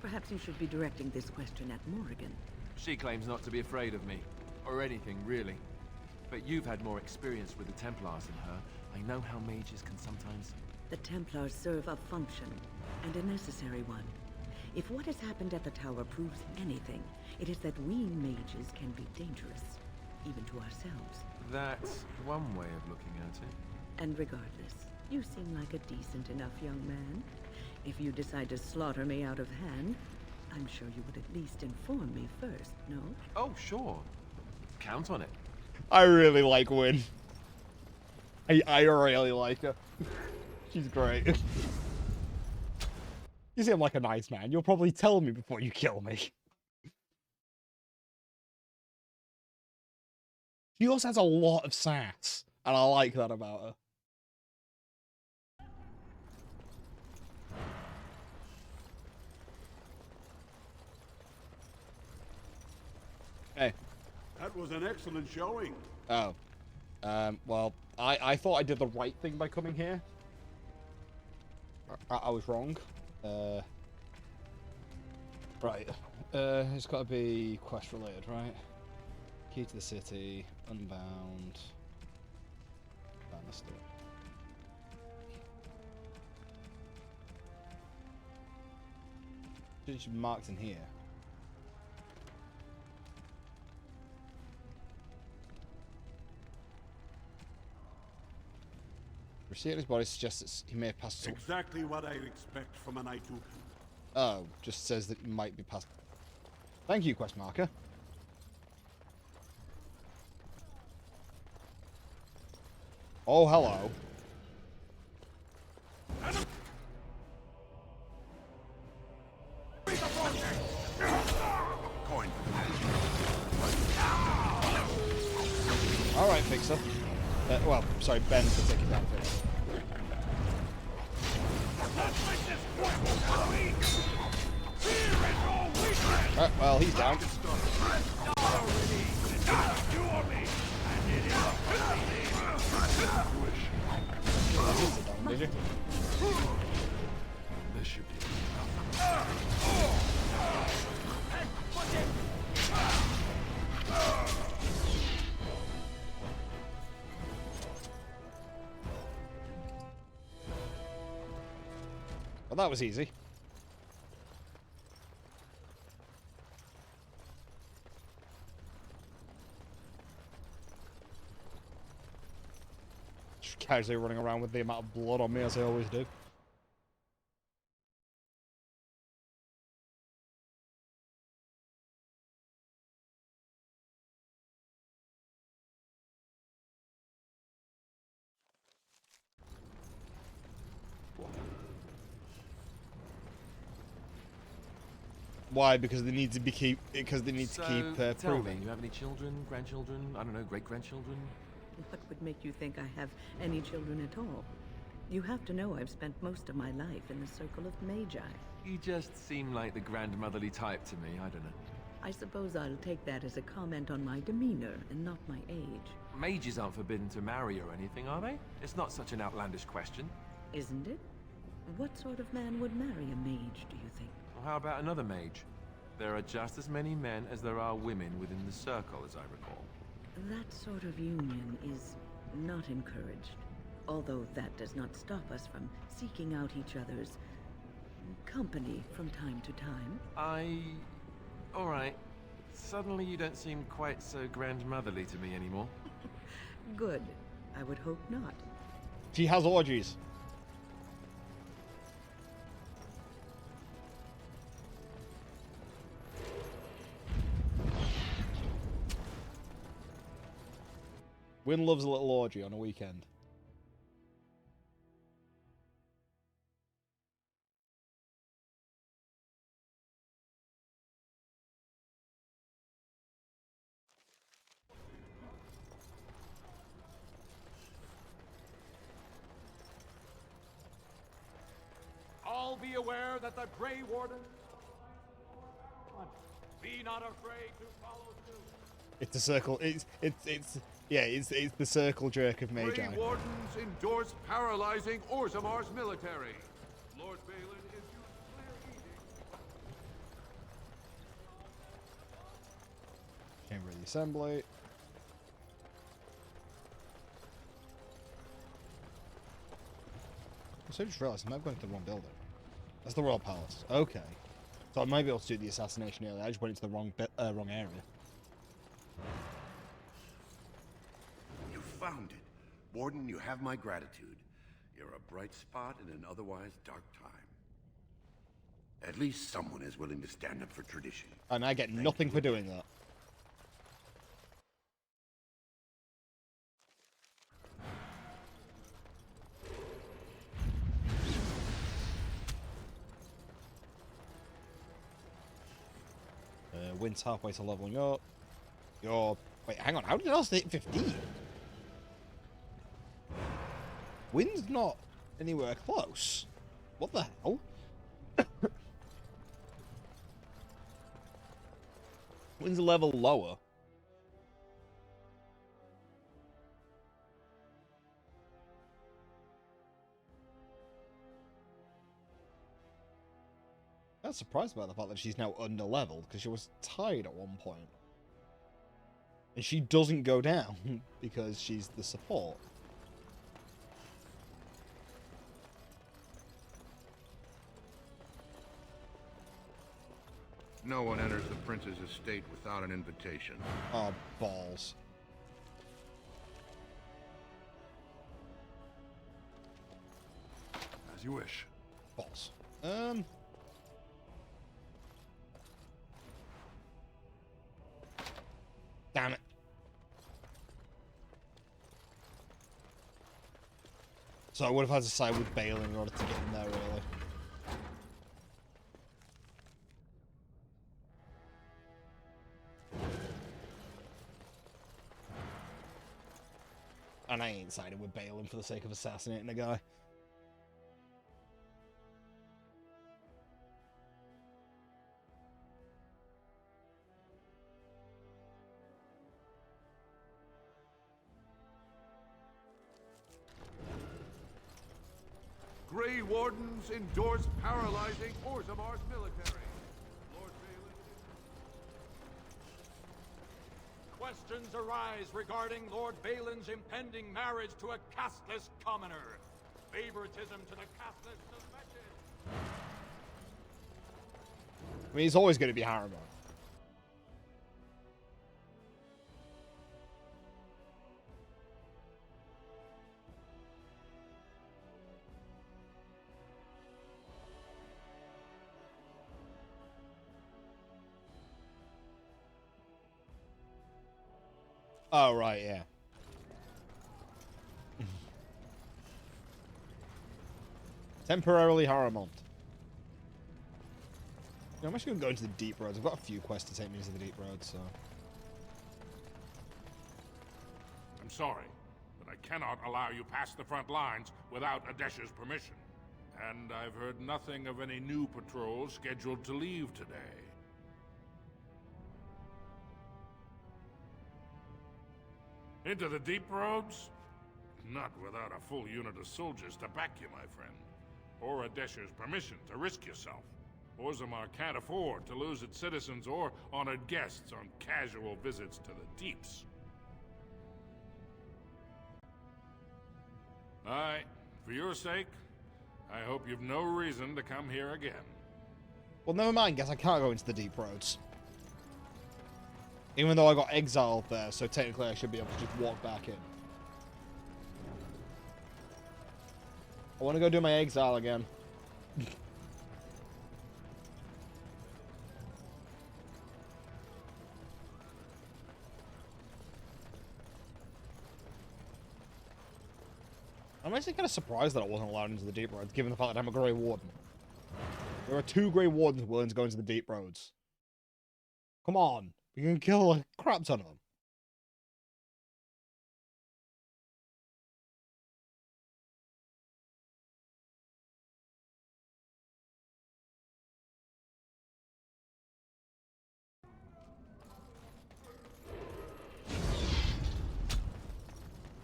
Perhaps you should be directing this question at Morrigan. She claims not to be afraid of me, or anything, really. But you've had more experience with the Templars than her. I know how mages can sometimes... The Templars serve a function, and a necessary one. If what has happened at the tower proves anything, it is that we mages can be dangerous, even to ourselves. That's one way of looking at it. And regardless, you seem like a decent enough young man. If you decide to slaughter me out of hand, I'm sure you would at least inform me first, no? Oh, sure. Count on it. I really like Wynn. I really like her. She's great. You seem like a nice man. You'll probably tell me before you kill me. She also has a lot of sass, and I like that about her. Hey. That was an excellent showing. Oh. Well, I thought I did the right thing by coming here. I was wrong. Right. It's got to be quest related, right? Key to the city, Unbound, Bannister. Should be marked in here. Receipt of his body suggests that he may have passed. Exactly what I'd expect from an I2. Oh, just says that it might be passed. Thank you, quest marker. Oh, hello. Coin. All right, Fixer. Well, sorry, Ben for taking down Fixer. Well, he's down. Did you? This should be Well, that was easy. Just casually running around with the amount of blood on me as I always do. Why? Because they need to be keep. Because they need to keep tell me, proving. you have any children, grandchildren? I don't know, great-grandchildren? What would make you think I have any children at all? You have to know I've spent most of my life in the circle of magi. You just seem like the grandmotherly type to me, I don't know. I suppose I'll take that as a comment on my demeanor and not my age. Mages aren't forbidden to marry or anything, are they? It's not such an outlandish question. Isn't it? What sort of man would marry a mage, do you think? Well, how about another mage? There are just as many men as there are women within the circle, as I recall. That sort of union is not encouraged. Although that does not stop us from seeking out each other's company from time to time. Alright. Suddenly you don't seem quite so grandmotherly to me anymore. Good. I would hope not. She has orgies. Wynn loves a little orgy on a weekend. All be aware that the Grey Warden... Be not afraid to follow suit. It's the circle. It's the circle jerk of Magi. Grey Wardens endorse paralyzing Orzamar's military. Lord Balin is used clear edict. Chamber of the Assembly. So I just realised I might have gone into the wrong building. That's the Royal Palace. Okay. So I might be able to do the assassination earlier. I just went into the wrong area. You found it. Warden, you have my gratitude. You're a bright spot in an otherwise dark time. At least someone is willing to stand up for tradition. And I get nothing for doing that. Wind's halfway to leveling up. Wait, hang on. How did I stay at 15? Wind's not anywhere close. What the hell? Wind's a level lower. I'm surprised by the fact that she's now under-leveled, because she was tied at one point. And she doesn't go down, because she's the support. No one enters the prince's estate without an invitation. Oh, balls. As you wish. Balls. Damn it. So I would have had to side with Balin in order to get in there, really. And I ain't siding with Balin for the sake of assassinating a guy. Grey Wardens endorse paralyzing Orzamar's military. Lord Balin... Questions arise regarding Lord Balin's impending marriage to a casteless commoner. Favoritism to the casteless suspected. I mean, he's always going to be Harriman. Oh, right, yeah. Temporarily Haramont. I'm actually going to go into the deep roads. I've got a few quests to take me into the deep roads, so... I'm sorry, but I cannot allow you past the front lines without Adesha's permission. And I've heard nothing of any new patrols scheduled to leave today. Into the deep roads? Not without a full unit of soldiers to back you, my friend. Or Adesha's permission to risk yourself. Orzammar can't afford to lose its citizens or honored guests on casual visits to the deeps. Aye, for your sake, I hope you've no reason to come here again. Well, never mind, guess I can't go into the deep roads. Even though I got exiled there, so technically I should be able to just walk back in. I want to go do my exile again. I'm actually kind of surprised that I wasn't allowed into the Deep Roads, given the fact that I'm a Grey Warden. There are 2 Grey Wardens willing to go into the Deep Roads. Come on, we can kill a crap ton of them.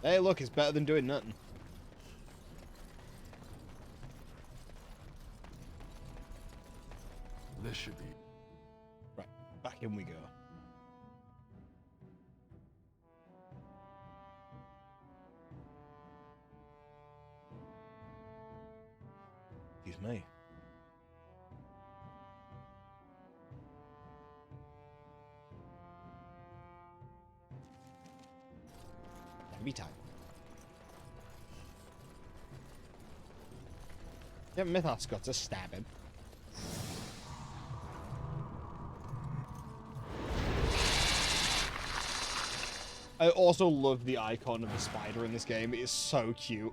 Hey, look, it's better than doing nothing. This should be... Right, back in we go. Excuse me. Every time. Yeah, Mythos got to stab him. I also love the icon of the spider in this game. It is so cute.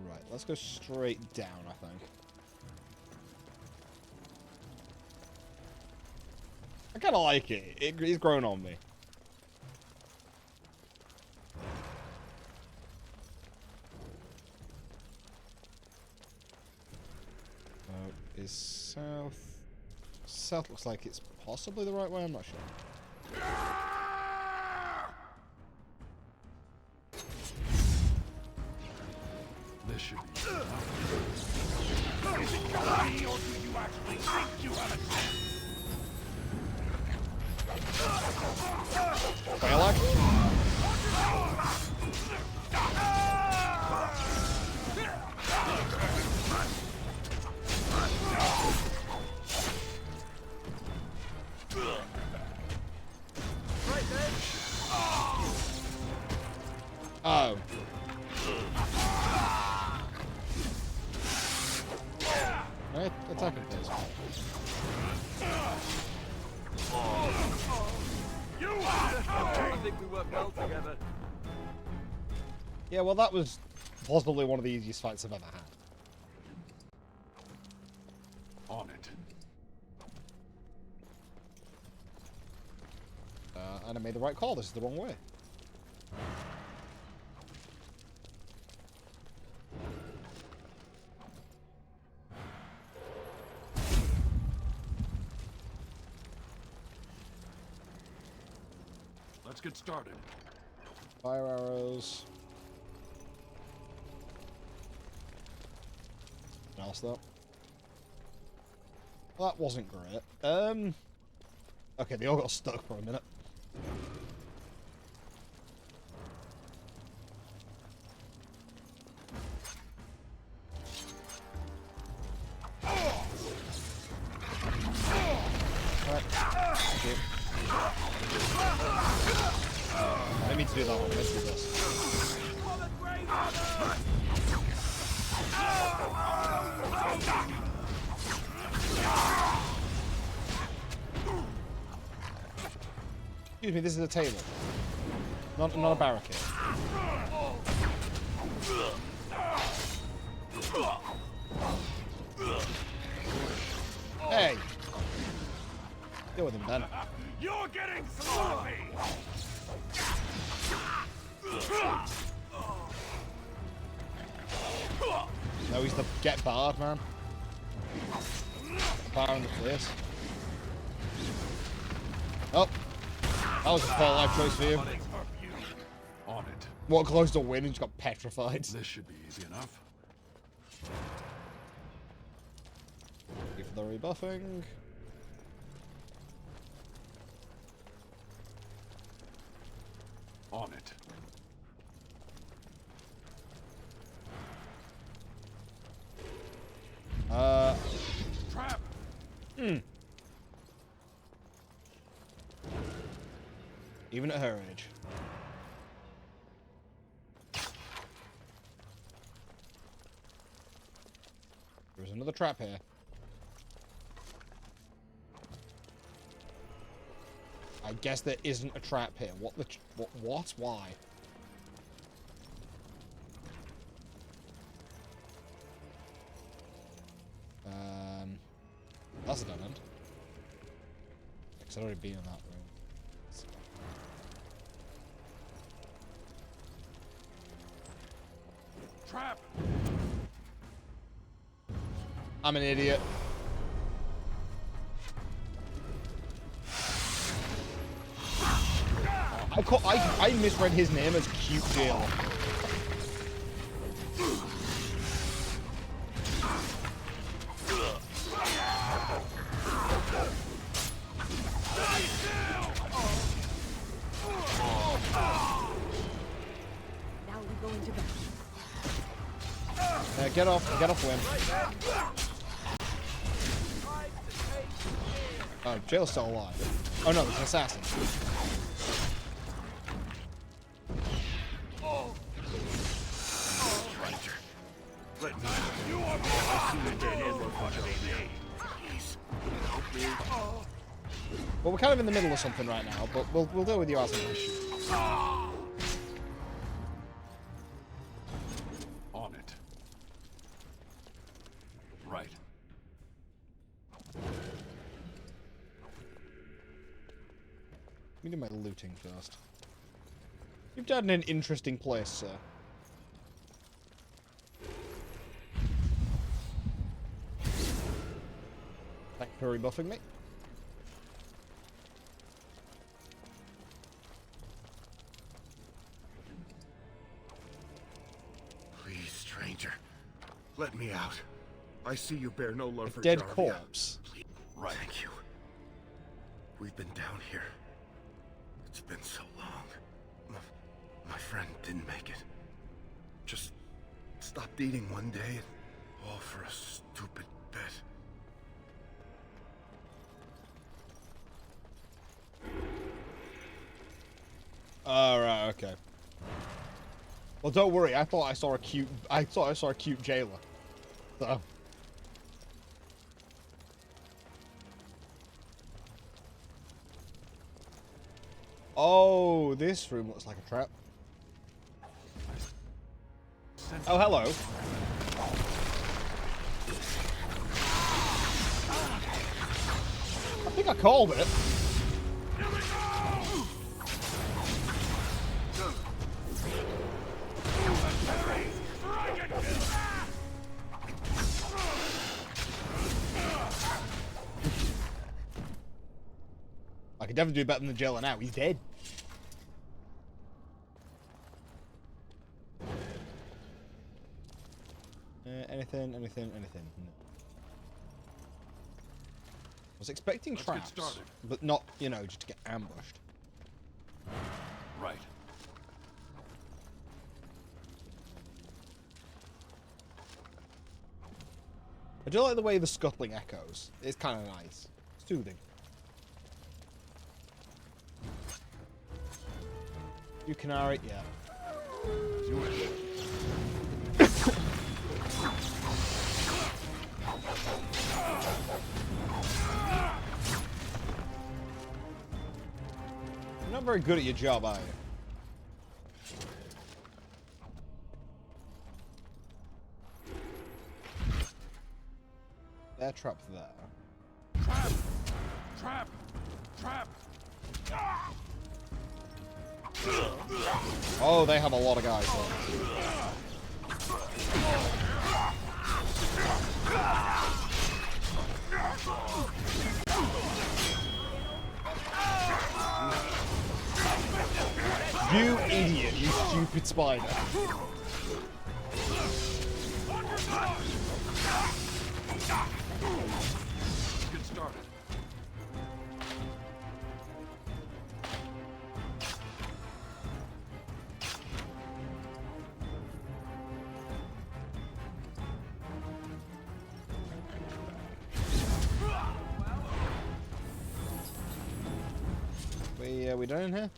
Right, let's go straight down, I think. I kind of like it. It's grown on me. Is south... South looks like it's possibly the right way, I'm not sure. This should be... Is it your way, or do you actually think you have a chance? Oh. Right, attacking please. I think we work well together. Yeah, well, that was possibly one of the easiest fights I've ever had. On it. And I made the right call. This is the wrong way. Let's get started. Fire arrows. What else though? Well, that wasn't great. Okay, they all got stuck for a minute. I didn't mean to do that one. Let's do this. Excuse me, this is a table. Not a barricade. Hey! Deal with him, then. You're getting sloppy! No, he's the get barred, man. Bar in the face. Oh! That was a poor life choice for you. On it. What close to win and just got petrified. This should be easy enough. Thank you for the rebuffing. On it. Even at her age. There's another trap here. I guess there isn't a trap here. What the... What? Why? That's a dead end. Because I've already been in that room. Trap! I'm an idiot. I misread his name as Cute Jail. Now we go into battle. Get off Wim. Oh, Jail's still alive. Oh no, there's an assassin. Let me. You are Well, we're kind of in the middle of something right now, but we'll deal with you as an issue. On it. Right. Let me do my looting first. You've done an interesting place, sir. Thank you for rebuffing me. Please, stranger. Let me out. I see you bear no love for Dead Jarvia. corpse. Please. Right. Thank you. We've been down here. It's been so long. My friend didn't make it. Just stopped eating one day, and all for a stupid bet. Right, okay. Well, don't worry. I thought I saw a cute jailer. So. Oh, this room looks like a trap. Oh, hello. I think I called it. I could definitely do better than the jailer now. He's dead. Anything? No. I was expecting traps, but not, you know, just to get ambushed. Right. I do like the way the scuttling echoes. It's kind of nice. Soothing. You canary, yeah. You're not very good at your job, are you? They're trapped there. Trap! Trap! Trap! Oh, they have a lot of guys there. You idiot, you stupid spider. Get started. Yeah, we done in here?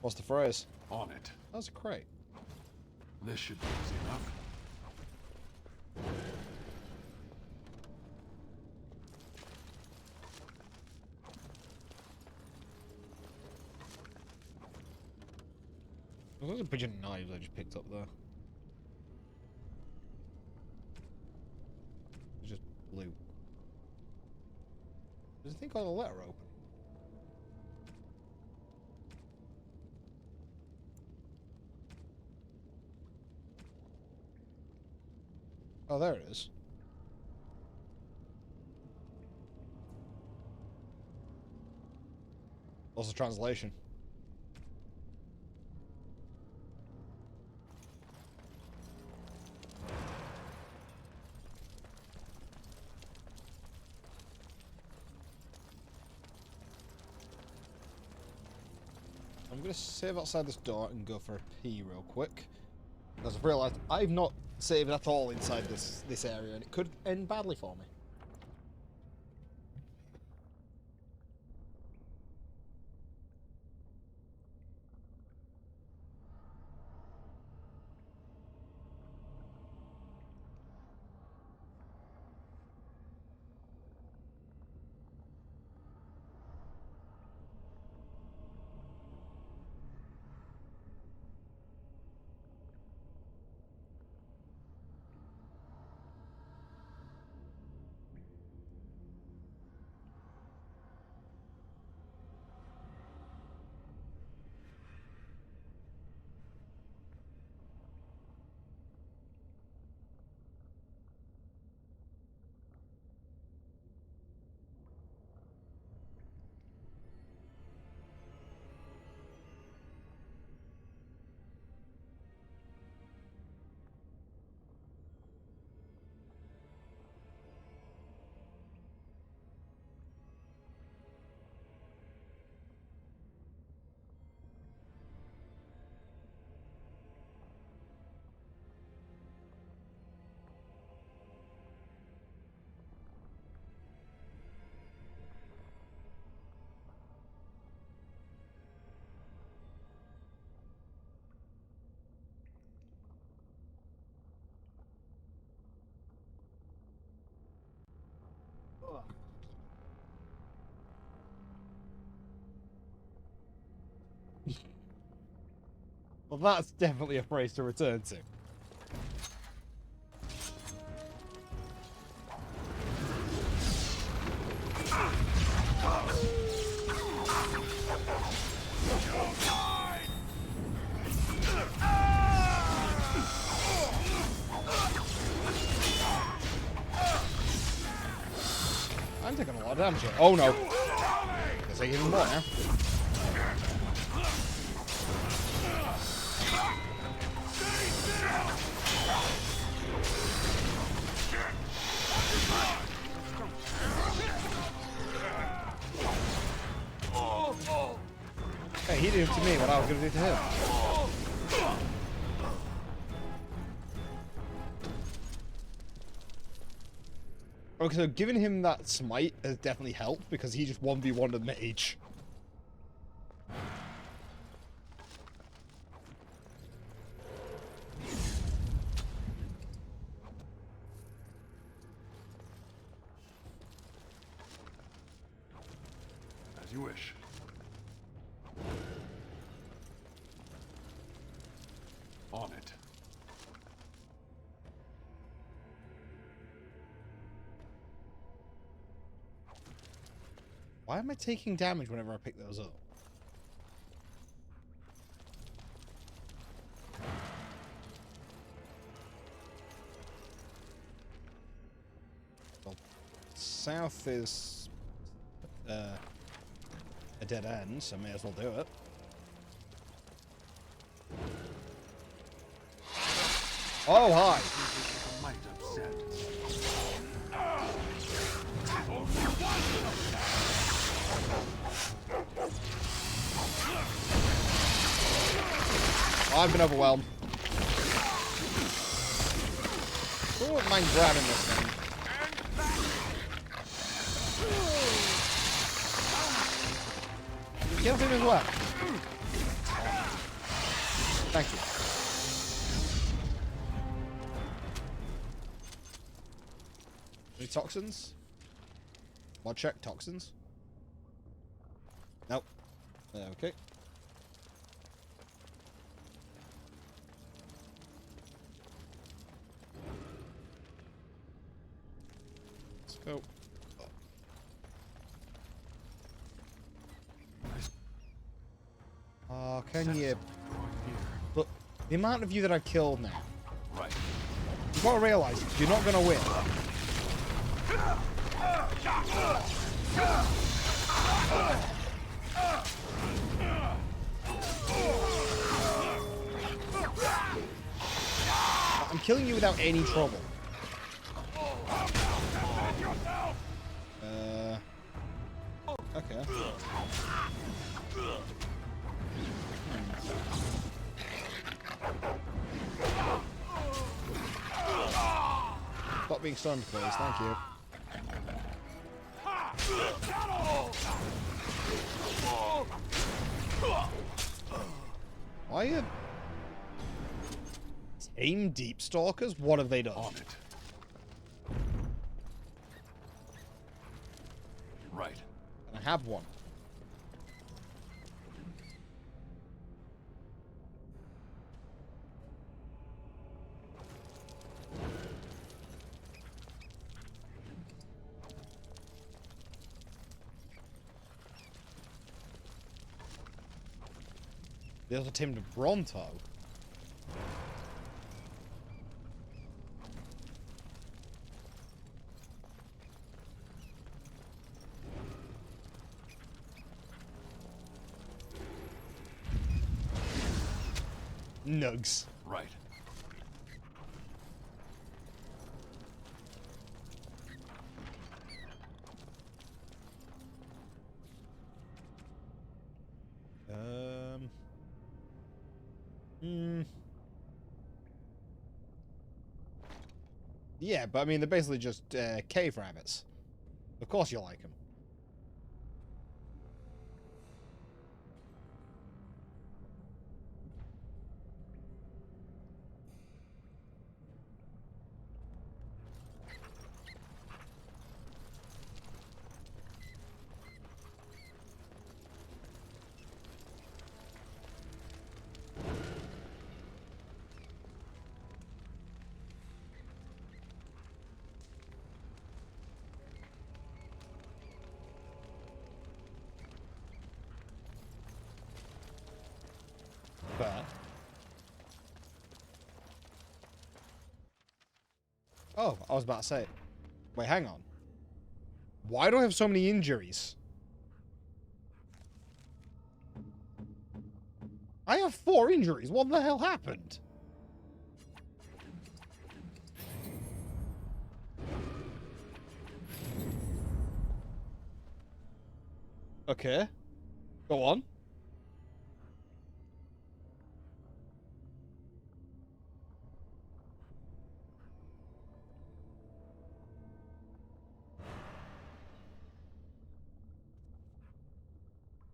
What's the phrase? On it. That's a crate. This should be easy enough. There's a bunch of knives I just picked up there. It's just loot. Does the thing got a letter open? Oh, there it is. Also translation. I'm going to save outside this door and go for a pee real quick. Because I've realised I've not saved at all inside this area and it could end badly for me. Well, that's definitely a phrase to return to. I'm taking a lot of damage here. Oh no. Guess I get even more now. Hey, he did it to me what I was going to do to him. Okay, so giving him that smite has definitely helped because he just 1v1'd a mage. As you wish. On it. Why am I taking damage whenever I pick those up? Well, south is a dead end, so I may as well do it. Oh, hi! Might upset. I've been overwhelmed. I wouldn't mind grabbing this thing. Kill him as well. Thank you. Any toxins? Mod check toxins. Nope. Okay. Let's go. Oh, can you? Look, the amount of you that I've killed now. Right. You've got to realize you're not going to win. I'm killing you without any trouble. Okay. Stop being stunned, please. Thank you. Why are you... Tame Deep Stalkers? What have they done? On it. Right. And I have one. They also tamed a Bronto. Nugs. Right. Yeah, but I mean, they're basically just cave rabbits. Of course you like them. Oh, I was about to say. Wait, hang on. Why do I have so many injuries? I have 4 injuries. What the hell happened? Okay. Go on.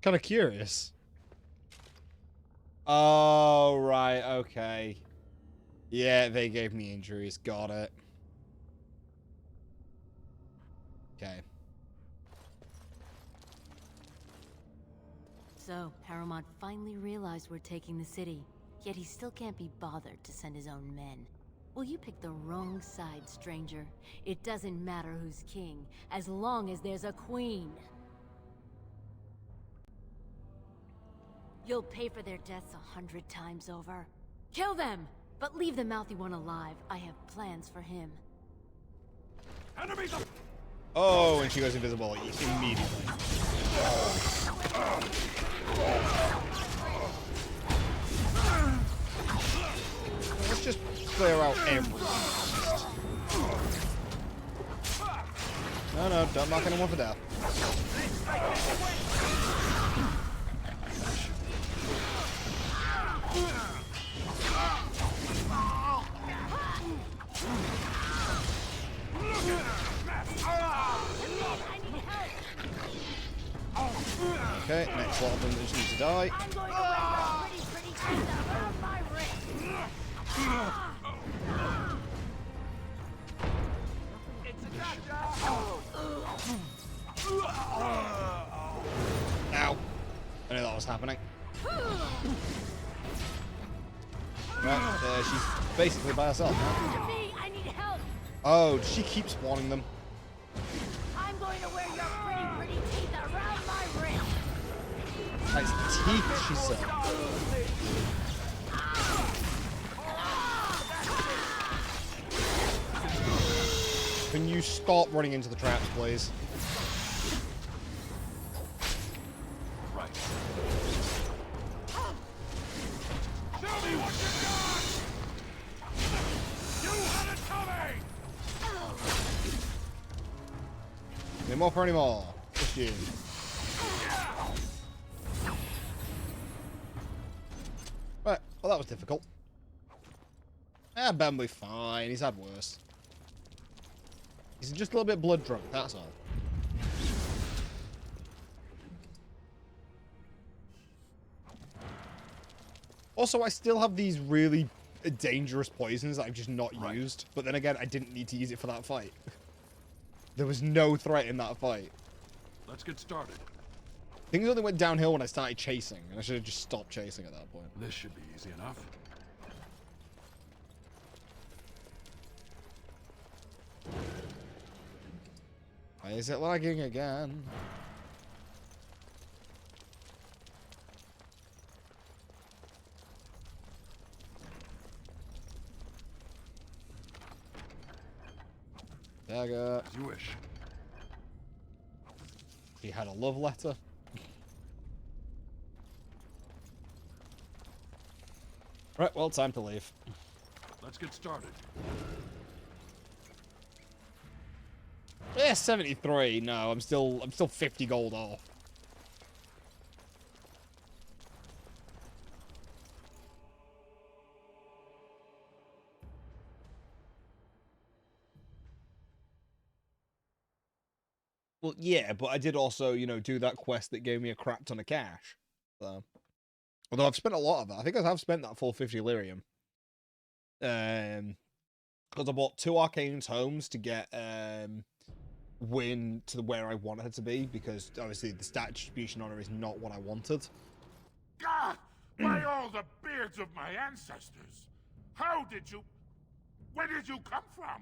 Kind of curious. Oh, right, okay. Yeah, they gave me injuries. Got it. Okay. So, Paramount finally realized we're taking the city, yet he still can't be bothered to send his own men. Well, you picked the wrong side, stranger. It doesn't matter who's king, as long as there's a queen. You'll pay for their deaths 100 times over. Kill them! But leave the mouthy one alive. I have plans for him. Enemies! Oh, and she goes invisible immediately. Let's just clear out everything. No, don't knock anyone for death. Okay, next lot of them that just need to die. I'm going to wear your pretty teeth around my wrist. It's a gotcha! Ow. I knew that was happening. Right, she's basically by herself now. Me, I need help. Oh, she keeps spawning them. I'm going to wear your pretty teeth around my wrist. That's teeth, she said. Can you stop running into the traps, please? Right. Show me what you got! You had it coming! No more for any more. Just you. Right, well that was difficult. Ben will be fine, he's had worse. He's just a little bit blood drunk, that's all. Also, I still have these really dangerous poisons that I've just not used. But then again, I didn't need to use it for that fight. There was no threat in that fight. Let's get started. Things only went downhill when I started chasing, and I should have just stopped chasing at that point. This should be easy enough. Why is it lagging again? Dagger. As you wish. He had a love letter. Right, well, time to leave. Let's get started. Yeah, 73. No, I'm still 50 gold off. Well, yeah, but I did also, you know, do that quest that gave me a crap ton of cash. So, although I've spent a lot of that. I think I have spent that full 50 lyrium. Because I bought 2 Arcane's homes to get Win to where I wanted her to be, because obviously the stat distribution on her is not what I wanted. God! By all the beards of my ancestors! How did you... Where did you come from?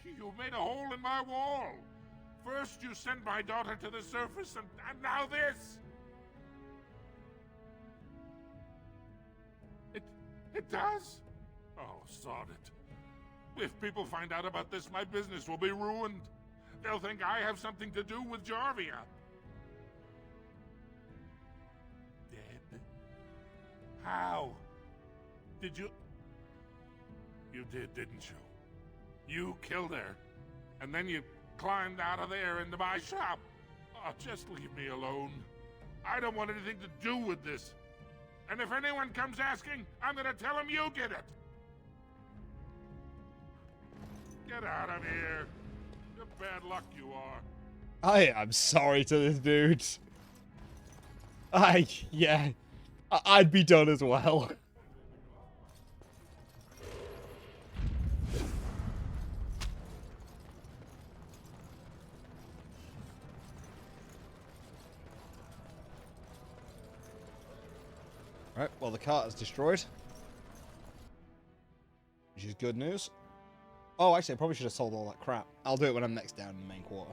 You made a hole in my wall! First you sent my daughter to the surface, and now this! It does? Oh, sod it. If people find out about this, my business will be ruined. They'll think I have something to do with Jarvia. Dead? How? Did you... You did, didn't you? You killed her. And then you climbed out of there into my shop. Oh, just leave me alone. I don't want anything to do with this. And if anyone comes asking, I'm gonna tell them you did it. Get out of here. You're bad luck you are. I am sorry to this dude. Yeah. I'd be done as well. Right, well the cart is destroyed. Which is good news. Oh, actually, I probably should have sold all that crap. I'll do it when I'm next down in the main quarter.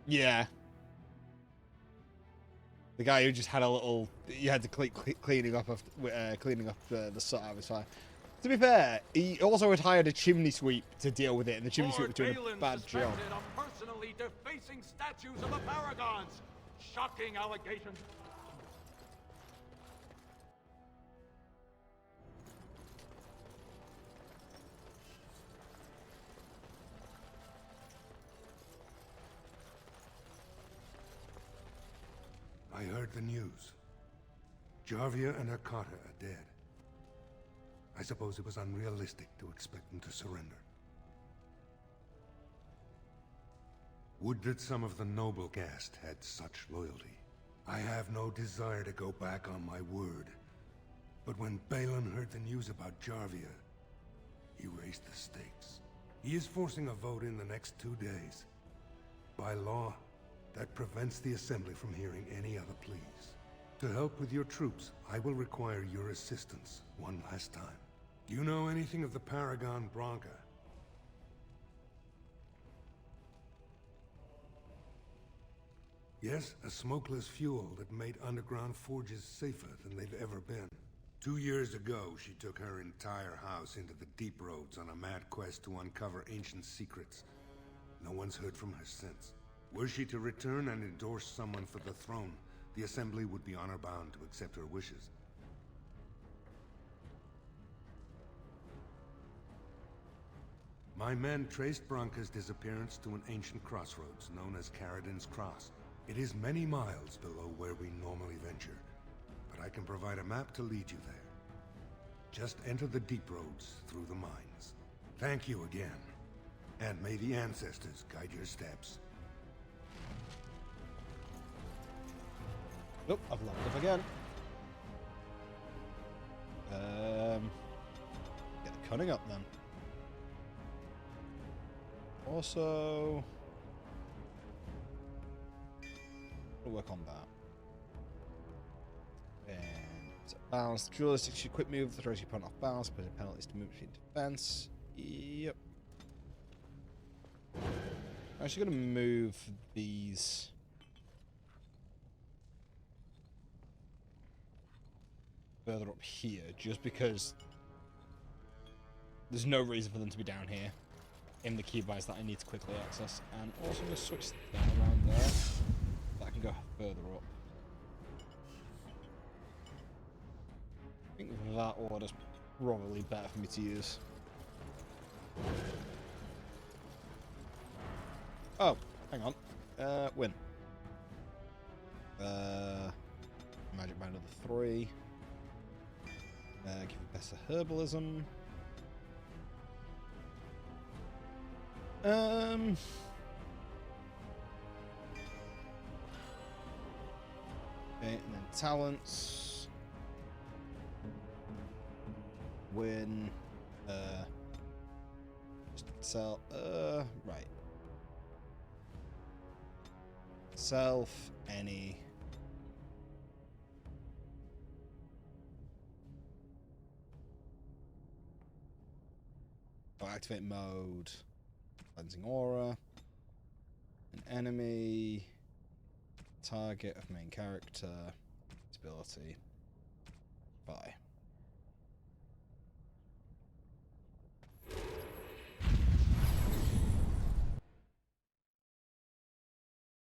Yeah. The guy who just had a little... You had to cleaning up the sort out was fine. To be fair, he also had hired a chimney sweep to deal with it, and the chimney sweep was doing a bad job. Of personally defacing statues of the Paragons. Shocking allegations. I I heard the news. Jarvia and Arcata are dead. I suppose it was unrealistic to expect them to surrender. Would that some of the noble caste had such loyalty. I have no desire to go back on my word. But when Balin heard the news about Jarvia, he raised the stakes. He is forcing a vote in the next 2 days. By law, that prevents the Assembly from hearing any other pleas. To help with your troops, I will require your assistance one last time. Do you know anything of the Paragon Branca? Yes, a smokeless fuel that made underground forges safer than they've ever been. 2 years ago, she took her entire house into the deep roads on a mad quest to uncover ancient secrets. No one's heard from her since. Were she to return and endorse someone for the throne, the Assembly would be honor-bound to accept her wishes. My men traced Branca's disappearance to an ancient crossroads known as Caradin's Cross. It is many miles below where we normally venture, but I can provide a map to lead you there. Just enter the deep roads through the mines. Thank you again, and may the ancestors guide your steps. Nope, I've leveled up again. Get the cunning up then. Also, we'll work on that. And balance. The dualistic should quick move. Throws your opponent off balance, putting penalties to move between defense. Yep. I'm actually going to move these. Further up here, just because there's no reason for them to be down here in the keybinds that I need to quickly access. And also I'm going to switch that around there, that I can go further up. I think that order's probably better for me to use. Oh, hang on. Win. Magic Bind of the 3. Give you better herbalism. Okay, and then talents. Win. Just sell. Right. Self. Any. Activate mode, cleansing aura, an enemy, target of main character, ability, buy.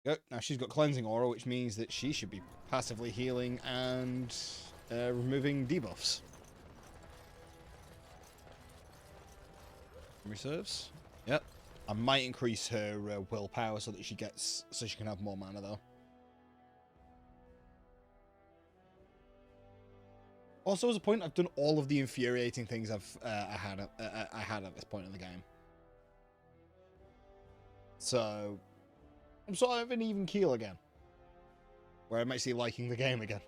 Go. Now she's got cleansing aura, which means that she should be passively healing and removing debuffs. Reserves. Yep. I might increase her willpower so that she can have more mana though. Also, as a point, I've done all of the infuriating things I had at this point in the game. So I'm sort of an even keel again, where I'm actually liking the game again.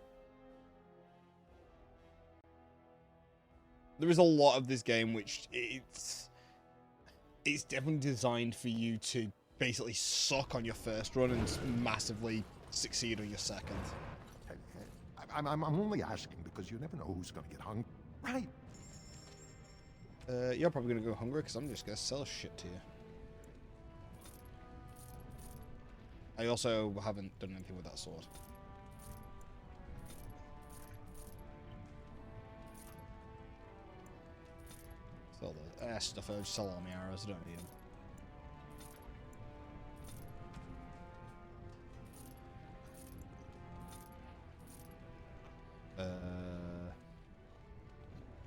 There is a lot of this game which it's definitely designed for you to basically suck on your first run and massively succeed on your second. I'm only asking because you never know who's going to get hungry. Right. You're probably going to go hungry because I'm just going to sell shit to you. I also haven't done anything with that sword. Sell the stuff. I just sell all my arrows. I don't need them.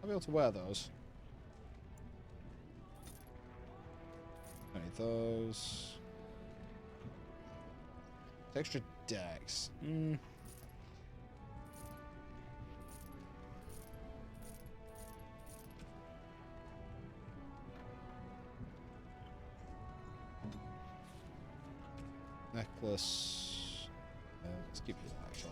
I'll be able to wear those. I need those. Extra dex. necklace. Let's give you that actually.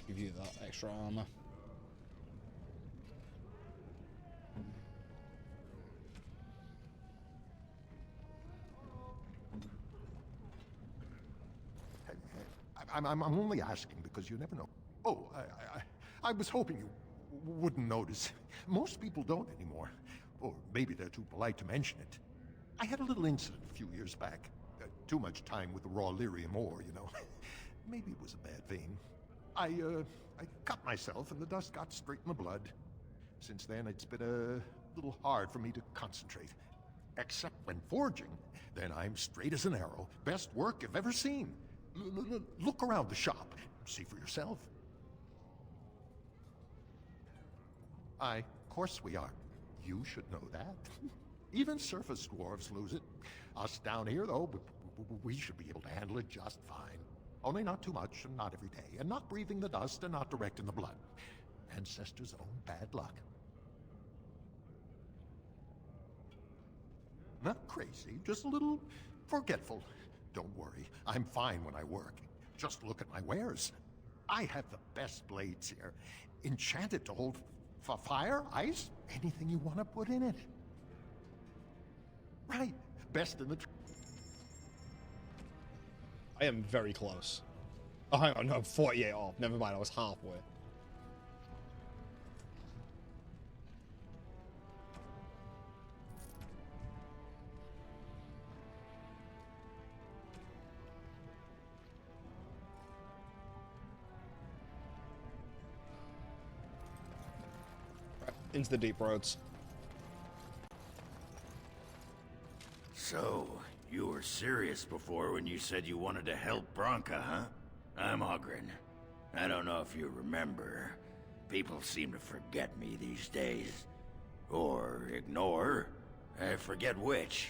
Give you that extra armor. I'm only asking because you never know. Oh, I was hoping you wouldn't notice. Most people don't anymore. Or maybe they're too polite to mention it. I had a little incident a few years back. Too much time with the raw lyrium ore, you know. Maybe it was a bad vein. I cut myself and the dust got straight in the blood. Since then, it's been a little hard for me to concentrate. Except when forging, then I'm straight as an arrow. Best work you've ever seen. Look around the shop. See for yourself. Of course we are. You should know that. Even surface dwarves lose it. Us down here, though, we should be able to handle it just fine. Only not too much, and not every day, and not breathing the dust, and not direct in the blood. Ancestors' own bad luck. Not crazy, just a little forgetful. Don't worry, I'm fine when I work. Just look at my wares. I have the best blades here. Enchanted to hold fire, ice, anything you want to put in it. Right, best in the... I am very close. Oh, hang on, no, I'm 48 off. Never mind, I was halfway. Right, into the deep roads. So, you were serious before when you said you wanted to help Branka, huh? I'm Ogren. I don't know if you remember. People seem to forget me these days. Or ignore. I forget which.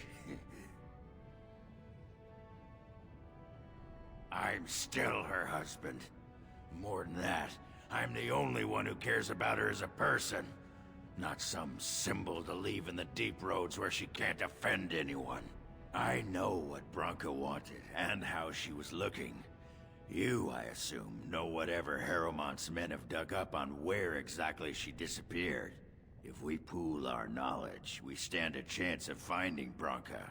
I'm still her husband. More than that, I'm the only one who cares about her as a person. Not some symbol to leave in the deep roads where she can't offend anyone. I know what Branka wanted, and how she was looking. You, I assume, know whatever Harrowmont's men have dug up on where exactly she disappeared. If we pool our knowledge, we stand a chance of finding Branka.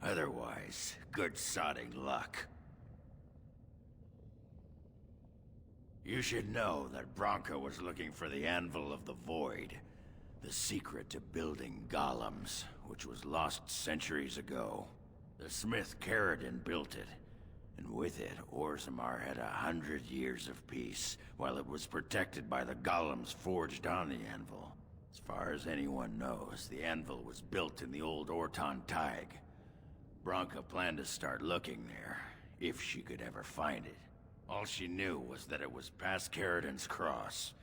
Otherwise, good sodding luck. You should know that Branka was looking for the Anvil of the Void. The secret to building golems, which was lost centuries ago. The smith Caradon built it, and with it, Orzammar had 100 years of peace, while it was protected by the golems forged on the anvil. As far as anyone knows, the anvil was built in the old Orton Tig. Branka planned to start looking there, if she could ever find it. All she knew was that it was past Caradon's cross.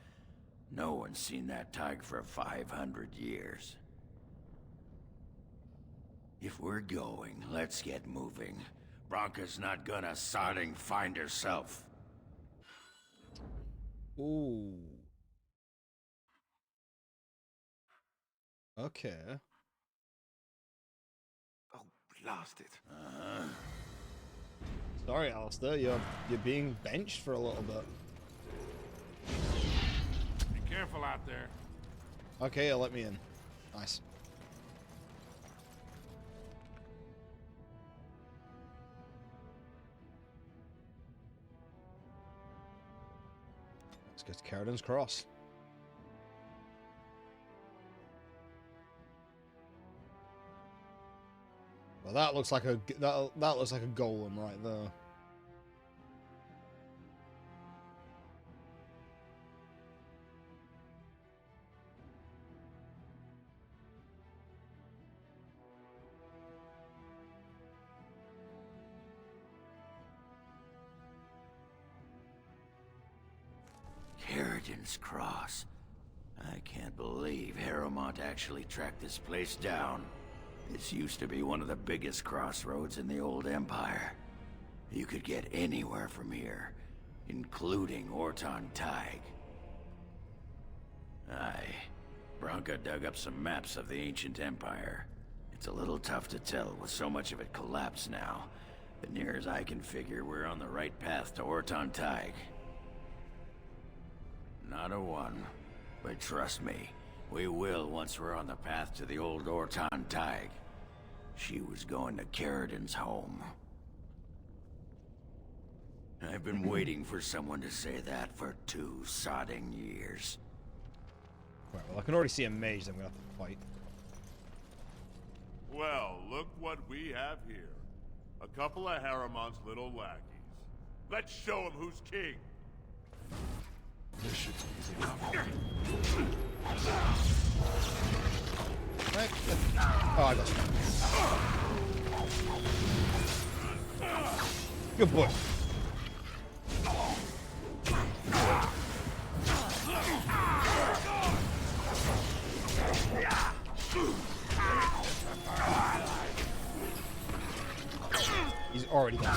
No one's seen that Tig for 500 years. If we're going, let's get moving. Branka's not gonna sodding find herself. Ooh. Okay. Oh, we lost it. Sorry, Alistair, you're being benched for a little bit. Be careful out there. Okay, let me in. Nice. Let's go to Caradon's Cross. Well, that looks like a that looks like a golem right there. Caradon's Cross. I can't believe Harrowmont actually tracked this place down. This used to be one of the biggest crossroads in the old Empire. You could get anywhere from here, including Orton Tig. Aye. Branka dug up some maps of the ancient empire. It's a little tough to tell with so much of it collapsed now, but near as I can figure, we're on the right path to Orton Tig. Not a one, but trust me, we will once we're on the path to the old Orton Tig. She was going to Carradin's home. I've been waiting for someone to say that for 2 sodding years. Right, well, I can already see a mage that I'm gonna have to fight. Well, look what we have here. A couple of Harriman's little lackeys. Let's show him who's king. This should be easy enough. Right. Oh, I got you. Good boy. He's already gone.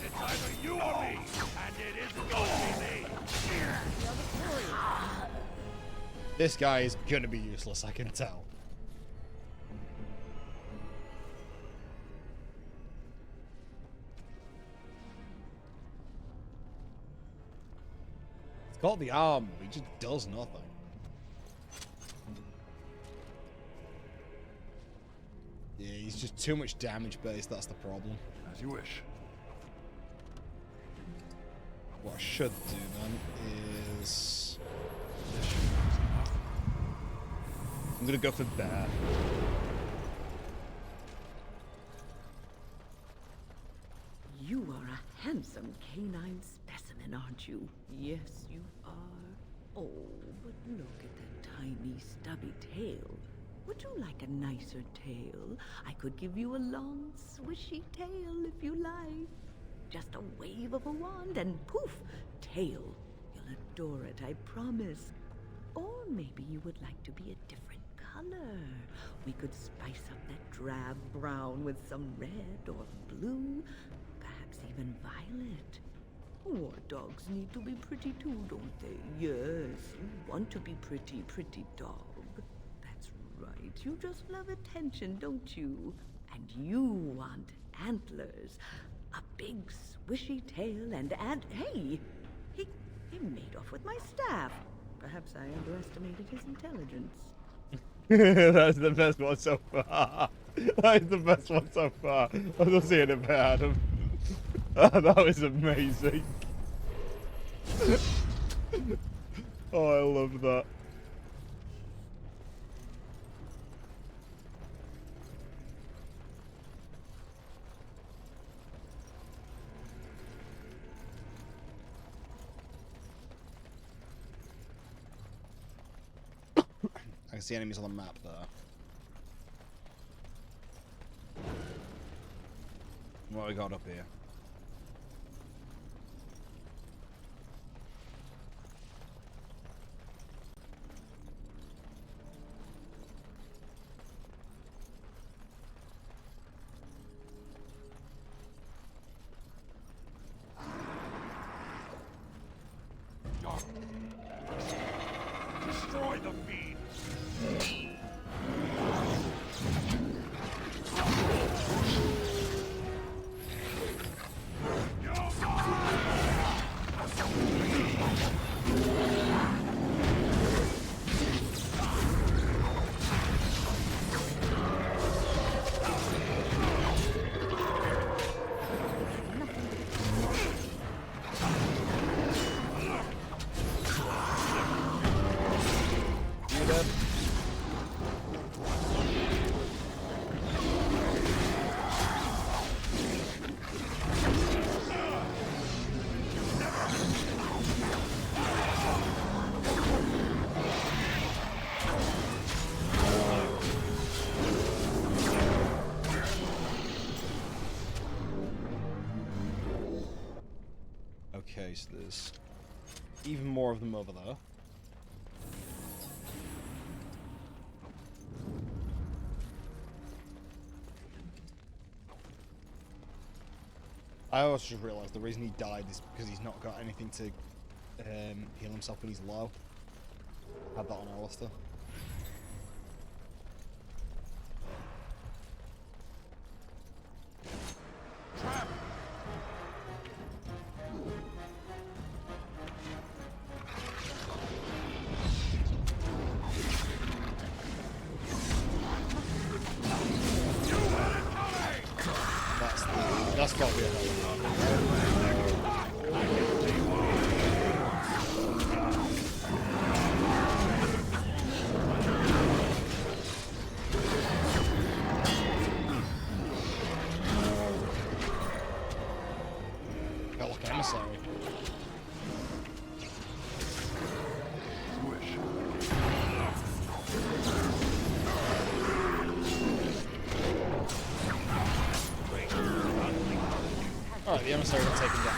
It's either you or me, and it isn't going to be me. This guy is gonna be useless, I can tell. It's got the arm, but he just does nothing. Yeah, he's just too much damage based, that's the problem. As you wish. What I should do then is... I'm gonna go for that. You are a handsome canine specimen, aren't you? Yes, you are. Oh, but look at that tiny, stubby tail. Would you like a nicer tail? I could give you a long, swishy tail if you like. Just a wave of a wand and poof, tail. You'll adore it, I promise. Or maybe you would like to be a different color. We could spice up that drab brown with some red or blue, perhaps even violet. War dogs need to be pretty too, don't they? Yes, you want to be pretty, pretty dog. That's right, you just love attention, don't you? And you want antlers. A big swishy tail and hey! He made off with my staff. Perhaps I underestimated his intelligence. That's the best one so far. That is the best one so far. I was seeing it by Adam. That was amazing. Oh, I love that. I can see enemies on the map there. What we got up here? Destroy the fiend. Okay, so there's even more of them over there. I also just realised the reason he died is because he's not got anything to heal himself when he's low. Had that on Alistair. Trap! That's got to be a felt like an emissary. Alright, the emissary got taken down.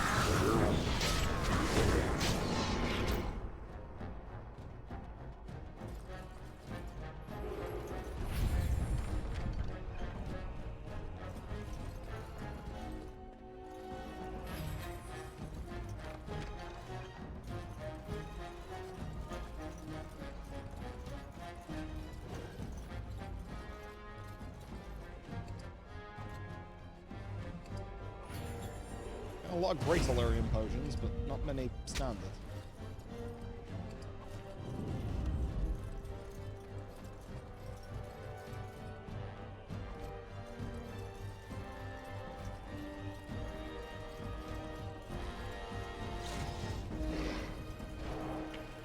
A lot of great Illyrian potions, but not many standard.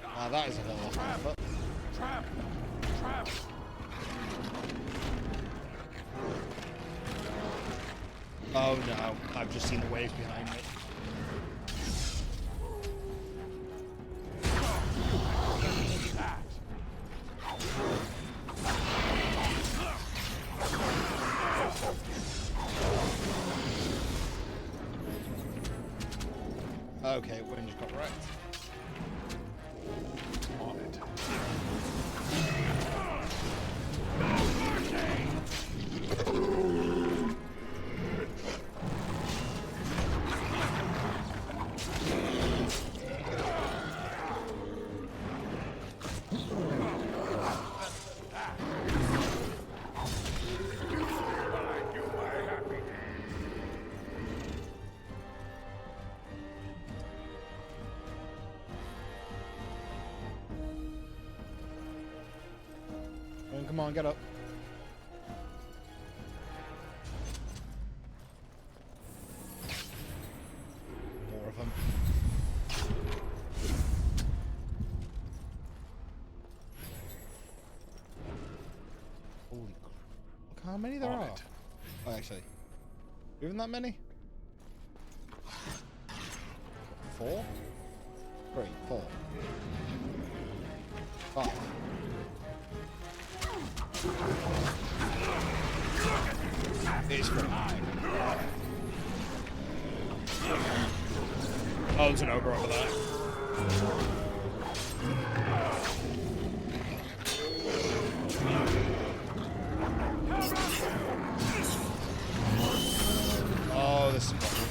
Now that is a hell of a effort. Trap! Trap! Oh no, I've just seen the waves behind me. Okay, wind just got wrecked. On it. Come on, get up. More of them. Holy crap. Look how many there are. Oh, actually. Even that many? 4? 3, 4. 5. It's pretty high. Oh, there's an ogre over there. Oh, this is important.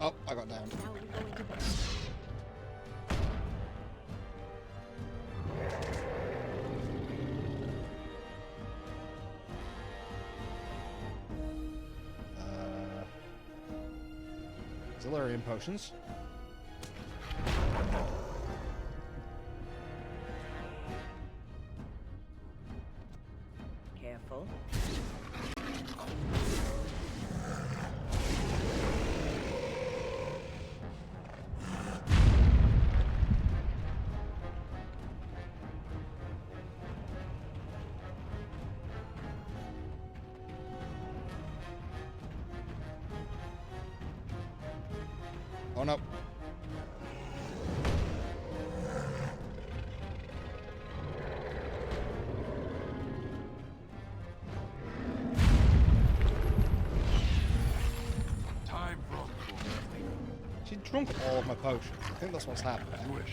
Oh, I got down. Illyrian potions. Oh no. Time drunk. She drunk all of my potions. I think that's what's happened. I wish.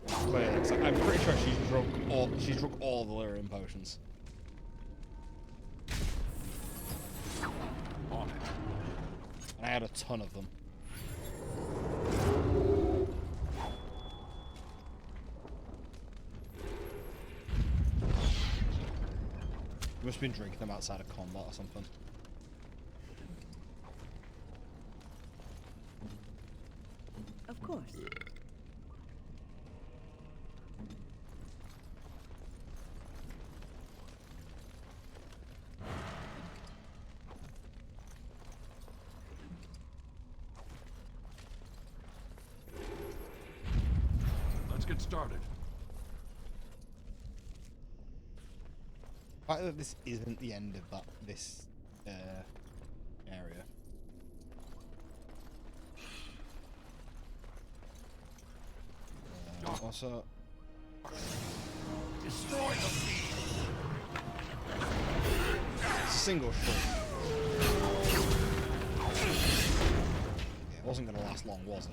Clearly, 'cause I'm pretty sure she's drunk all the lyrium potions. On it. And I had a ton of them. You must have been drinking them outside of combat or something. Of course. Let's get started. The fact that this isn't the end of this area. Also, Destroy the beast. it's a single shot. Yeah, it wasn't going to last long, was it?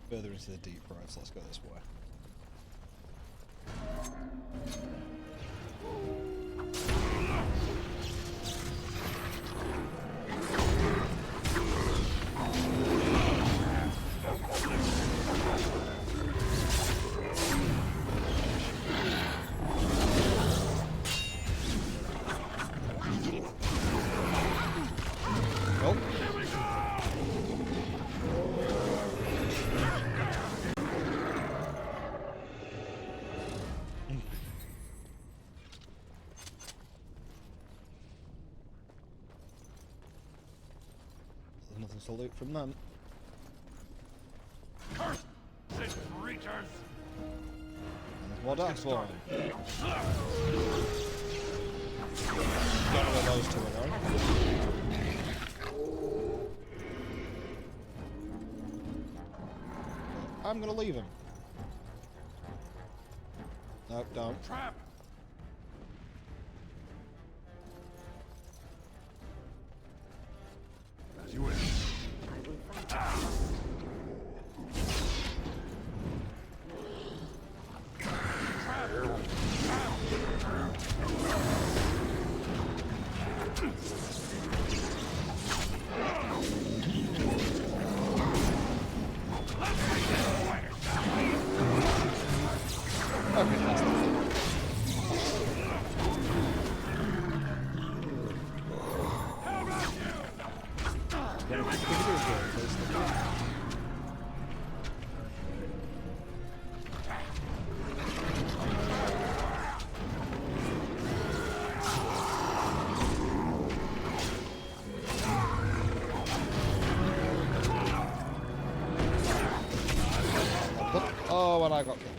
Further into the deep roads, let's go this way. Nothing to loot from them. Curse these creatures! And there's more dark spawn. Don't know where those two are going. I'm gonna leave him. Nope, don't. Trap! As you wish. Okay, that's the thing. Oh, and I got killed.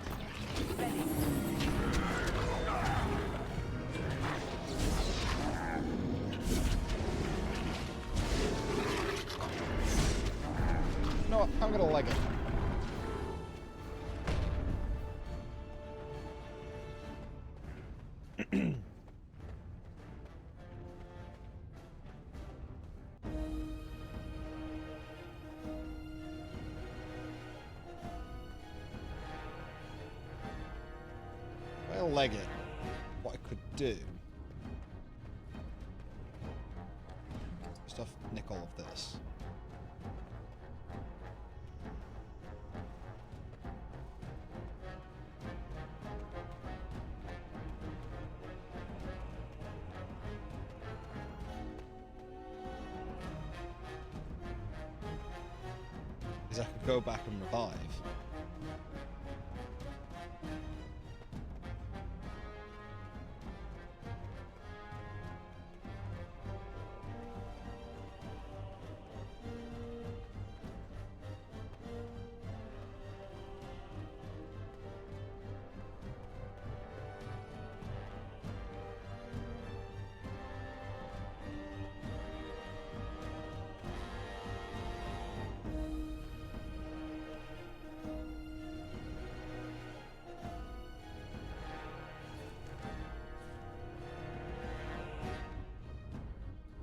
You know what? I'm gonna leg it. leg it, what I could do... First off, nick all of this. I could go back and revive.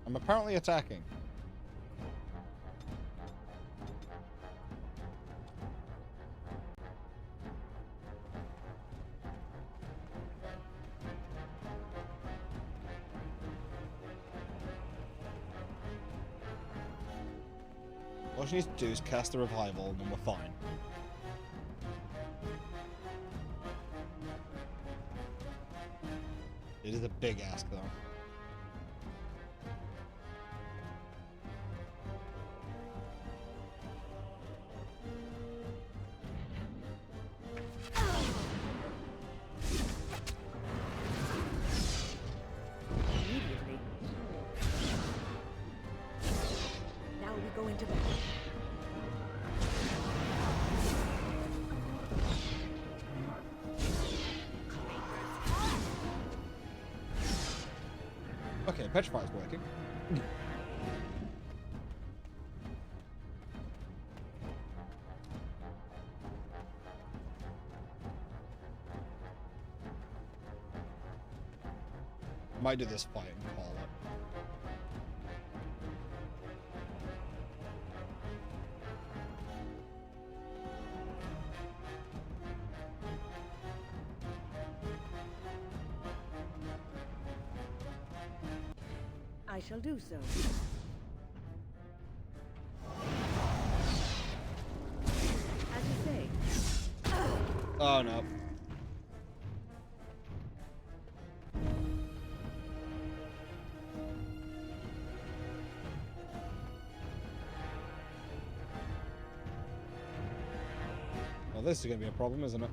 I'm apparently attacking. All she needs to do is cast the revival and then we're fine. It is a big ask though. Okay, Petrify's working. Might do this fight and call it. I shall do so. As you say. Oh no. Well, this is going to be a problem, isn't it?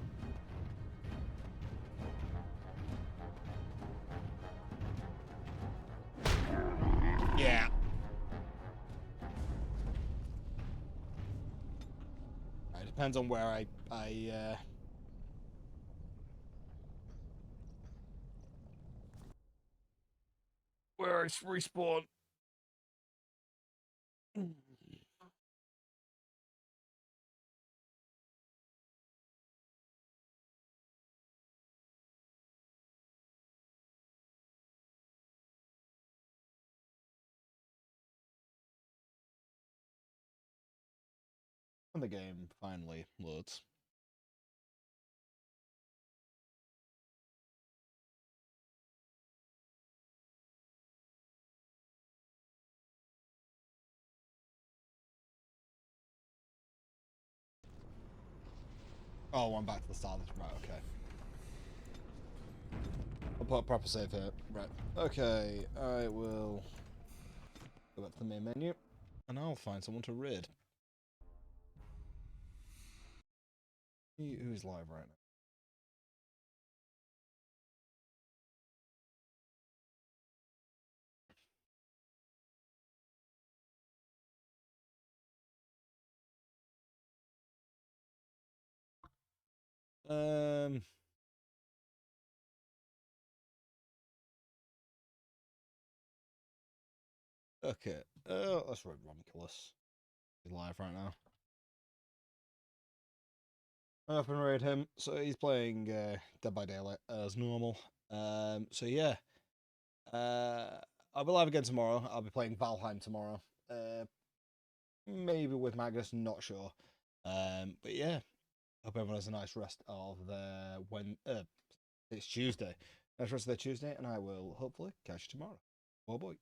Yeah. It depends on where I respawn. And the game finally loads. Oh, I'm back to the start. Right, okay. I'll put a proper save here. Right. Okay, I will go back to the main menu, and I'll find someone to raid. Who's live right now? Okay. Let's raid Romulus. He's live right now. I often raid him, so he's playing Dead by Daylight as normal. So yeah. I'll be live again tomorrow. I'll be playing Valheim tomorrow. Maybe with Magnus, not sure. But yeah. Hope everyone has a nice rest of their It's Tuesday. That's the rest of the Tuesday, and I will hopefully catch you tomorrow. Oh boy.